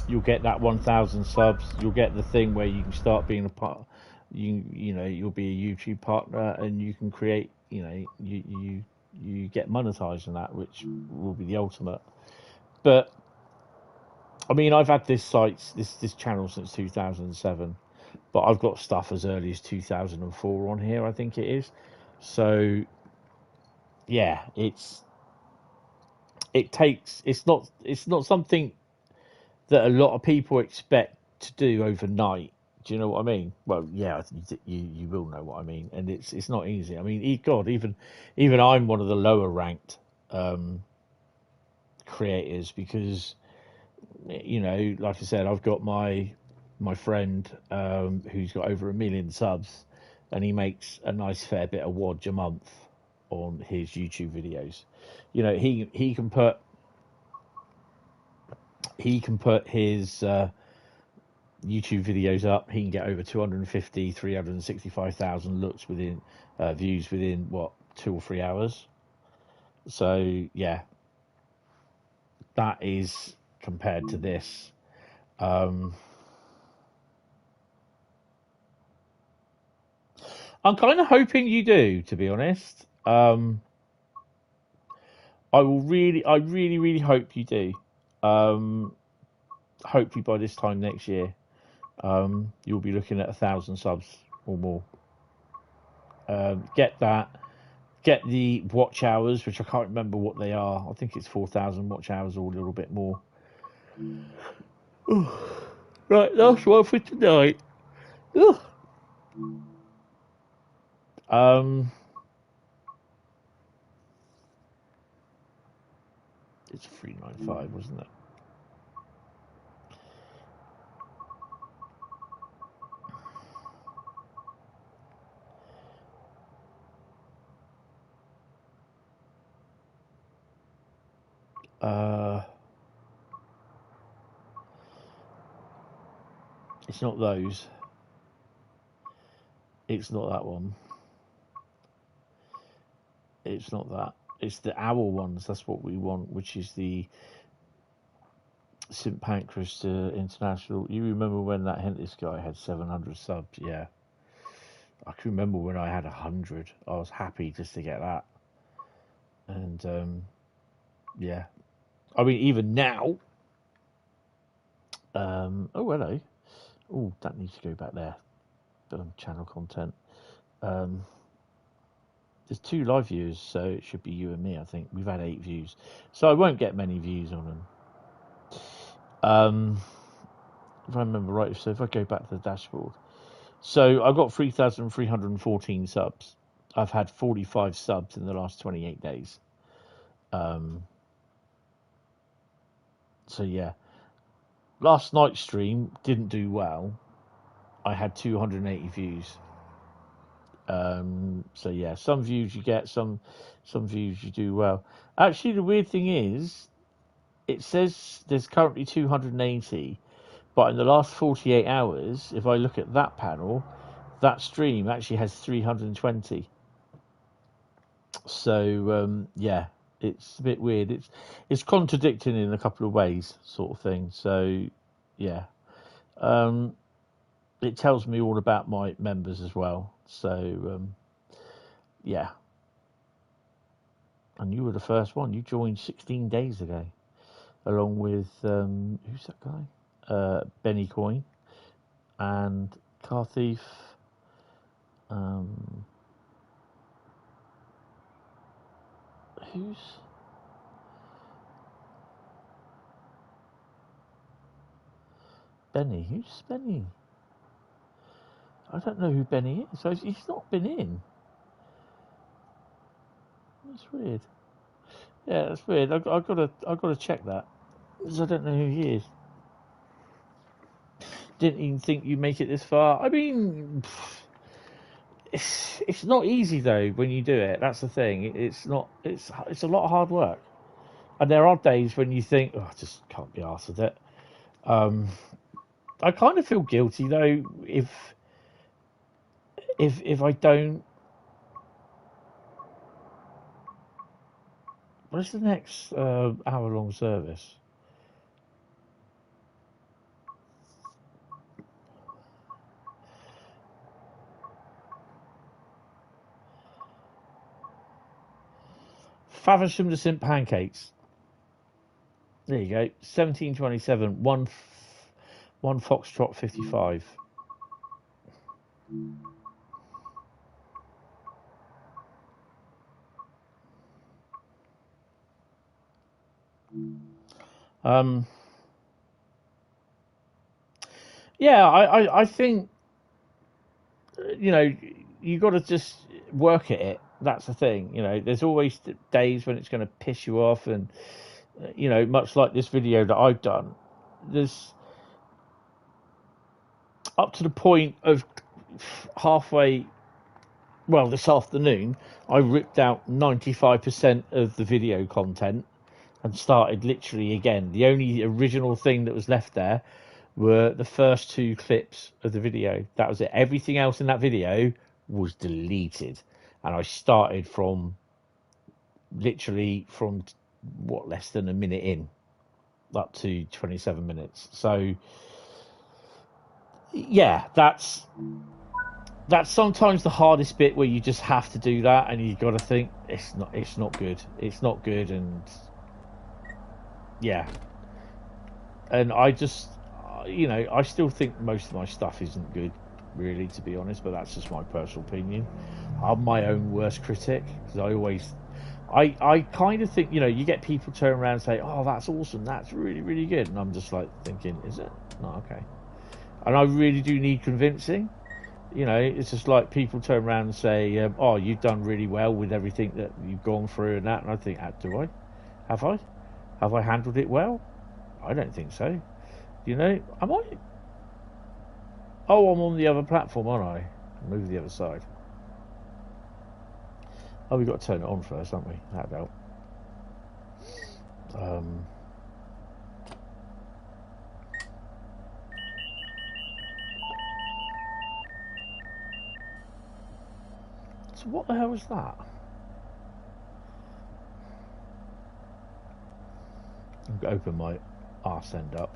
you'll get that 1,000 subs. You'll get the thing where you can start being a part. You'll be a YouTube partner, and you can create. You get monetized in that, which will be the ultimate. But I mean, I've had this channel since 2007. But I've got stuff as early as 2004 on here, I think it is. So, yeah, it's not something that a lot of people expect to do overnight. Do you know what I mean? Well, yeah, you will know what I mean, and it's not easy. I mean, even I'm one of the lower ranked creators, because like I said, I've got my friend who's got over 1 million subs, and he makes a nice fair bit of wodge a month on his YouTube videos. He can put his YouTube videos up, he can get over 250, 365,000 looks within views within what 2 or 3 hours. So yeah, that is compared to this. I'm kind of hoping you do, to be honest. I really hope you do. Hopefully by this time next year, you'll be looking at 1,000 subs or more. Get that. Get the watch hours, which I can't remember what they are. I think it's 4,000 watch hours or a little bit more. Right, last one for tonight. It's 395, wasn't it? It's not those. It's not that one. It's not that. It's the owl ones. That's what we want, which is the St Pancras International. You remember when that Hentis guy had 700 subs? Yeah. I can remember when I had 100. I was happy just to get that. And yeah. I mean, even now. Oh, hello. Oh, that needs to go back there. Channel content. There's 2 live views, so it should be you and me, I think. We've had 8 views. So I won't get many views on them. If I remember right, so if I go back to the dashboard. So I've got 3,314 subs. I've had 45 subs in the last 28 days. So yeah. Last night's stream didn't do well. I had 280 views. So yeah, some views you get, some views you do well. Actually, the weird thing is, it says there's currently 280, but in the last 48 hours, if I look at that panel, that stream actually has 320. So yeah, it's a bit weird. It's contradicting in a couple of ways, sort of thing. So yeah, it tells me all about my members as well. So yeah, and you were the first one. You joined 16 days ago, along with who's that guy? Benny Coin and Car Thief. Who's Benny? Who's Benny? I don't know who Benny is. So he's not been in. That's weird. Yeah, that's weird. I've got to check that, because I don't know who he is. Didn't even think you'd make it this far. I mean, it's not easy though when you do it. That's the thing. It's not. It's a lot of hard work, and there are days when you think, oh, I just can't be arsed with it. I kind of feel guilty though if I don't. What's the next hour-long service? Faversham to St Pancakes. There you go. 1727. One Foxtrot 55. Yeah, I think, you know, you got to just work at it. That's the thing. You know, there's always days when it's going to piss you off, and you know, much like this video that I've done, there's up to the point of halfway. Well, this afternoon, I ripped out 95% of the video content and started literally again. The only original thing that was left there were the first 2 clips of the video. That was it. Everything else in that video was deleted. And I started from literally from less than a minute in up to 27 minutes. So yeah, that's sometimes the hardest bit, where you just have to do that, and you got to think it's not good. It's not good, and yeah. And I just, I still think most of my stuff isn't good, really, to be honest. But that's just my personal opinion. I'm my own worst critic, because I kind of think, you get people turn around and say, "Oh, that's awesome, that's really, really good," and I'm just like thinking, is it? No, okay. And I really do need convincing. It's just like people turn around and say, "Oh, you've done really well with everything that you've gone through and that," and I think, do I? Have I handled it well? I don't think so. Am I? Oh, I'm on the other platform, aren't I? Move to the other side. Oh, we've got to turn it on first, haven't we? That'd help. So what the hell is that? I'm going to open my arse end up.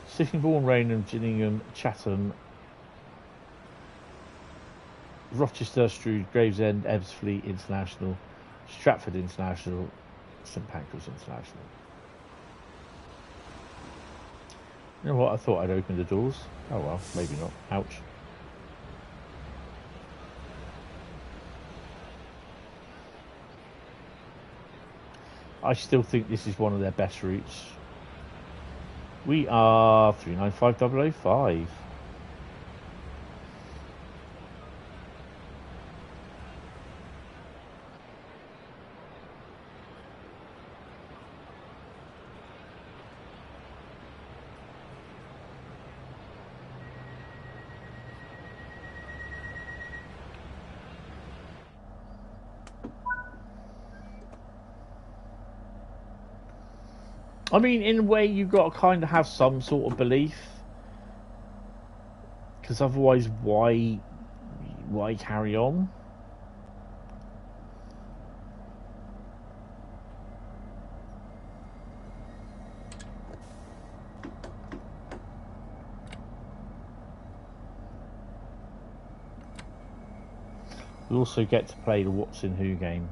Sittingbourne, Rhein, Gillingham, Chatham, Rochester, Strood, Gravesend, Ebbsfleet International, Stratford International, St Pancras International. You know what? I thought I'd open the doors. Oh well, maybe not. Ouch. I still think this is one of their best routes. We are 395005. I mean, in a way, you've got to kind of have some sort of belief, because otherwise, why carry on? We also get to play the What's in Who game.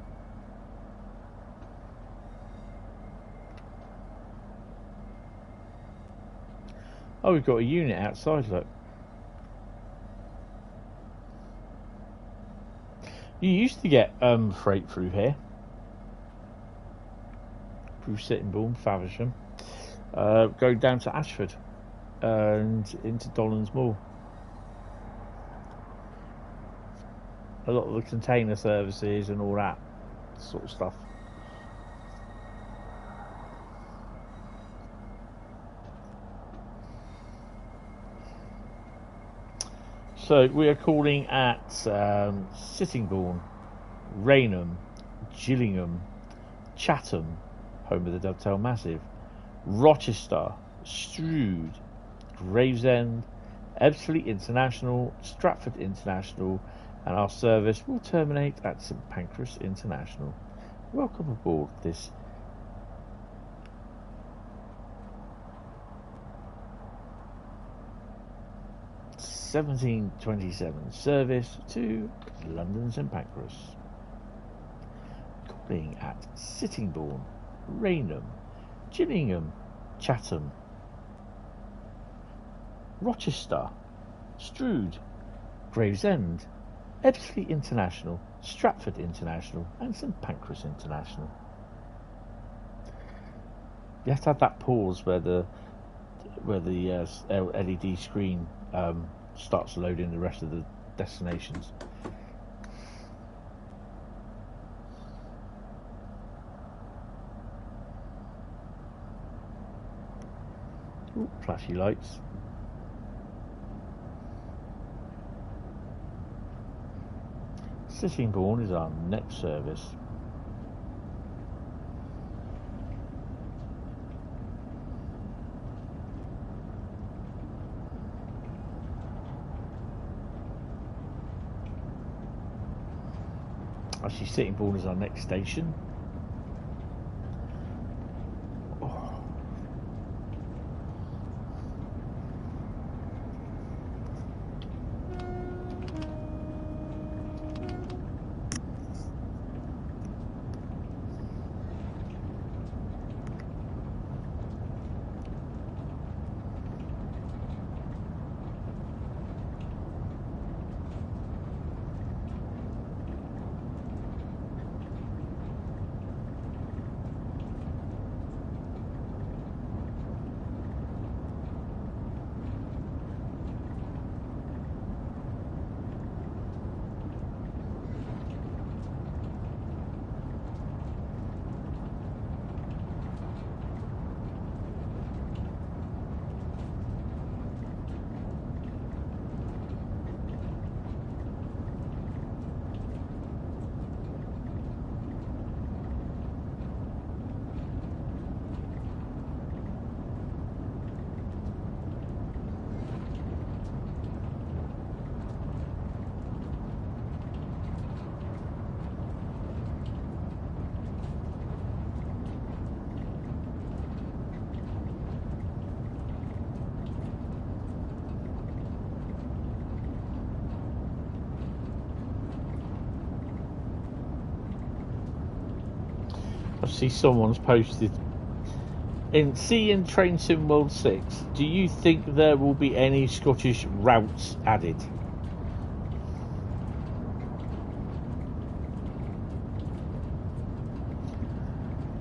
Oh, we've got a unit outside, look. You used to get freight through here. Through Sittingbourne, Faversham. Go down to Ashford and into Dollond's Moor. A lot of the container services and all that sort of stuff. So we are calling at Sittingbourne, Rainham, Gillingham, Chatham, home of the Dovetail Massive, Rochester, Strood, Gravesend, Ebbsfleet International, Stratford International, and our service will terminate at St Pancras International. Welcome aboard this 1727 service to London St Pancras. Calling at Sittingbourne, Rainham, Gillingham, Chatham, Rochester, Strood, Gravesend, Ebbsfleet International, Stratford International, and St Pancras International. You have to have that pause where the LED screen starts loading the rest of the destinations. Ooh, flashy lights. Sittingbourne is our next service. Actually, Sittingbourne is our next station. I see someone's posted in Train Sim World 6. Do you think there will be any Scottish routes added?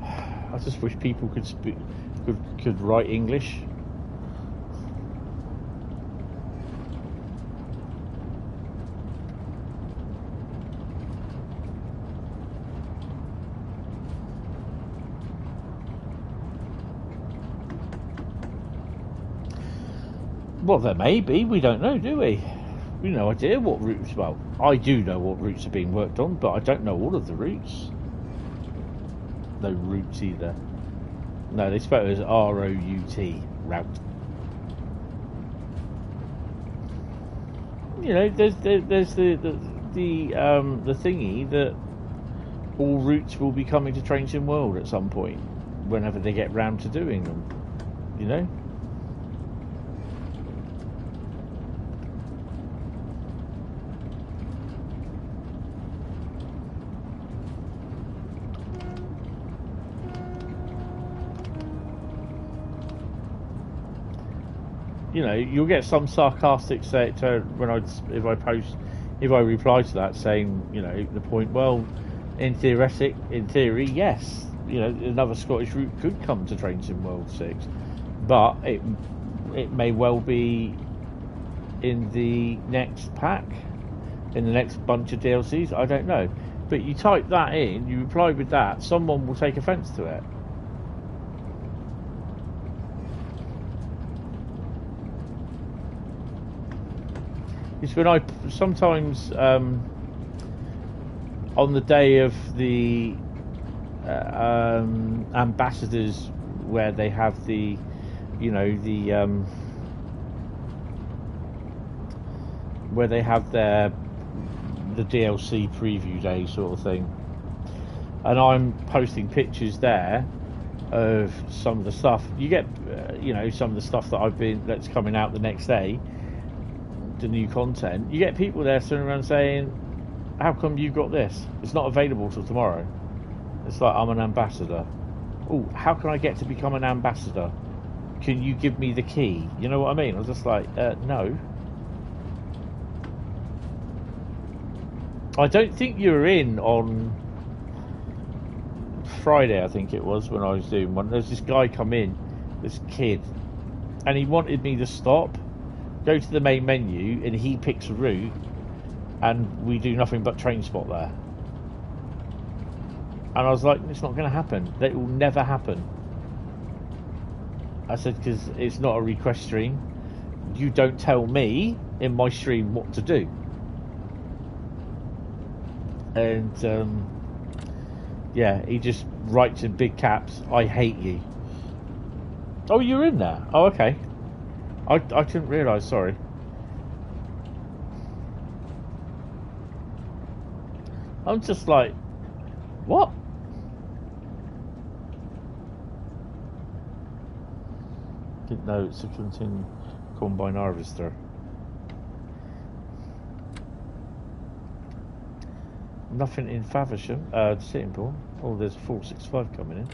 I just wish people could write English. Well, there may be. We don't know, do we? We have no idea what routes. Well, I do know what routes are being worked on, but I don't know all of the routes. No routes either. No, they spell it as R-O-U-T, route. You know, there's the thingy that all routes will be coming to Train Sim World at some point, whenever they get round to doing them. You know. You know, you'll get some sarcastic say to when if I reply to that saying, you know, the point. Well, in theory, yes, you know, another Scottish route could come to Train Sim World 6, but it may well be in the next pack, in the next bunch of DLCs. I don't know, but you type that in, you reply with that, someone will take offence to it. It's when I sometimes on the day of the ambassadors, where they have the, you know, the where they have the DLC preview day sort of thing, and I'm posting pictures there of some of the stuff. You get, you know, some of the stuff that's coming out the next day. The new content, you get people there turning around saying, how come you got this? It's not available till tomorrow. It's like, I'm an ambassador. Oh, how can I get to become an ambassador? Can you give me the key? You know what I mean? I was just like, no. I don't think you were in on Friday, I think it was, when I was doing one. There's this guy come in, this kid, and he wanted me to stop, go to the main menu, and he picks a route, and we do nothing but train spot there. And I was like, it's not going to happen. That will never happen. I said, because it's not a request stream. You don't tell me in my stream what to do. And yeah, he just writes in big caps, "I hate you." Oh, you're in there? Oh, okay. I couldn't realise, sorry. I'm just like, what? Didn't know it's a Clinton combine harvester. Nothing in Faversham, sitting pool. Oh, there's a 465 coming in.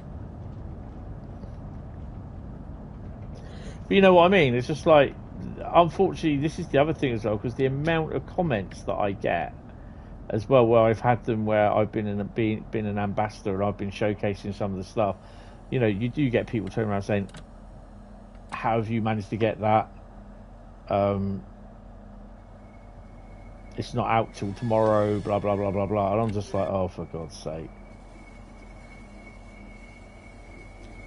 But you know what I mean? It's just like, unfortunately, this is the other thing as well, because the amount of comments that I get as well, where I've had them where I've been an ambassador and I've been showcasing some of the stuff. You know, you do get people turning around saying, "How have you managed to get that? It's not out till tomorrow, blah blah blah blah blah." And I'm just like, oh, for God's sake.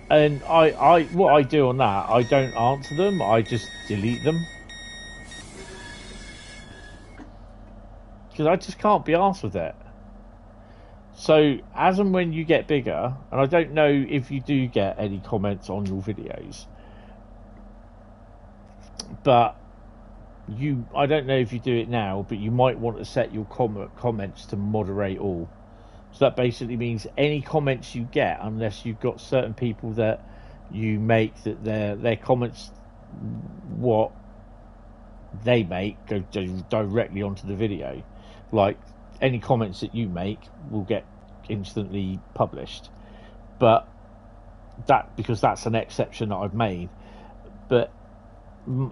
And I what I do on that, I don't answer them, I just delete them. Because I just can't be arsed with it. So, as and when you get bigger, and I don't know if you do get any comments on your videos, but I don't know if you do it now, but you might want to set your comments to moderate all. So that basically means any comments you get, unless you've got certain people that you make that their comments, what they make, go directly onto the video. Like, any comments that you make will get instantly published. But because that's an exception that I've made. But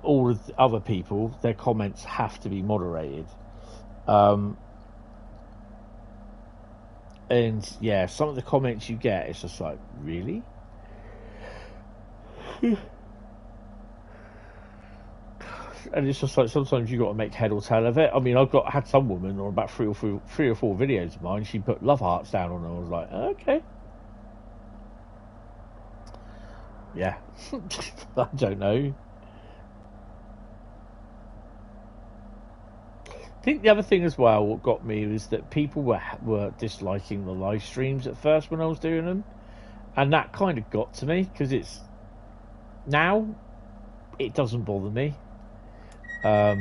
all of the other people, their comments have to be moderated. And yeah, some of the comments you get, it's just like, really? And it's just like, sometimes you got to make head or tail of it. I mean, had some woman on about three or four videos of mine, she put love hearts down on them. I was like, okay. Yeah. I don't know. I think the other thing as well, what got me, was that people were disliking the live streams at first when I was doing them. And that kind of got to me, because now it doesn't bother me. I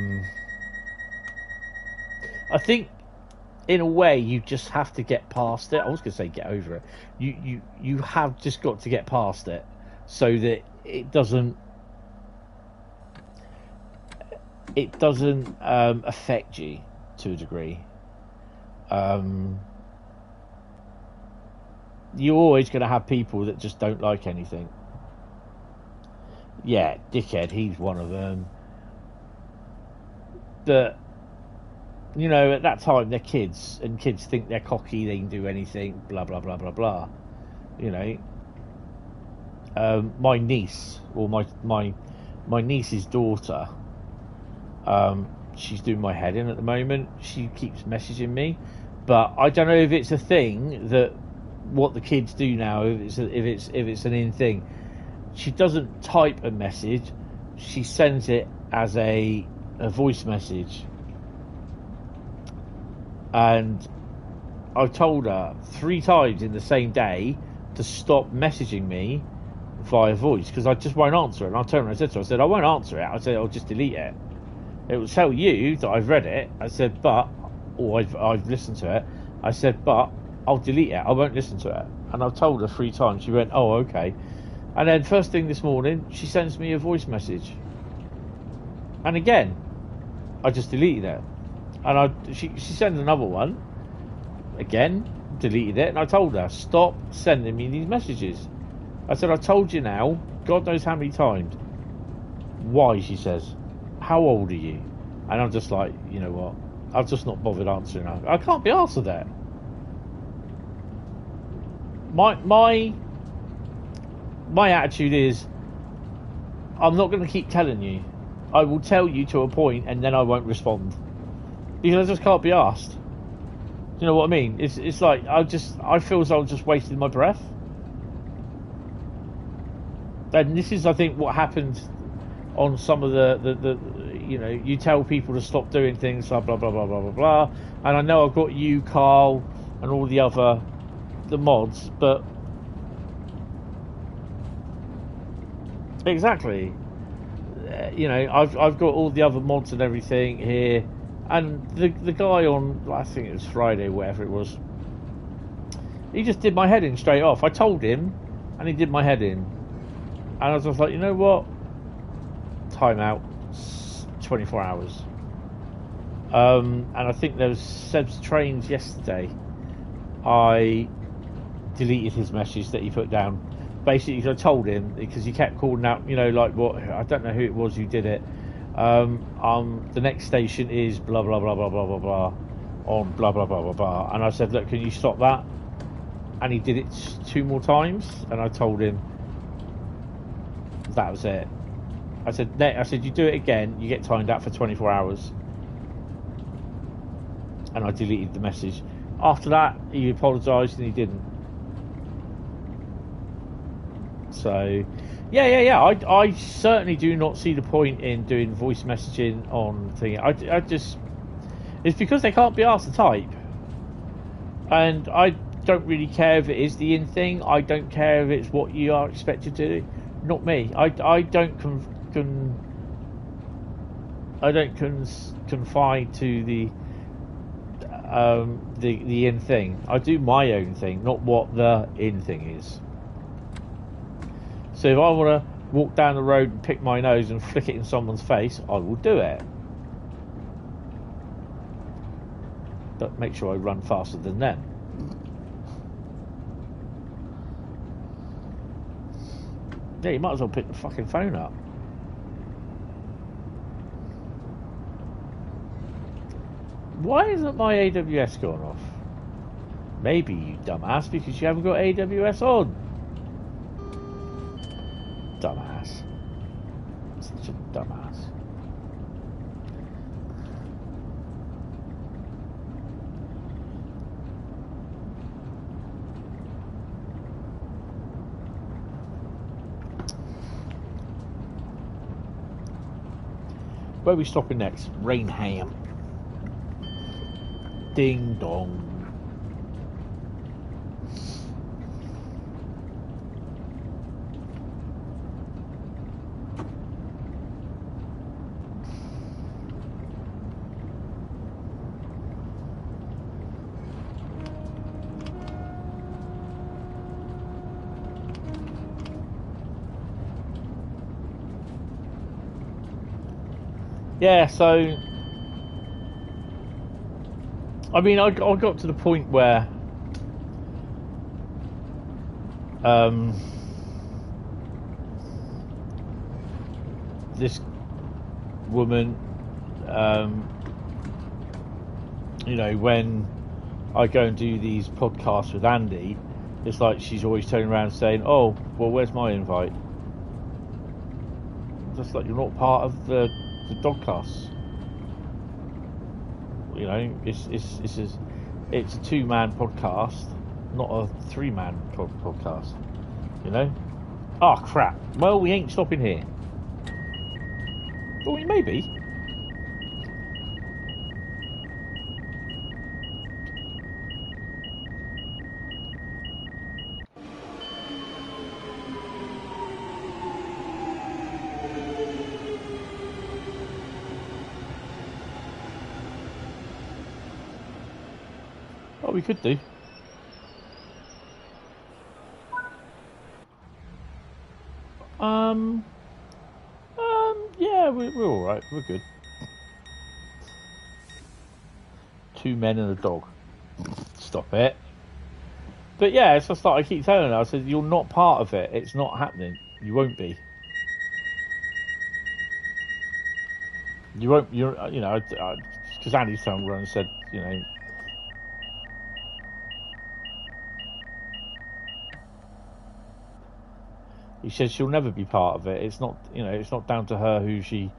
think in a way you just have to get past it. I was going to say get over it. You have just got to get past it so that it doesn't affect you to a degree. You're always going to have people that just don't like anything. Yeah, dickhead, he's one of them. That, you know, at that time they're kids, and kids think they're cocky, they can do anything, blah blah blah blah blah. You know, my niece, or my niece's daughter, she's doing my head in at the moment. She keeps messaging me, but I don't know if it's a thing that what the kids do now. If it's an in thing, she doesn't type a message; she sends it as a voice message. And I told her 3 times in the same day to stop messaging me via voice, because I just won't answer it. And I turned around and said to her, I said, I won't answer it. I said, I'll just delete it. It will tell you that I've read it. I said, I've listened to it. I said, but I'll delete it. I won't listen to it. And I've told her 3 times. She went, oh, okay. And then first thing this morning, she sends me a voice message. And again, I just deleted it. And she sent another one. Again, deleted it. And I told her, stop sending me these messages. I said, I told you now, God knows how many times. Why, she says. How old are you? And I'm just like, you know what? I've just not bothered answering her. I can't be asked for that. My attitude is, I'm not going to keep telling you. I will tell you to a point, and then I won't respond, because I just can't be asked. You know what I mean? It's like I feel as though I'm just wasting my breath. And this is, I think, what happened on some of the you know, you tell people to stop doing things, blah blah blah blah blah blah blah. And I know I've got you, Carl, and all the mods, but exactly, you know, I've got all the other mods and everything here, and the guy on, I think it was Friday, whatever it was, he just did my head in straight off. I told him, and he did my head in, and I was just like, you know what? Time out, 24 hours. And I think there was Seb's Trains yesterday. I deleted his message that he put down. Basically, I told him, because he kept calling out, you know, like, what, I don't know who it was who did it. The next station is blah blah blah blah blah blah blah on blah blah blah blah blah. And I said, look, can you stop that? And he did it 2 more times, and I told him that was it. I said, you do it again, you get timed out for 24 hours. And I deleted the message. After that, he apologised and he didn't. So, yeah. I certainly do not see the point in doing voice messaging on thing. I just, it's because they can't be asked to type. And I don't really care if it is the in thing. I don't care if it's what you are expected to do. Not me. I don't confine to the in thing. I do my own thing, not what the in thing is. So if I want to walk down the road and pick my nose and flick it in someone's face, I will do it. But make sure I run faster than them. Yeah, you might as well pick the fucking phone up. Why isn't my AWS going off? Maybe, you dumbass, because you haven't got AWS on. Dumbass. Such a dumbass. Where are we stopping next? Rainham. Ding dong. Yeah, so I mean, I got to the point where this woman, you know, when I go and do these podcasts with Andy, it's like she's always turning around saying, "Oh, well, where's my invite?" Just like, you're not part of the dogcasts. You know, it's a 2-man podcast, not a 3-man podcast. You know? Oh crap! Well, we ain't stopping here. Well, maybe. We could do. Yeah, we're all right. We're good. 2 men and a dog. Stop it. But yeah, it's just like I keep telling her. I said, you're not part of it. It's not happening. You won't be. You won't. You're. You know, because Andy's turned around and said, you know. He says she'll never be part of it. It's not, you know, it's not down to her who she,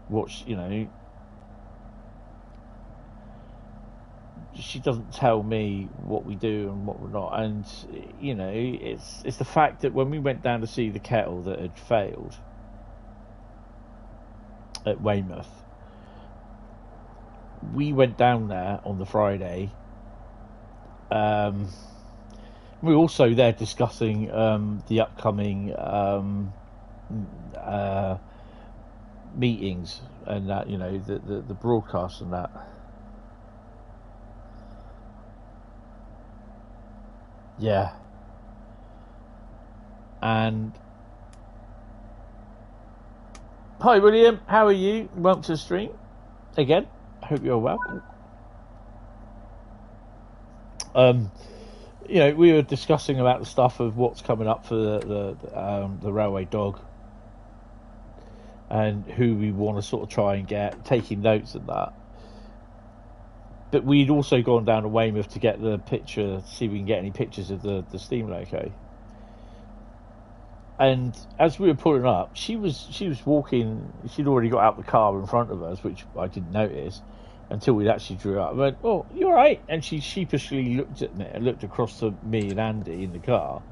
what, you know. she doesn't tell me what we do and what we're not. And you know, it's the fact that when we went down to see the kettle that had failed at Weymouth, we went down there on the Friday. We were also there discussing the upcoming meetings and that, you know, the broadcast and that. Yeah. And hi William, how are you? Welcome to the stream again. Hope you're well. You know, we were discussing about the stuff of what's coming up for the railway dog and who we want to sort of try and get, taking notes of that. But we'd also gone down to Weymouth to get the picture, see if we can get any pictures of the steam loco. And as we were pulling up, she was walking. She'd already got out the car in front of us, which I didn't notice until we'd actually drew up. I went, "Oh, you all right?" And she sheepishly looked at me, looked across to me and Andy in the car.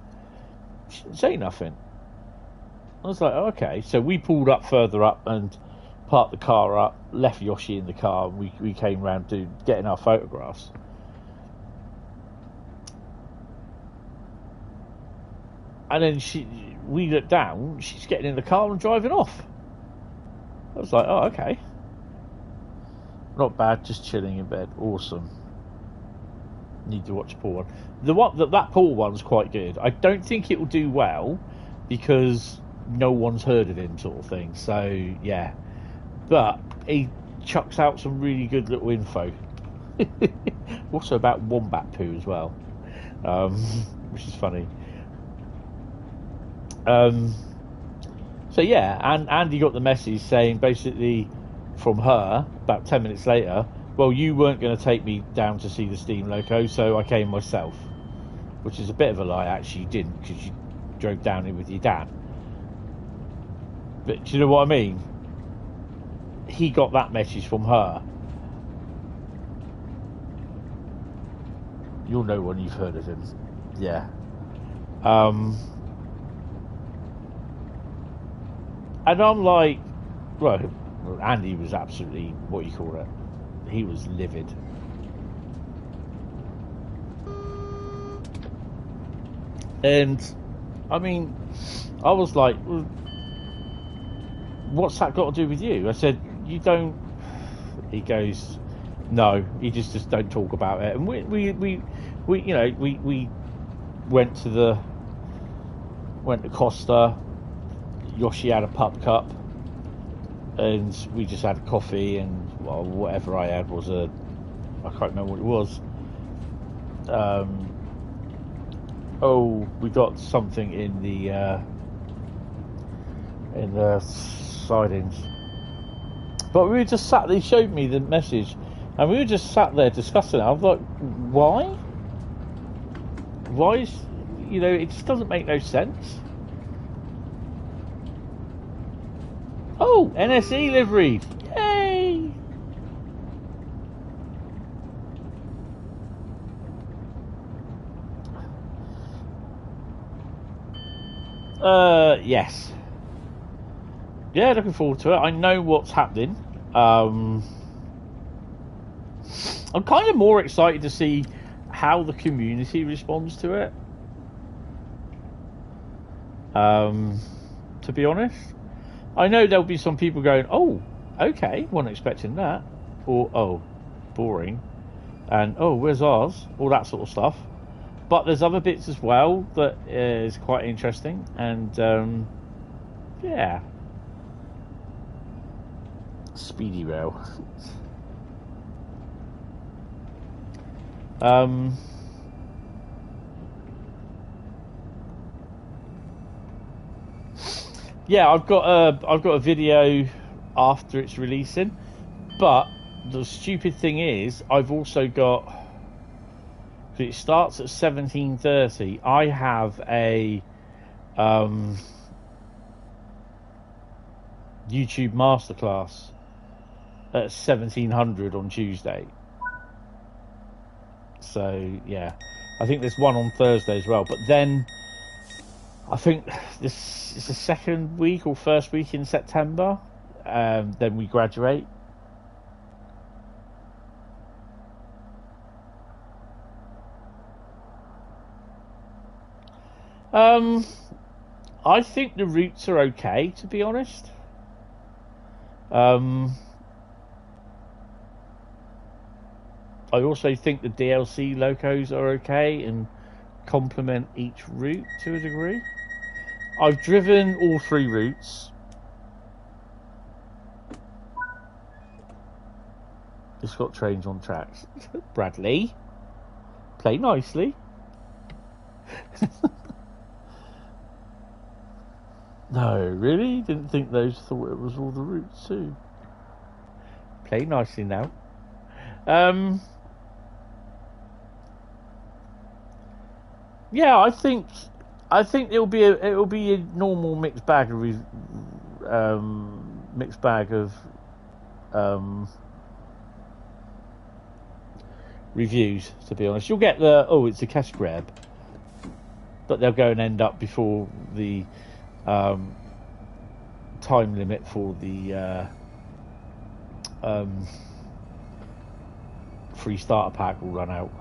She didn't say nothing. I was like, oh, "Okay." So we pulled up further up and parked the car up, left Yoshi in the car, and we came round to getting our photographs. And then we looked down, she's getting in the car and driving off. I was like, oh, okay. Not bad, just chilling in bed. Awesome. Need to watch Paul one. That Paul one's quite good. I don't think it will do well because no one's heard of him, sort of thing. So, yeah. But he chucks out some really good little info. Also about wombat poo as well, which is funny. So yeah, and Andy got the message saying basically from her about 10 minutes later, well, you weren't going to take me down to see the steam loco, so I came myself, which is a bit of a lie. Actually, you didn't, because you drove down here with your dad. But do you know what I mean? He got that message from her. You'll know when you've heard of him. Yeah. And I'm like, well, Andy was absolutely, what you call it, he was livid. And, I mean, I was like, well, what's that got to do with you? I said, you don't. He goes, no, you just don't talk about it. And we you know, we went to Costa. Yoshi had a pup cup, and we just had a coffee, and well, whatever I had was I can't remember what it was. We got something in the sidings. But we were just sat. They showed me the message, and we were just sat there discussing it. I was like, why? Why is, you know, it just doesn't make no sense. Oh, NSE livery! Yay! Yes. Yeah, looking forward to it. I know what's happening. I'm kind of more excited to see how the community responds to it. To be honest, I know there'll be some people going, "Oh, okay, wasn't expecting that," or "Oh, boring," and "Oh, where's ours?" All that sort of stuff. But there's other bits as well that is quite interesting, and yeah. Speedy rail. Yeah, I've got a video after it's releasing, but the stupid thing is I've also got, it starts at 17:30. I have a YouTube masterclass at 1700 on Tuesday. So yeah, I think there's one on Thursday as well. But then I think this is the second week or first week in September. Then we graduate. I think the routes are okay, to be honest. I also think the DLC locos are okay and complement each route to a degree. I've driven all 3 routes. It's got trains on tracks. Bradley, play nicely. No, really? Didn't think those thought it was all the routes too. Play nicely now. Yeah, I think it'll be a normal mixed bag of reviews. To be honest, you'll get it's a cash grab, but they'll go and end up before the time limit for the free starter pack will run out.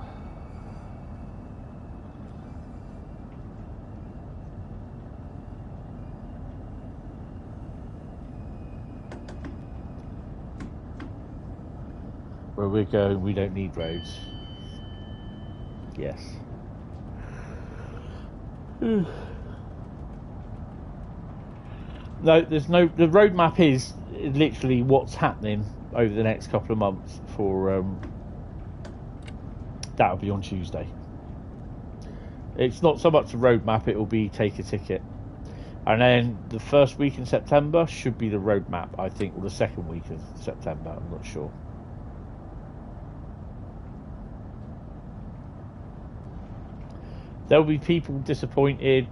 Where we're going, we don't need roads. Yes. No, there's no. The roadmap is literally what's happening over the next couple of months. For that'll be on Tuesday. It's not so much a roadmap; it will be take a ticket, and then the first week in September should be the roadmap. I think, or the second week of September. I'm not sure. There'll be people disappointed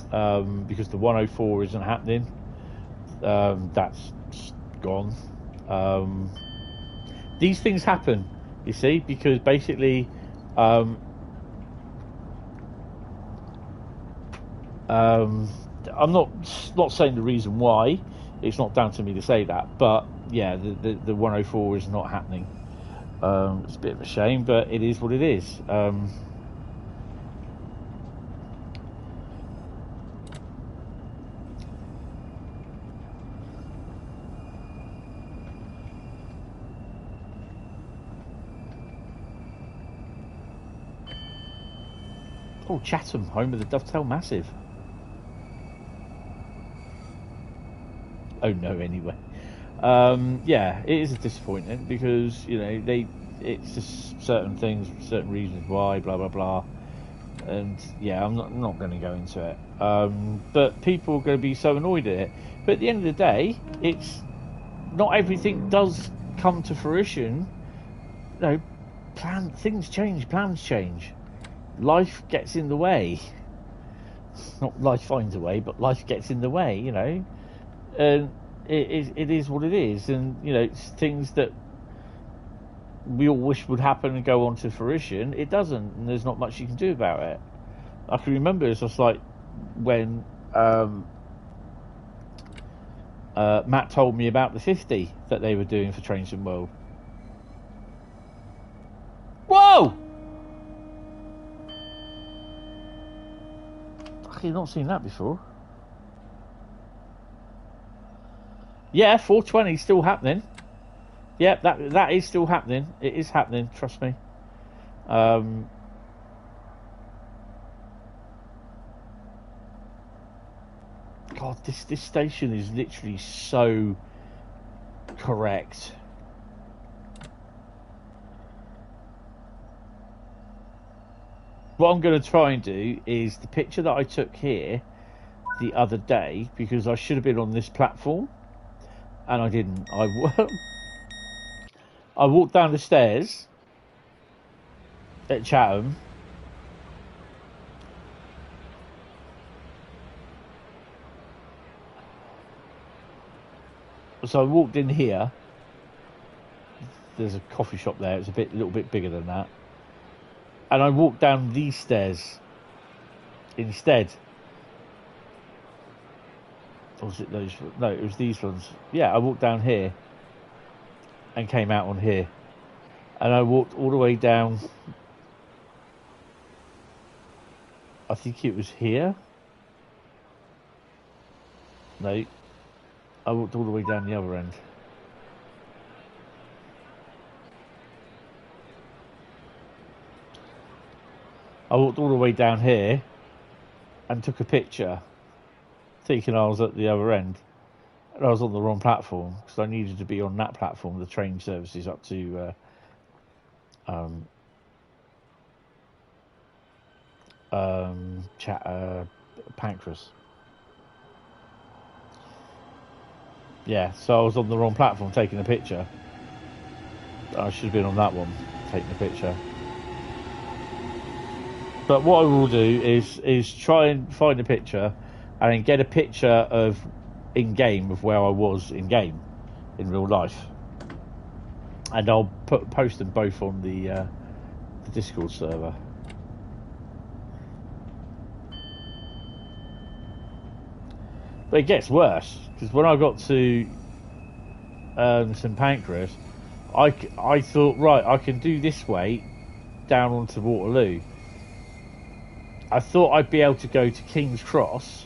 because the 104 isn't happening. That's gone. These things happen, you see, because basically I'm not saying the reason why. It's not down to me to say that, but yeah, the 104 is not happening. It's a bit of a shame, but it is what it is. Oh, Chatham, home of the Dovetail Massive. Oh no, anyway. Yeah, it is a disappointment because, you know, it's just certain things, certain reasons why, blah blah blah. And yeah, I'm not going to go into it. But people are going to be so annoyed at it. But at the end of the day, it's not everything does come to fruition. You know, things change, plans change. Life gets in the way. Not life finds a way, but life gets in the way, you know. And it is what it is. And, you know, it's things that we all wish would happen and go on to fruition. It doesn't, and there's not much you can do about it. I can remember it's just like when Matt told me about the 50 that they were doing for Trains and World. Whoa! I've not seen that before. Yeah, 420 is still happening. Yeah, that is still happening. It is happening, trust me. God, this station is literally so correct. What I'm going to try and do is the picture that I took here the other day, because I should have been on this platform and I didn't. I walked down the stairs at Chatham. So I walked in here. There's a coffee shop there. It's a little bit bigger than that. and I walked down these stairs instead. Or was it those? No, it was these ones. Yeah, I walked down here and came out on here, and I walked all the way down. I think it was here. No, I walked all the way down the other end. I walked all the way down here and took a picture, thinking I was at the other end. And I was on the wrong platform because I needed to be on that platform, the train services up to Pancras. Yeah, so I was on the wrong platform taking a picture. I should have been on that one taking a picture. But what I will do is try and find a picture and then get a picture of in-game of where I was in-game, in real life. And I'll post them both on the Discord server. But it gets worse, because when I got to St Pancras, I thought, right, I can do this way down onto Waterloo. I thought I'd be able to go to King's Cross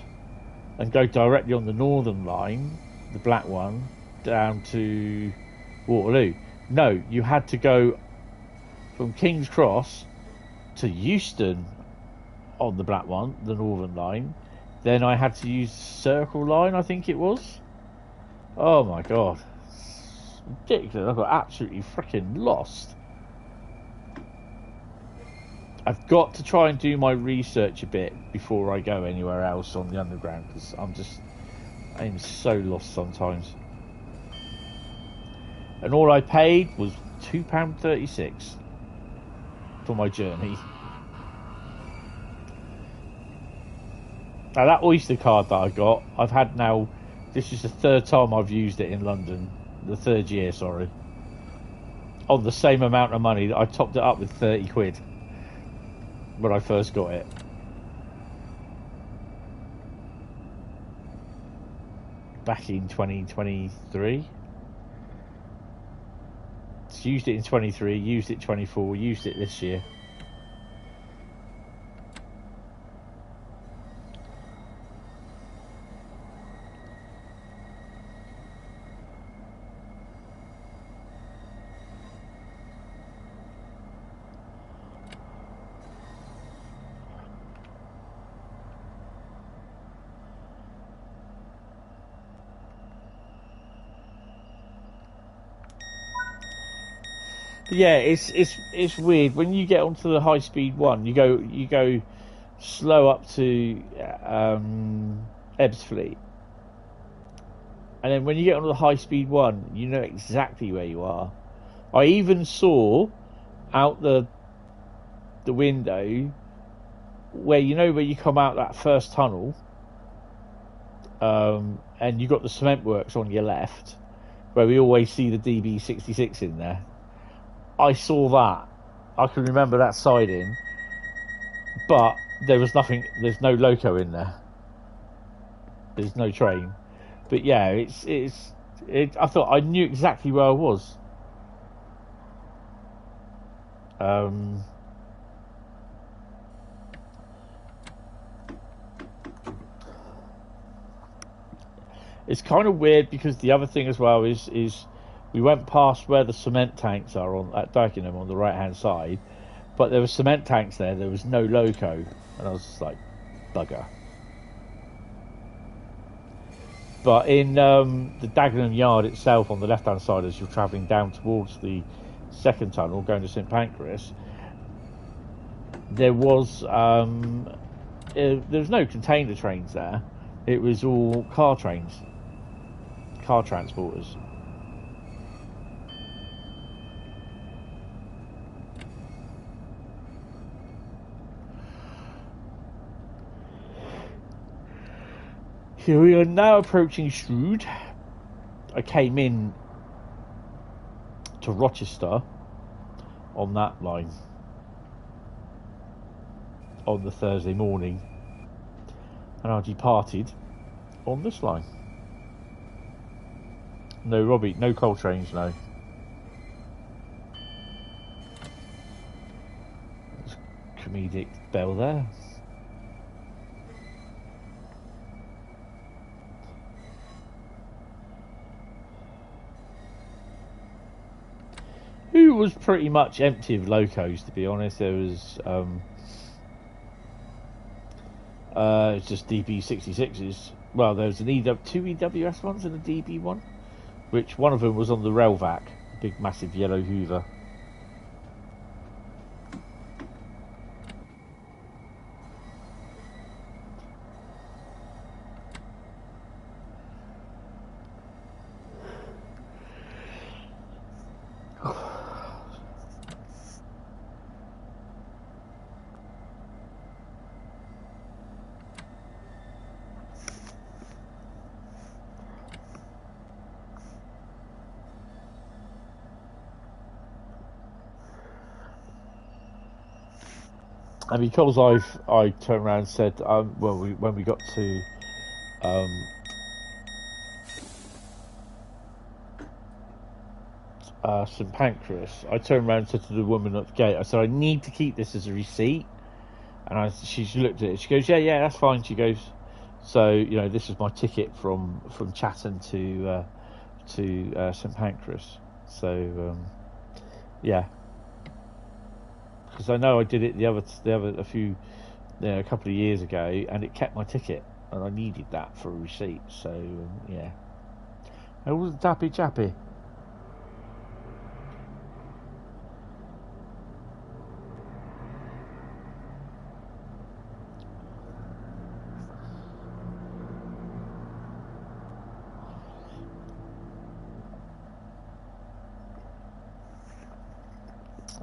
and go directly on the Northern Line, the black one, down to Waterloo. No, you had to go from King's Cross to Euston on the black one, the Northern Line. Then I had to use Circle Line, I think it was. Oh my god. It's ridiculous. I got absolutely freaking lost. I've got to try and do my research a bit before I go anywhere else on the underground, because I'm so lost sometimes. And all I paid was £2.36 for my journey. Now that Oyster card that I got, I've had now, this is the third time I've used it in London, the third year, sorry. On the same amount of money, I topped it up with 30 quid when I first got it. Back in 2023. So used it in 23, used it 24, used it this year. Yeah, it's weird when you get onto the high speed one. You go slow up to Ebbsfleet, and then when you get onto the high speed one, you know exactly where you are. I even saw out the window where where you come out that first tunnel, and you got the cement works on your left, where we always see the DB66 in there. I saw that. I can remember that siding, but there was nothing. There's no loco in there. There's no train. But yeah, I thought I knew exactly where I was. It's kind of weird because the other thing as well is we went past where the cement tanks are at Dagenham on the right hand side, but there were cement tanks there. There was no loco, and I was just like, bugger. But in the Dagenham yard itself, on the left hand side, as you're travelling down towards the second tunnel going to St Pancras, there was no container trains there. It was all car trains, car transporters. Here we are now approaching Shrewd. I came in to Rochester on that line. on the Thursday morning, and I departed on this line. No, Robbie, no coal trains, no. There's a comedic bell there. Who was pretty much empty of locos, to be honest. There was it's just DB66s. Well, there was two EWS ones and a DB one, which one of them was on the Railvac, big massive yellow Hoover. And because I turned around and said, when we got to St Pancras, I turned around and said to the woman at the gate, I said, I need to keep this as a receipt. And she looked at it. She goes, yeah, that's fine. She goes, so this is my ticket from Chatham to St Pancras. So yeah. Because I know I did it a couple of years ago, and it kept my ticket, and I needed that for a receipt. So yeah, it was tappy chappy.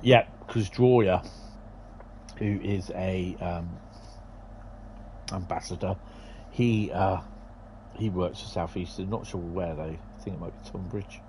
Yeah, because Droya, who is a ambassador, he works for Southeastern. Not sure where though. I think it might be Tunbridge.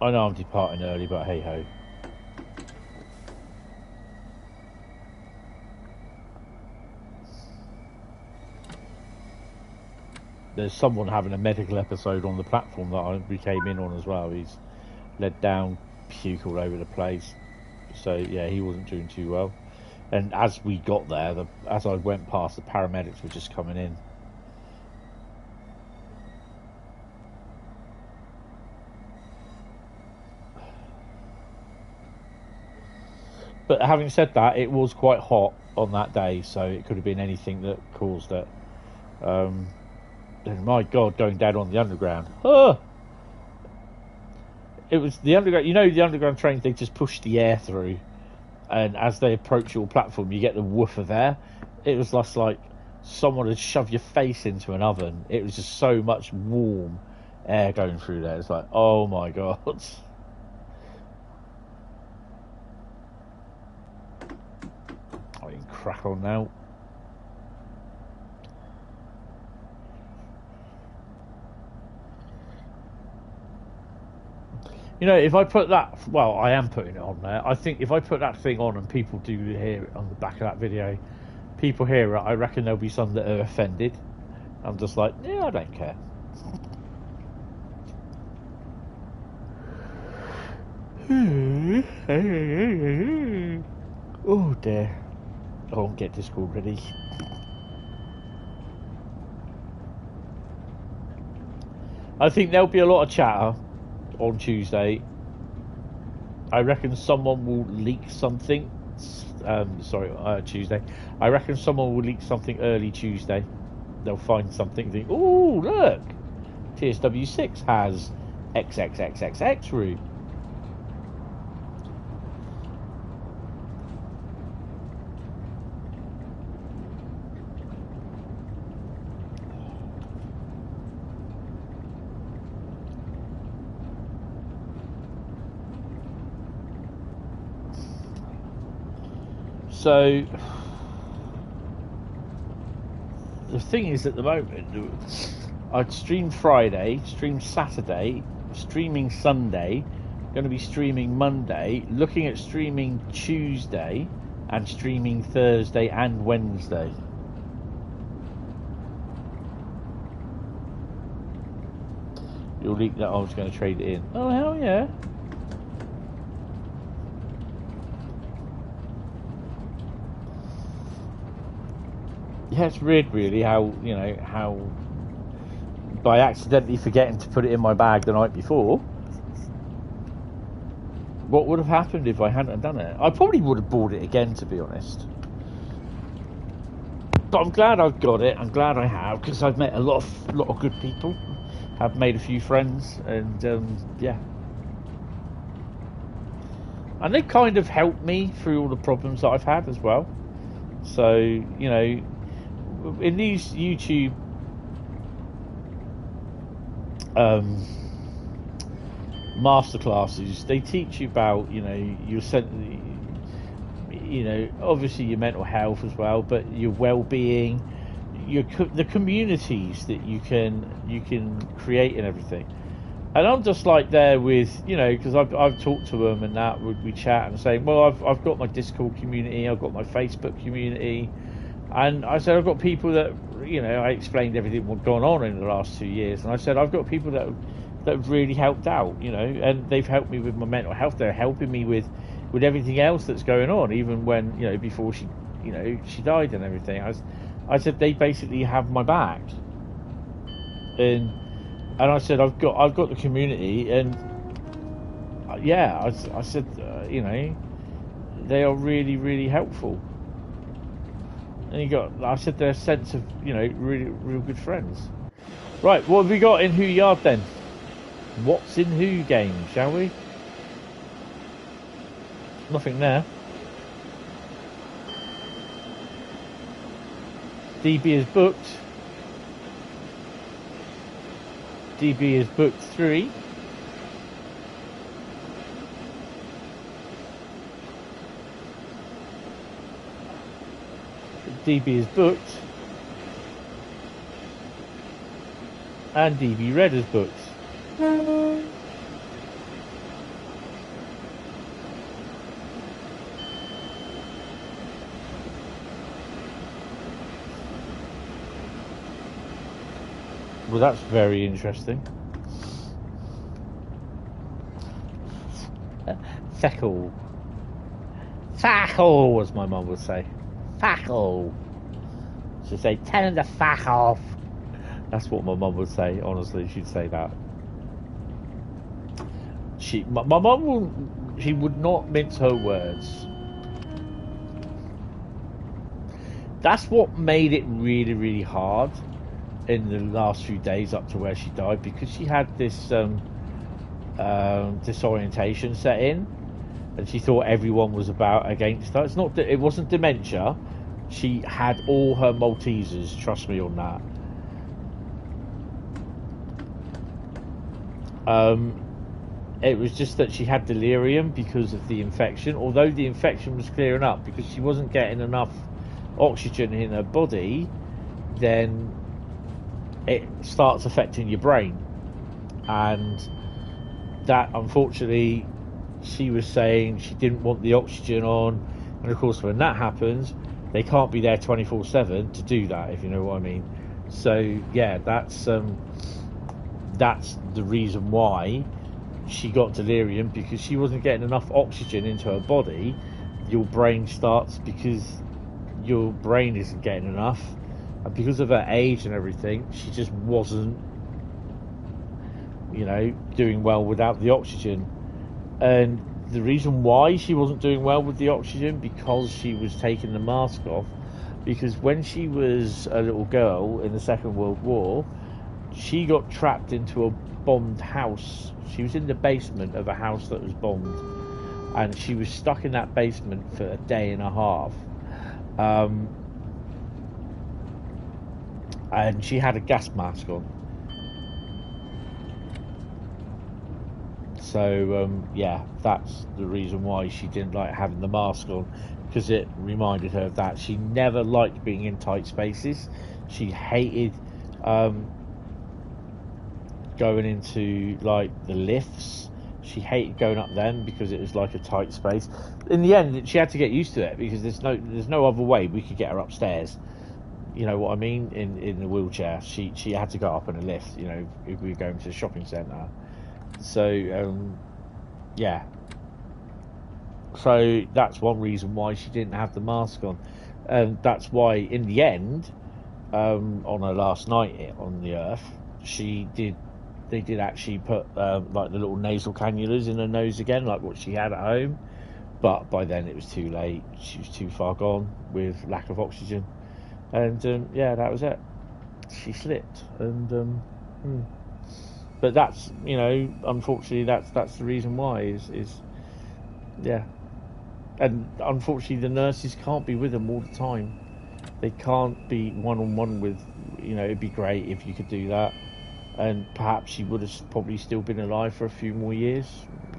I know I'm departing early, but hey ho. There's someone having a medical episode on the platform that we came in on as well. He's led down, puke all over the place. So yeah, he wasn't doing too well. And as we got there, as I went past, the paramedics were just coming in. But having said that, it was quite hot on that day, so it could have been anything that caused it. And my God, going down on the underground. It was the underground. The underground trains, they just push the air through, and as they approach your platform, you get the woof of air. It was just like someone had shoved your face into an oven. It was just so much warm air going through there. It's like, oh my God. Crack on now. If I put that, well, I am putting it on there. I think if I put that thing on and people do hear it on the back of that video, people hear it, I reckon there'll be some that are offended. I'm just like, yeah, I don't care. Oh dear. I won't get Discord ready. I think there'll be a lot of chatter on Tuesday. I reckon someone will leak something. Tuesday. I reckon someone will leak something early Tuesday. They'll find something. Think, oh look, TSW6 has XXXXX route. So the thing is, at the moment, I'd streamed Friday, streamed Saturday, streaming Sunday, going to be streaming Monday, looking at streaming Tuesday, and streaming Thursday and Wednesday. You'll leak that I was going to trade it in. Oh, hell yeah. Yeah, it's weird, really, how, you know, how by accidentally forgetting to put it in my bag the night before, what would have happened if I hadn't done it? I probably would have bought it again, to be honest. But I'm glad I've got it. I'm glad I have, because I've met a lot of good people. I've made a few friends, and yeah. And they kind of helped me through all the problems that I've had as well. So, you know, in these YouTube masterclasses, they teach you about, you know, you know, obviously your mental health as well, but your well-being, the communities that you can create and everything. And I'm just like there with, you know, because I've talked to them and that we chat and say, well, I've got my Discord community, I've got my Facebook community, and I said I've got people that, you know, I explained everything what's gone on in the last 2 years, and I said I've got people that have really helped out, you know, and they've helped me with my mental health. They're helping me with everything else that's going on, even when, you know, before she, you know, she died and everything. I said they basically have my back, and I said I've got the community, and yeah, I said you know, they are really, really helpful. And I said they're a sense of, you know, really real good friends. Right, what have we got in Who Yard then? What's in Who game, shall we? Nothing there. DB is booked. DB is booked 3. DB is booked. And DB Red is booked. Well, that's very interesting. Feckle. Feckle, as my mum would say. Feckle. She'd say, tell him to fuck off. That's what my mum would say, honestly, she'd say that. My mum she would not mince her words. That's what made it really, really hard in the last few days up to where she died, because she had this disorientation set in, and she thought everyone was against her. It's not that it wasn't dementia. She had all her Maltesers, trust me on that. It was just that she had delirium because of the infection, although the infection was clearing up, because she wasn't getting enough oxygen in her body. Then it starts affecting your brain, and that, unfortunately, she was saying she didn't want the oxygen on, and of course when that happens, they can't be there 24/7 to do that, if you know what I mean. So yeah, that's the reason why she got delirium, because she wasn't getting enough oxygen into her body. Your brain starts, because your brain isn't getting enough, and because of her age and everything, she just wasn't, you know, doing well without the oxygen. And the reason why she wasn't doing well with the oxygen, because she was taking the mask off, because when she was a little girl in the Second World War, she got trapped into a bombed house. She was in the basement of a house that was bombed, and she was stuck in that basement for a day and a half. And she had a gas mask on. So yeah, that's the reason why she didn't like having the mask on, because it reminded her of that. She never liked being in tight spaces. She hated going into like the lifts. She hated going up them because it was like a tight space. In the end, she had to get used to it, because there's no other way we could get her upstairs. You know what I mean? In the wheelchair, she had to go up in a lift. You know, if we were going to the shopping centre. So yeah. So that's one reason why she didn't have the mask on, and that's why in the end, on her last night on the Earth, they did actually put like the little nasal cannulas in her nose again, like what she had at home. But by then it was too late. She was too far gone with lack of oxygen, and yeah, that was it. She slipped, and but that's, you know, unfortunately that's the reason why is yeah. And unfortunately, the nurses can't be with them all the time. They can't be one-on-one with, you know, it'd be great if you could do that. And perhaps she would have probably still been alive for a few more years.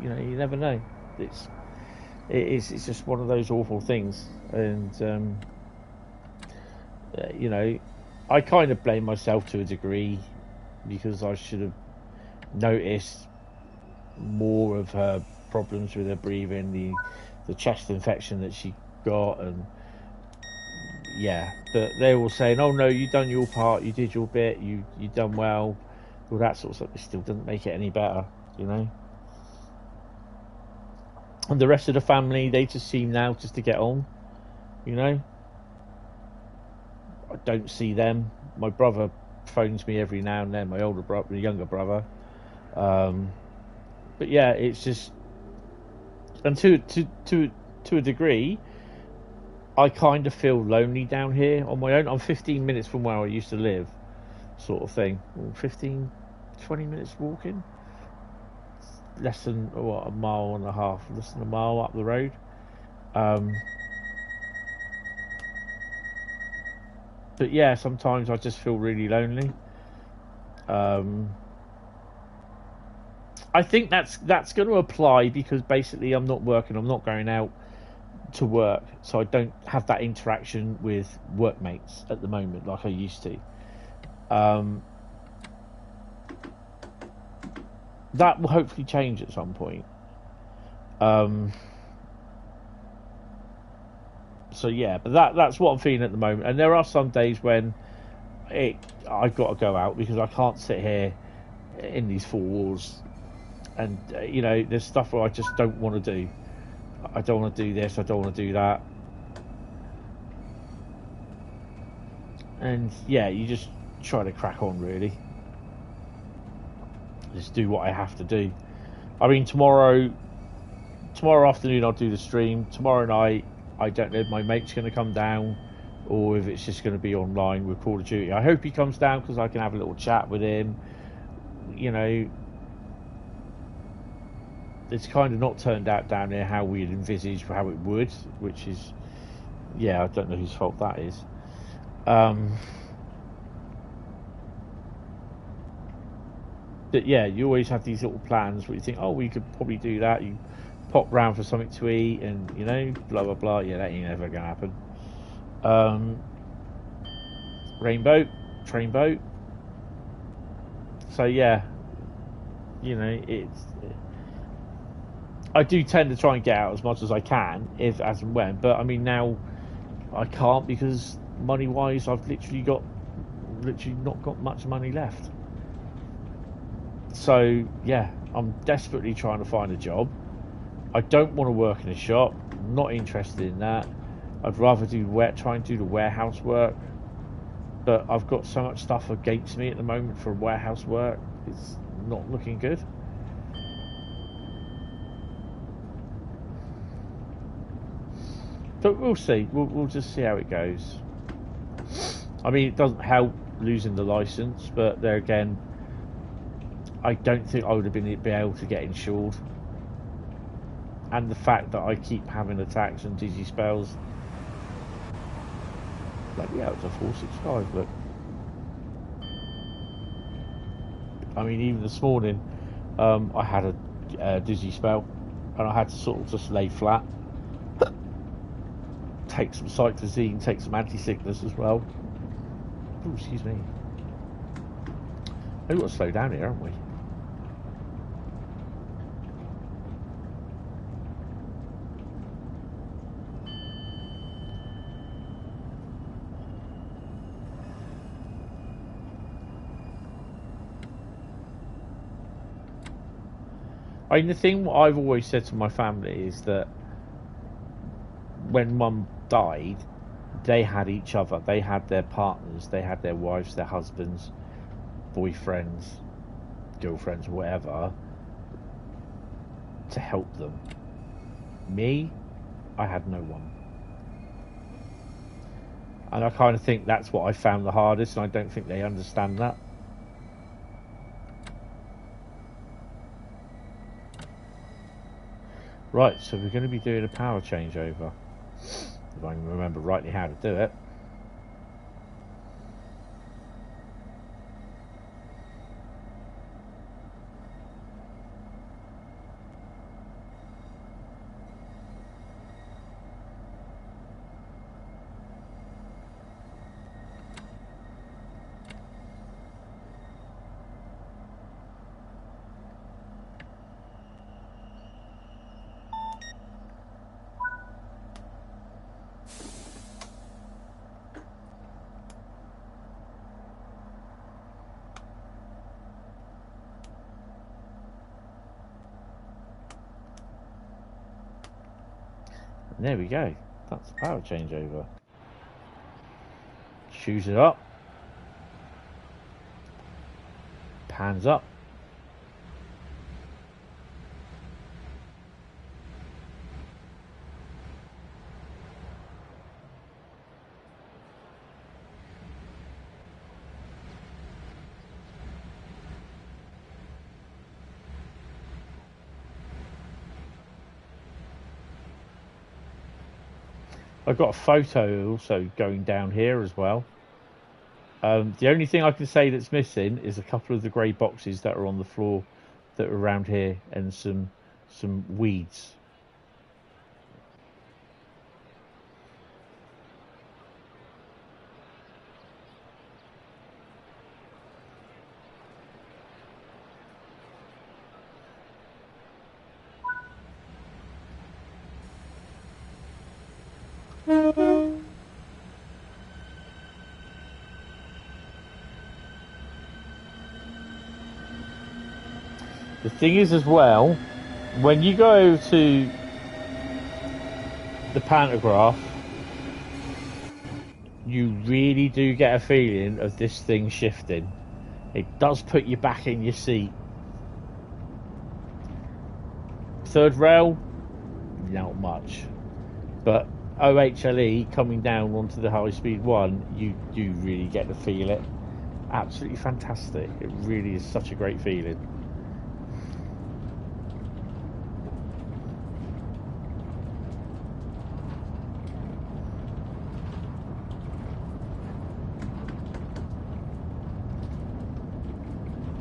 You know, you never know. It's just one of those awful things. And, you know, I kind of blame myself to a degree, because I should have noticed more of her problems with her breathing, the chest infection that she got, and yeah, but they were saying, oh no, you done your part, you did your bit, you done well, all that sort of stuff. It still doesn't make it any better, you know. And the rest of the family, they just seem now just to get on, you know. I don't see them. My brother phones me every now and then, my older brother, my younger brother, but yeah, it's just, and to a degree, I kind of feel lonely down here on my own. I'm 15 minutes from where I used to live, sort of thing. 15, 20 minutes walking. Less than, what, a mile and a half, less than a mile up the road. But yeah, sometimes I just feel really lonely. I think that's going to apply, because basically I'm not working, I'm not going out to work, so I don't have that interaction with workmates at the moment like I used to. That will hopefully change at some point. So yeah, but that's what I'm feeling at the moment. And there are some days when I've got to go out, because I can't sit here in these four walls. And you know, there's stuff where I just don't want to do. I don't want to do this, I don't want to do that. And yeah, you just try to crack on, really. Just do what I have to do. I mean, tomorrow afternoon I'll do the stream. Tomorrow night, I don't know if my mate's going to come down, or if it's just going to be online with Call of Duty. I hope he comes down, because I can have a little chat with him. You know, it's kind of not turned out down there how we had envisaged how it would, which is, yeah, I don't know whose fault that is. But yeah, you always have these little plans where you think, oh, we could probably do that. You pop round for something to eat, and you know, blah blah blah. Yeah, that ain't never gonna happen. Train boat. So yeah, you know, I do tend to try and get out as much as I can, if as and when. But I mean, now I can't, because money wise, I've literally not got much money left. So yeah, I'm desperately trying to find a job. I don't want to work in a shop. I'm not interested in that. I'd rather try and do the warehouse work. But I've got so much stuff against me at the moment for warehouse work. It's not looking good. But we'll see. We'll just see how it goes. I mean, it doesn't help losing the license, but there again, I don't think I would have been able to get insured. And the fact that I keep having attacks and dizzy spells. Like, yeah, it's a 465, look. I mean, even this morning, I had a dizzy spell, and I had to sort of just lay flat, take some cyclazine, take some anti-sickness as well. Oh, excuse me. We've got to slow down here, haven't we? I mean, the thing what I've always said to my family is that when Mum died, they had each other. They had their partners. They had their wives, their husbands, boyfriends, girlfriends, whatever, to help them. Me, I had no one. And I kind of think that's what I found the hardest, and I don't think they understand that. Right, so we're going to be doing a power changeover. If I can remember rightly how to do it. There we go. That's the power changeover. Choose it up. Pans up. I've got a photo also going down here as well. The only thing I can say that's missing is a couple of the grey boxes that are on the floor that are around here, and some weeds. The thing is as well, when you go to the pantograph, you really do get a feeling of this thing shifting. It does put you back in your seat. Third rail, not much. But OHLE coming down onto the high speed one, you do really get to feel it. Absolutely fantastic. It really is such a great feeling.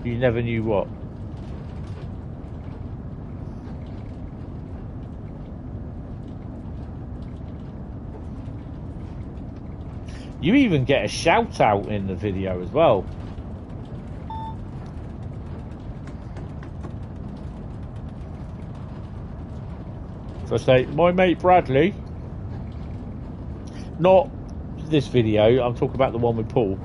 You never knew what. You even get a shout out in the video as well. So I say, my mate Bradley. Not this video, I'm talking about the one with Paul.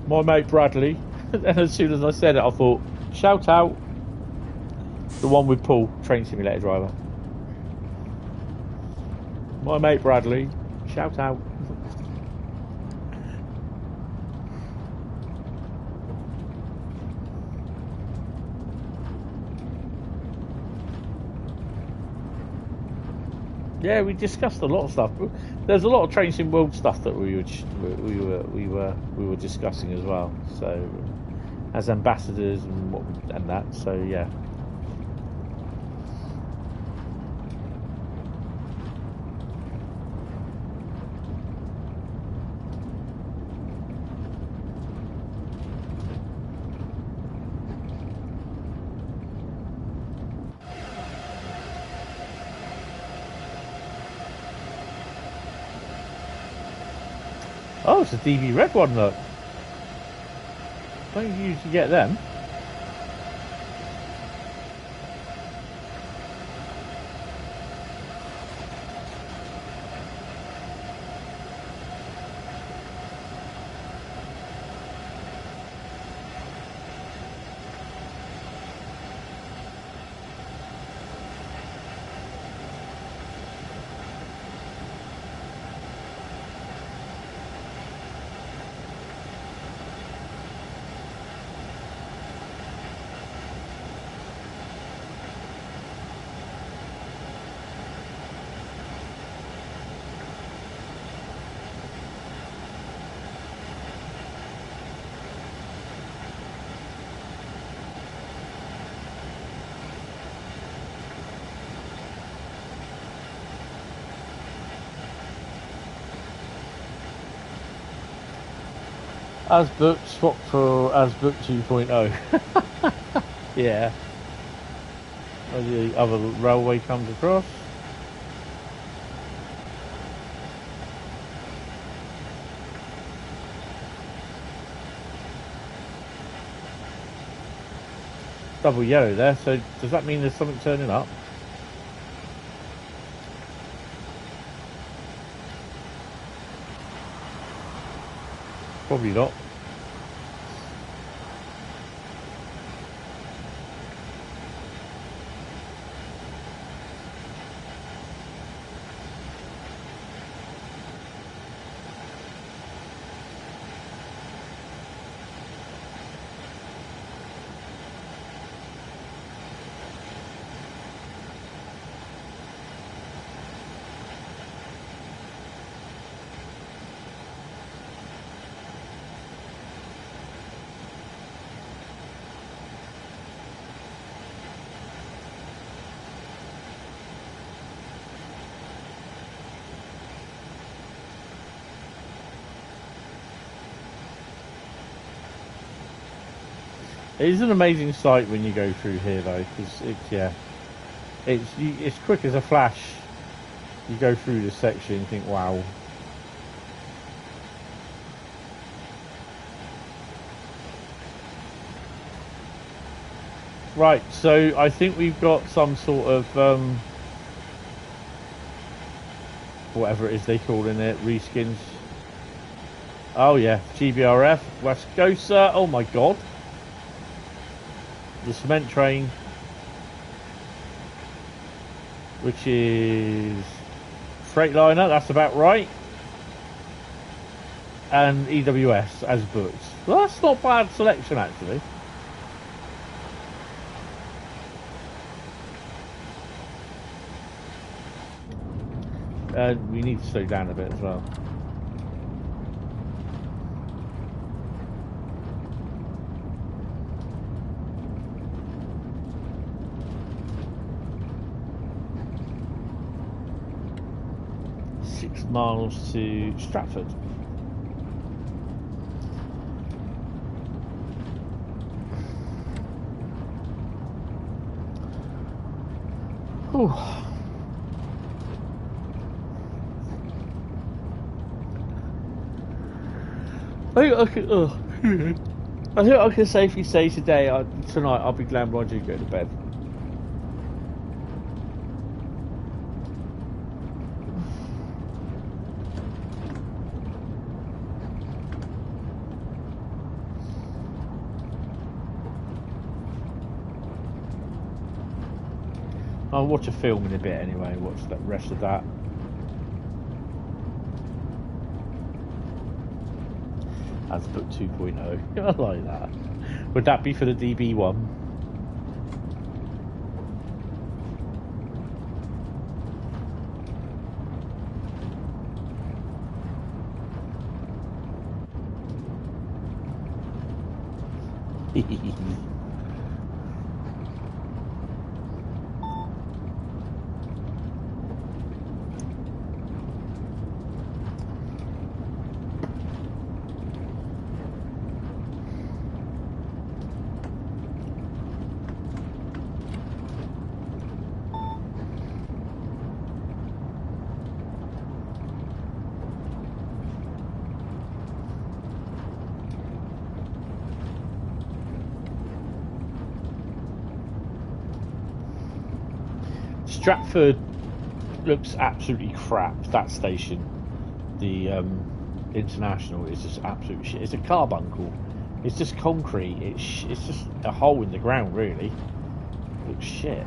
My mate Bradley. And as soon as I said it, I thought, shout out. The one with Paul, train simulator driver. My mate Bradley, shout out. Yeah, we discussed a lot of stuff. There's a lot of Train Sim World stuff that we were discussing as well. So, as ambassadors and that. So yeah. Oh, it's a DB red one, look. Don't usually get them. As booked, swap for as booked 2.0. Yeah. As the other railway comes across. Double yellow there, so does that mean there's something turning up? Probably not. It is an amazing sight when you go through here, though, because it's quick as a flash. You go through this section, you think, wow. Right, so I think we've got some sort of whatever it is they call in it, reskins. Oh yeah, GBRF, West Coast. Oh my god. The cement train, which is Freightliner, that's about right, and EWS as booked. Well, that's not bad selection actually. We need to slow down a bit as well. Miles to Stratford. Ooh. I think I can safely say tonight I'll be glad when I do go to bed. I'll watch a film in a bit anyway, watch the rest of that. As book 2.0. I like that. Would that be for the DB one? Stratford looks absolutely crap. That station, the International, is just absolute shit. It's a carbuncle. It's just concrete. It's just a hole in the ground, really. It looks shit.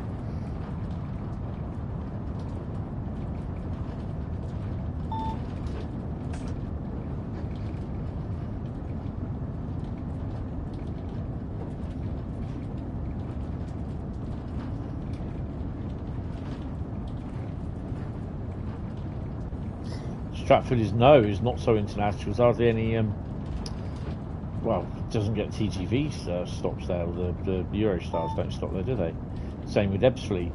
Stratford is not so international. There's hardly any, well, it doesn't get TGV stops there. The Eurostars don't stop there, do they? Same with Ebbsfleet.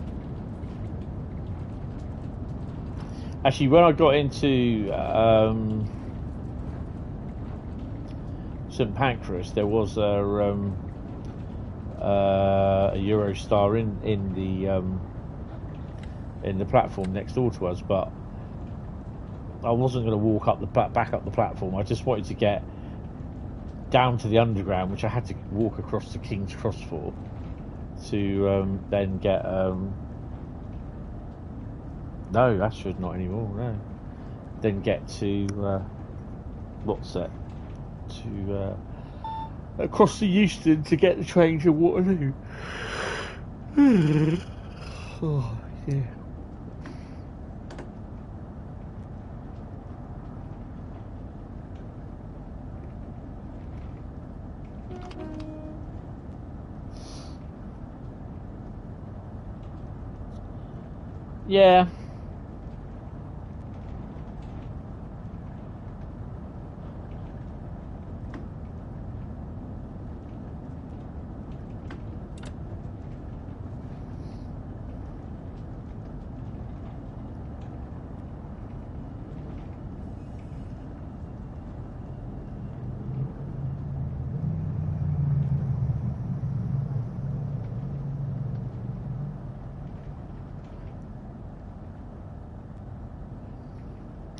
Actually, when I got into St Pancras, there was a Eurostar in the platform next door to us, but I wasn't going to walk up back up the platform. I just wanted to get down to the underground, which I had to walk across to King's Cross for, to then get no, Ashford not anymore. No, then get to what's that? To across to Euston to get the train to Waterloo. Oh yeah. Yeah.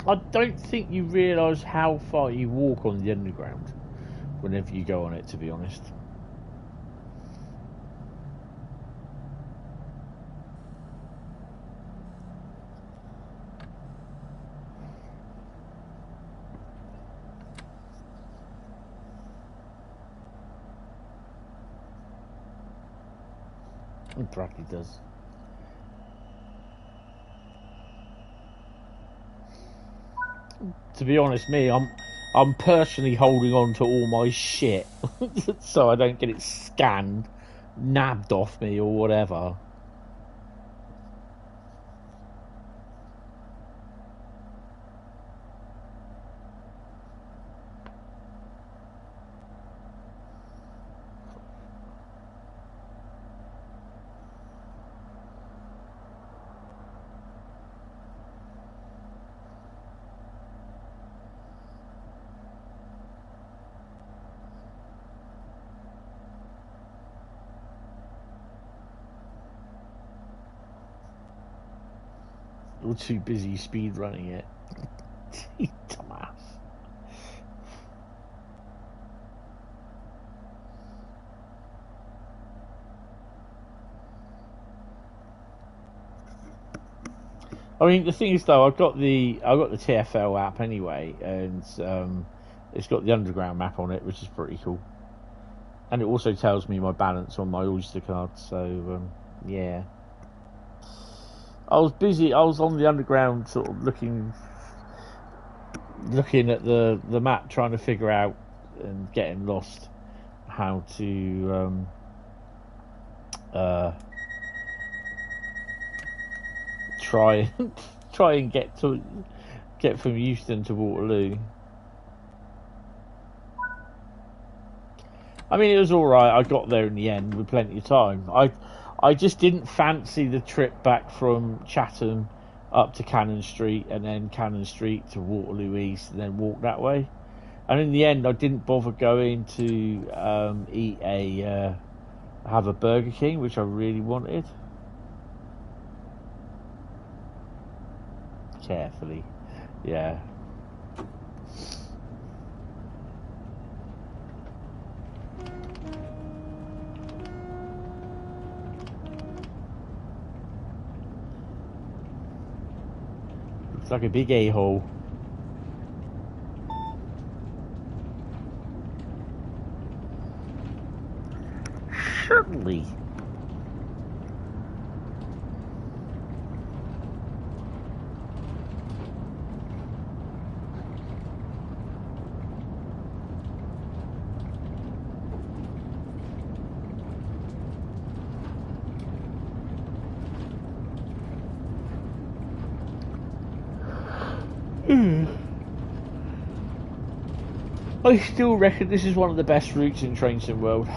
I don't think you realise how far you walk on the underground whenever you go on it, to be honest. And Bradley does. To be honest, I'm personally holding on to all my shit so I don't get it scanned, nabbed off me or whatever. You're too busy speed running it. You dumbass. I mean, the thing is, though, I've got the TfL app anyway, and it's got the underground map on it, which is pretty cool. And it also tells me my balance on my Oyster card. So yeah. I was busy. I was on the underground, sort of looking at the map, trying to figure out and getting lost how to try and get from Euston to Waterloo. I mean, it was all right. I got there in the end with plenty of time. I just didn't fancy the trip back from Chatham up to Cannon Street and then Cannon Street to Waterloo East and then walk that way. And in the end, I didn't bother going to have a Burger King, which I really wanted. Carefully, yeah. like a big a-hole. Certainly. I still reckon this is one of the best routes in Train Sim World.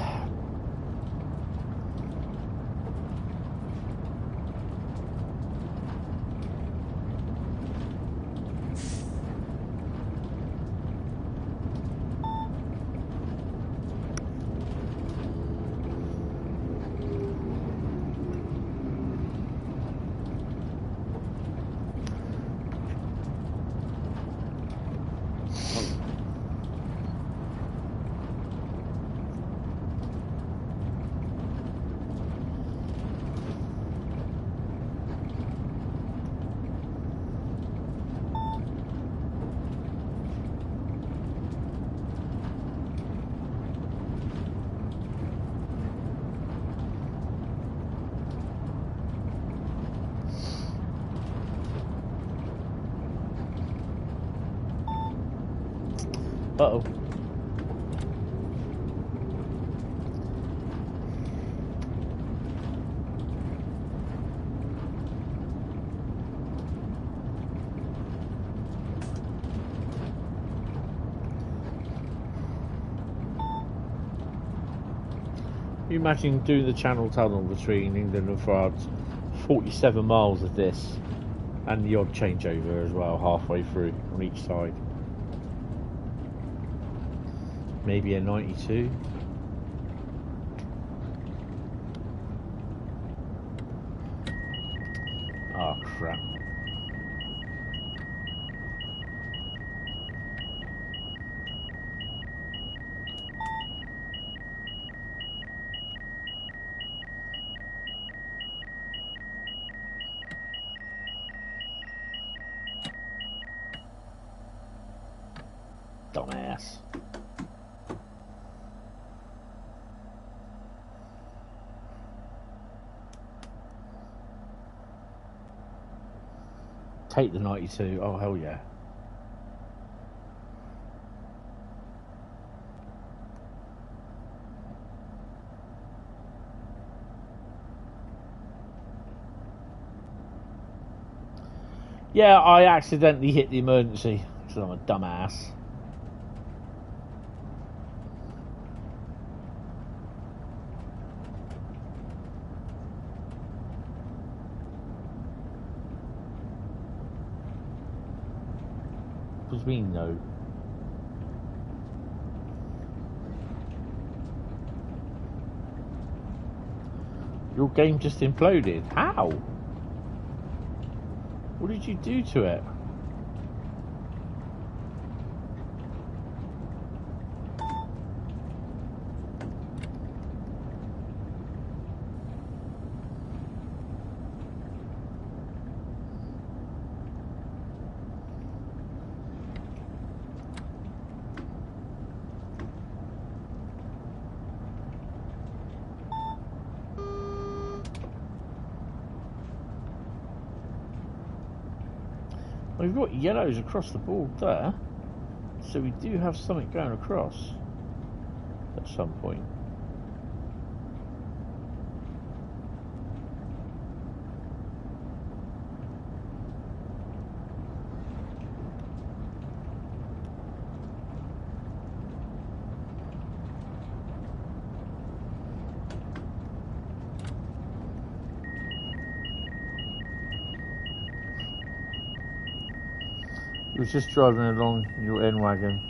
Uh-oh. You imagine doing the Channel Tunnel between England and France, 47 miles of this, and the odd changeover as well, halfway through on each side. Maybe a 92. Oh crap. Dumbass. Take the 92. Oh, hell yeah. Yeah, I accidentally hit the emergency because I'm a dumbass. What do you mean, no? Your game just imploded. How? What did you do to it? We've got yellows across the board there, so we do have something going across at some point. You were just driving along your N wagon.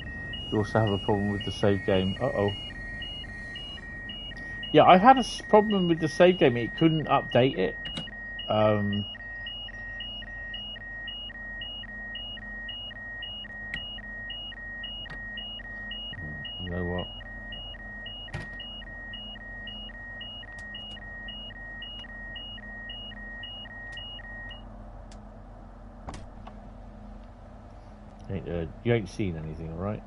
You also have a problem with the save game. Uh-oh. Yeah, I've had a problem with the save game. It couldn't update it. You know what? You ain't seen anything, all right?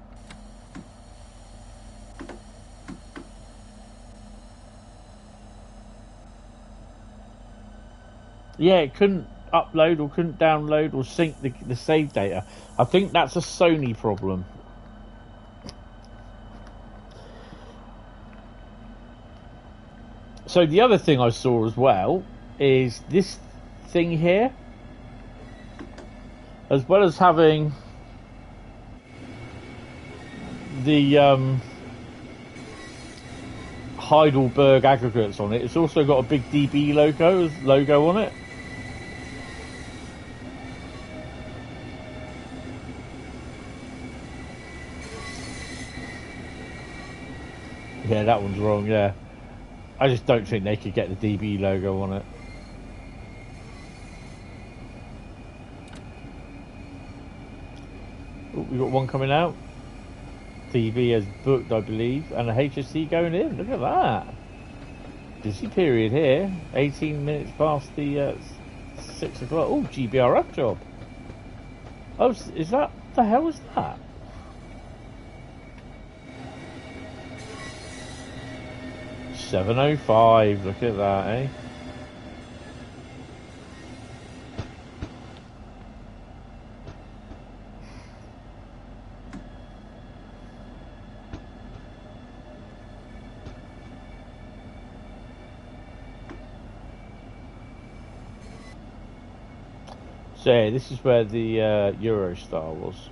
Yeah, it couldn't upload or couldn't download or sync the save data. I think that's a Sony problem. So the other thing I saw as well is this thing here, as well as having the Heidelberg aggregates on it, it's also got a big DB logo on it. Yeah, that one's wrong, yeah. I just don't think they could get the DB logo on it. Oh, we got one coming out. DB has booked, I believe, and a HSC going in. Look at that. Busy period here. 18 minutes past the 6 o'clock. Oh, GBR up job. Oh, is that, what the hell is that? $7.05, look at that, eh? So yeah, this is where the Eurostar was.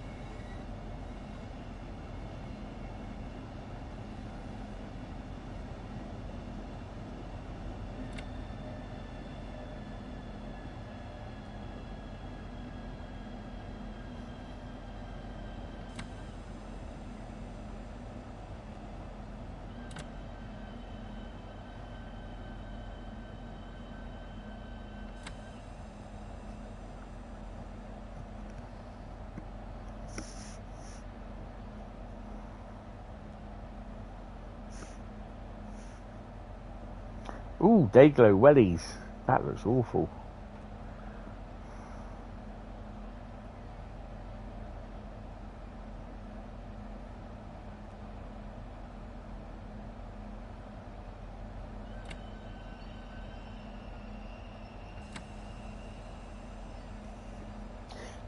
Ooh, Dayglow wellies. That looks awful.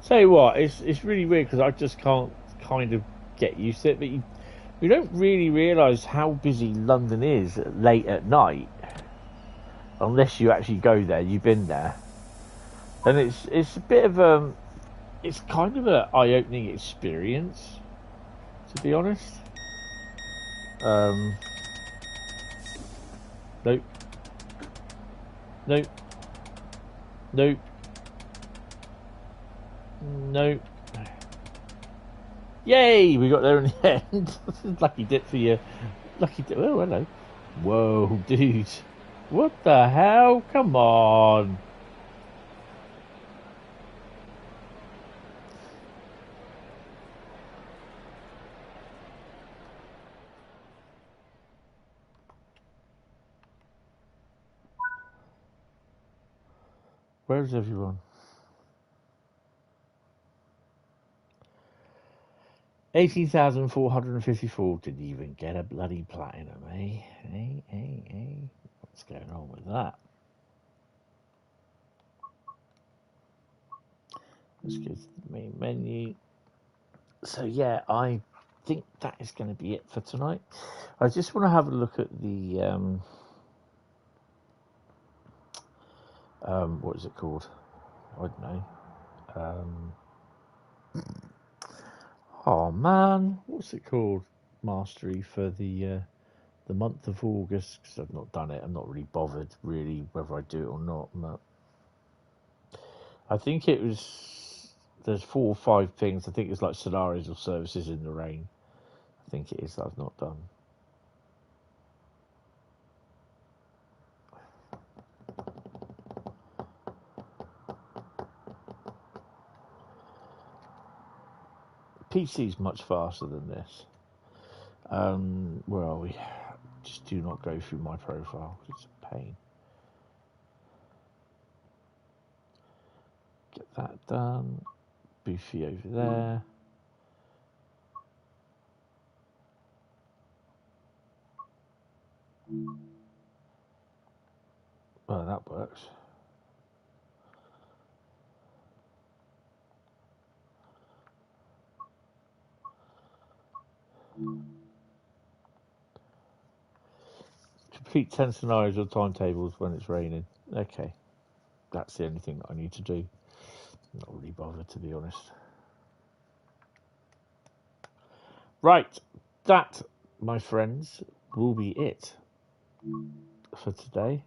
Tell you what, it's really weird because I just can't kind of get used to it, but you don't really realise how busy London is late at night. Unless you actually go there, you've been there, and it's a bit of it's kind of an eye-opening experience, to be honest. Nope, nope, nope, nope. Yay! We got there in the end. Lucky dip for you. Lucky dip. Oh, hello. Whoa, dude. What the hell? Come on. Where's everyone? 18,454 didn't even get a bloody platinum, eh? What's going on with that? Let's go to the main menu. So yeah, I think that is going to be it for tonight. I just want to have a look at the what is it called? I don't know. Oh man, what's it called? Mastery for the month of August, because I've not done it. I'm not really bothered, really, whether I do it or not. But I think it was, there's 4 or 5 things. I think it's like scenarios or services in the rain. I think it is that I've not done. PC's much faster than this. Where are we? Just do not go through my profile. It's a pain. Get that done. Boofy over there. Well, that works. Complete 10 scenarios or timetables when it's raining. Okay. That's the only thing that I need to do. I'm not really bothered, to be honest. Right. That, my friends, will be it for today.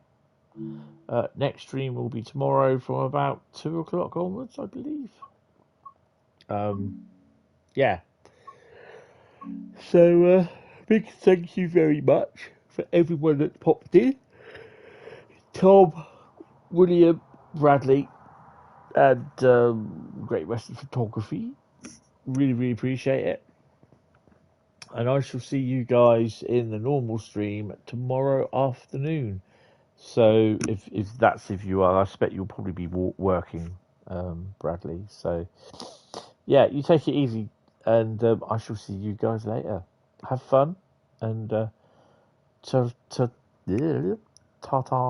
Next stream will be tomorrow from about 2 o'clock onwards, I believe. Yeah. So, big thank you very much for everyone that popped in. Tom, William, Bradley, and Great Western Photography. Really, really appreciate it. And I shall see you guys in the normal stream tomorrow afternoon. So if you are, I expect you'll probably be working, Bradley. So yeah, you take it easy, and I shall see you guys later. Have fun, and ta-ta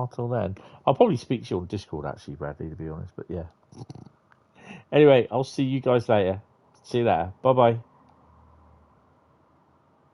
till then. I'll probably speak to you on Discord actually, Bradley, to be honest. But yeah. Anyway, I'll see you guys later. See you later. Bye bye.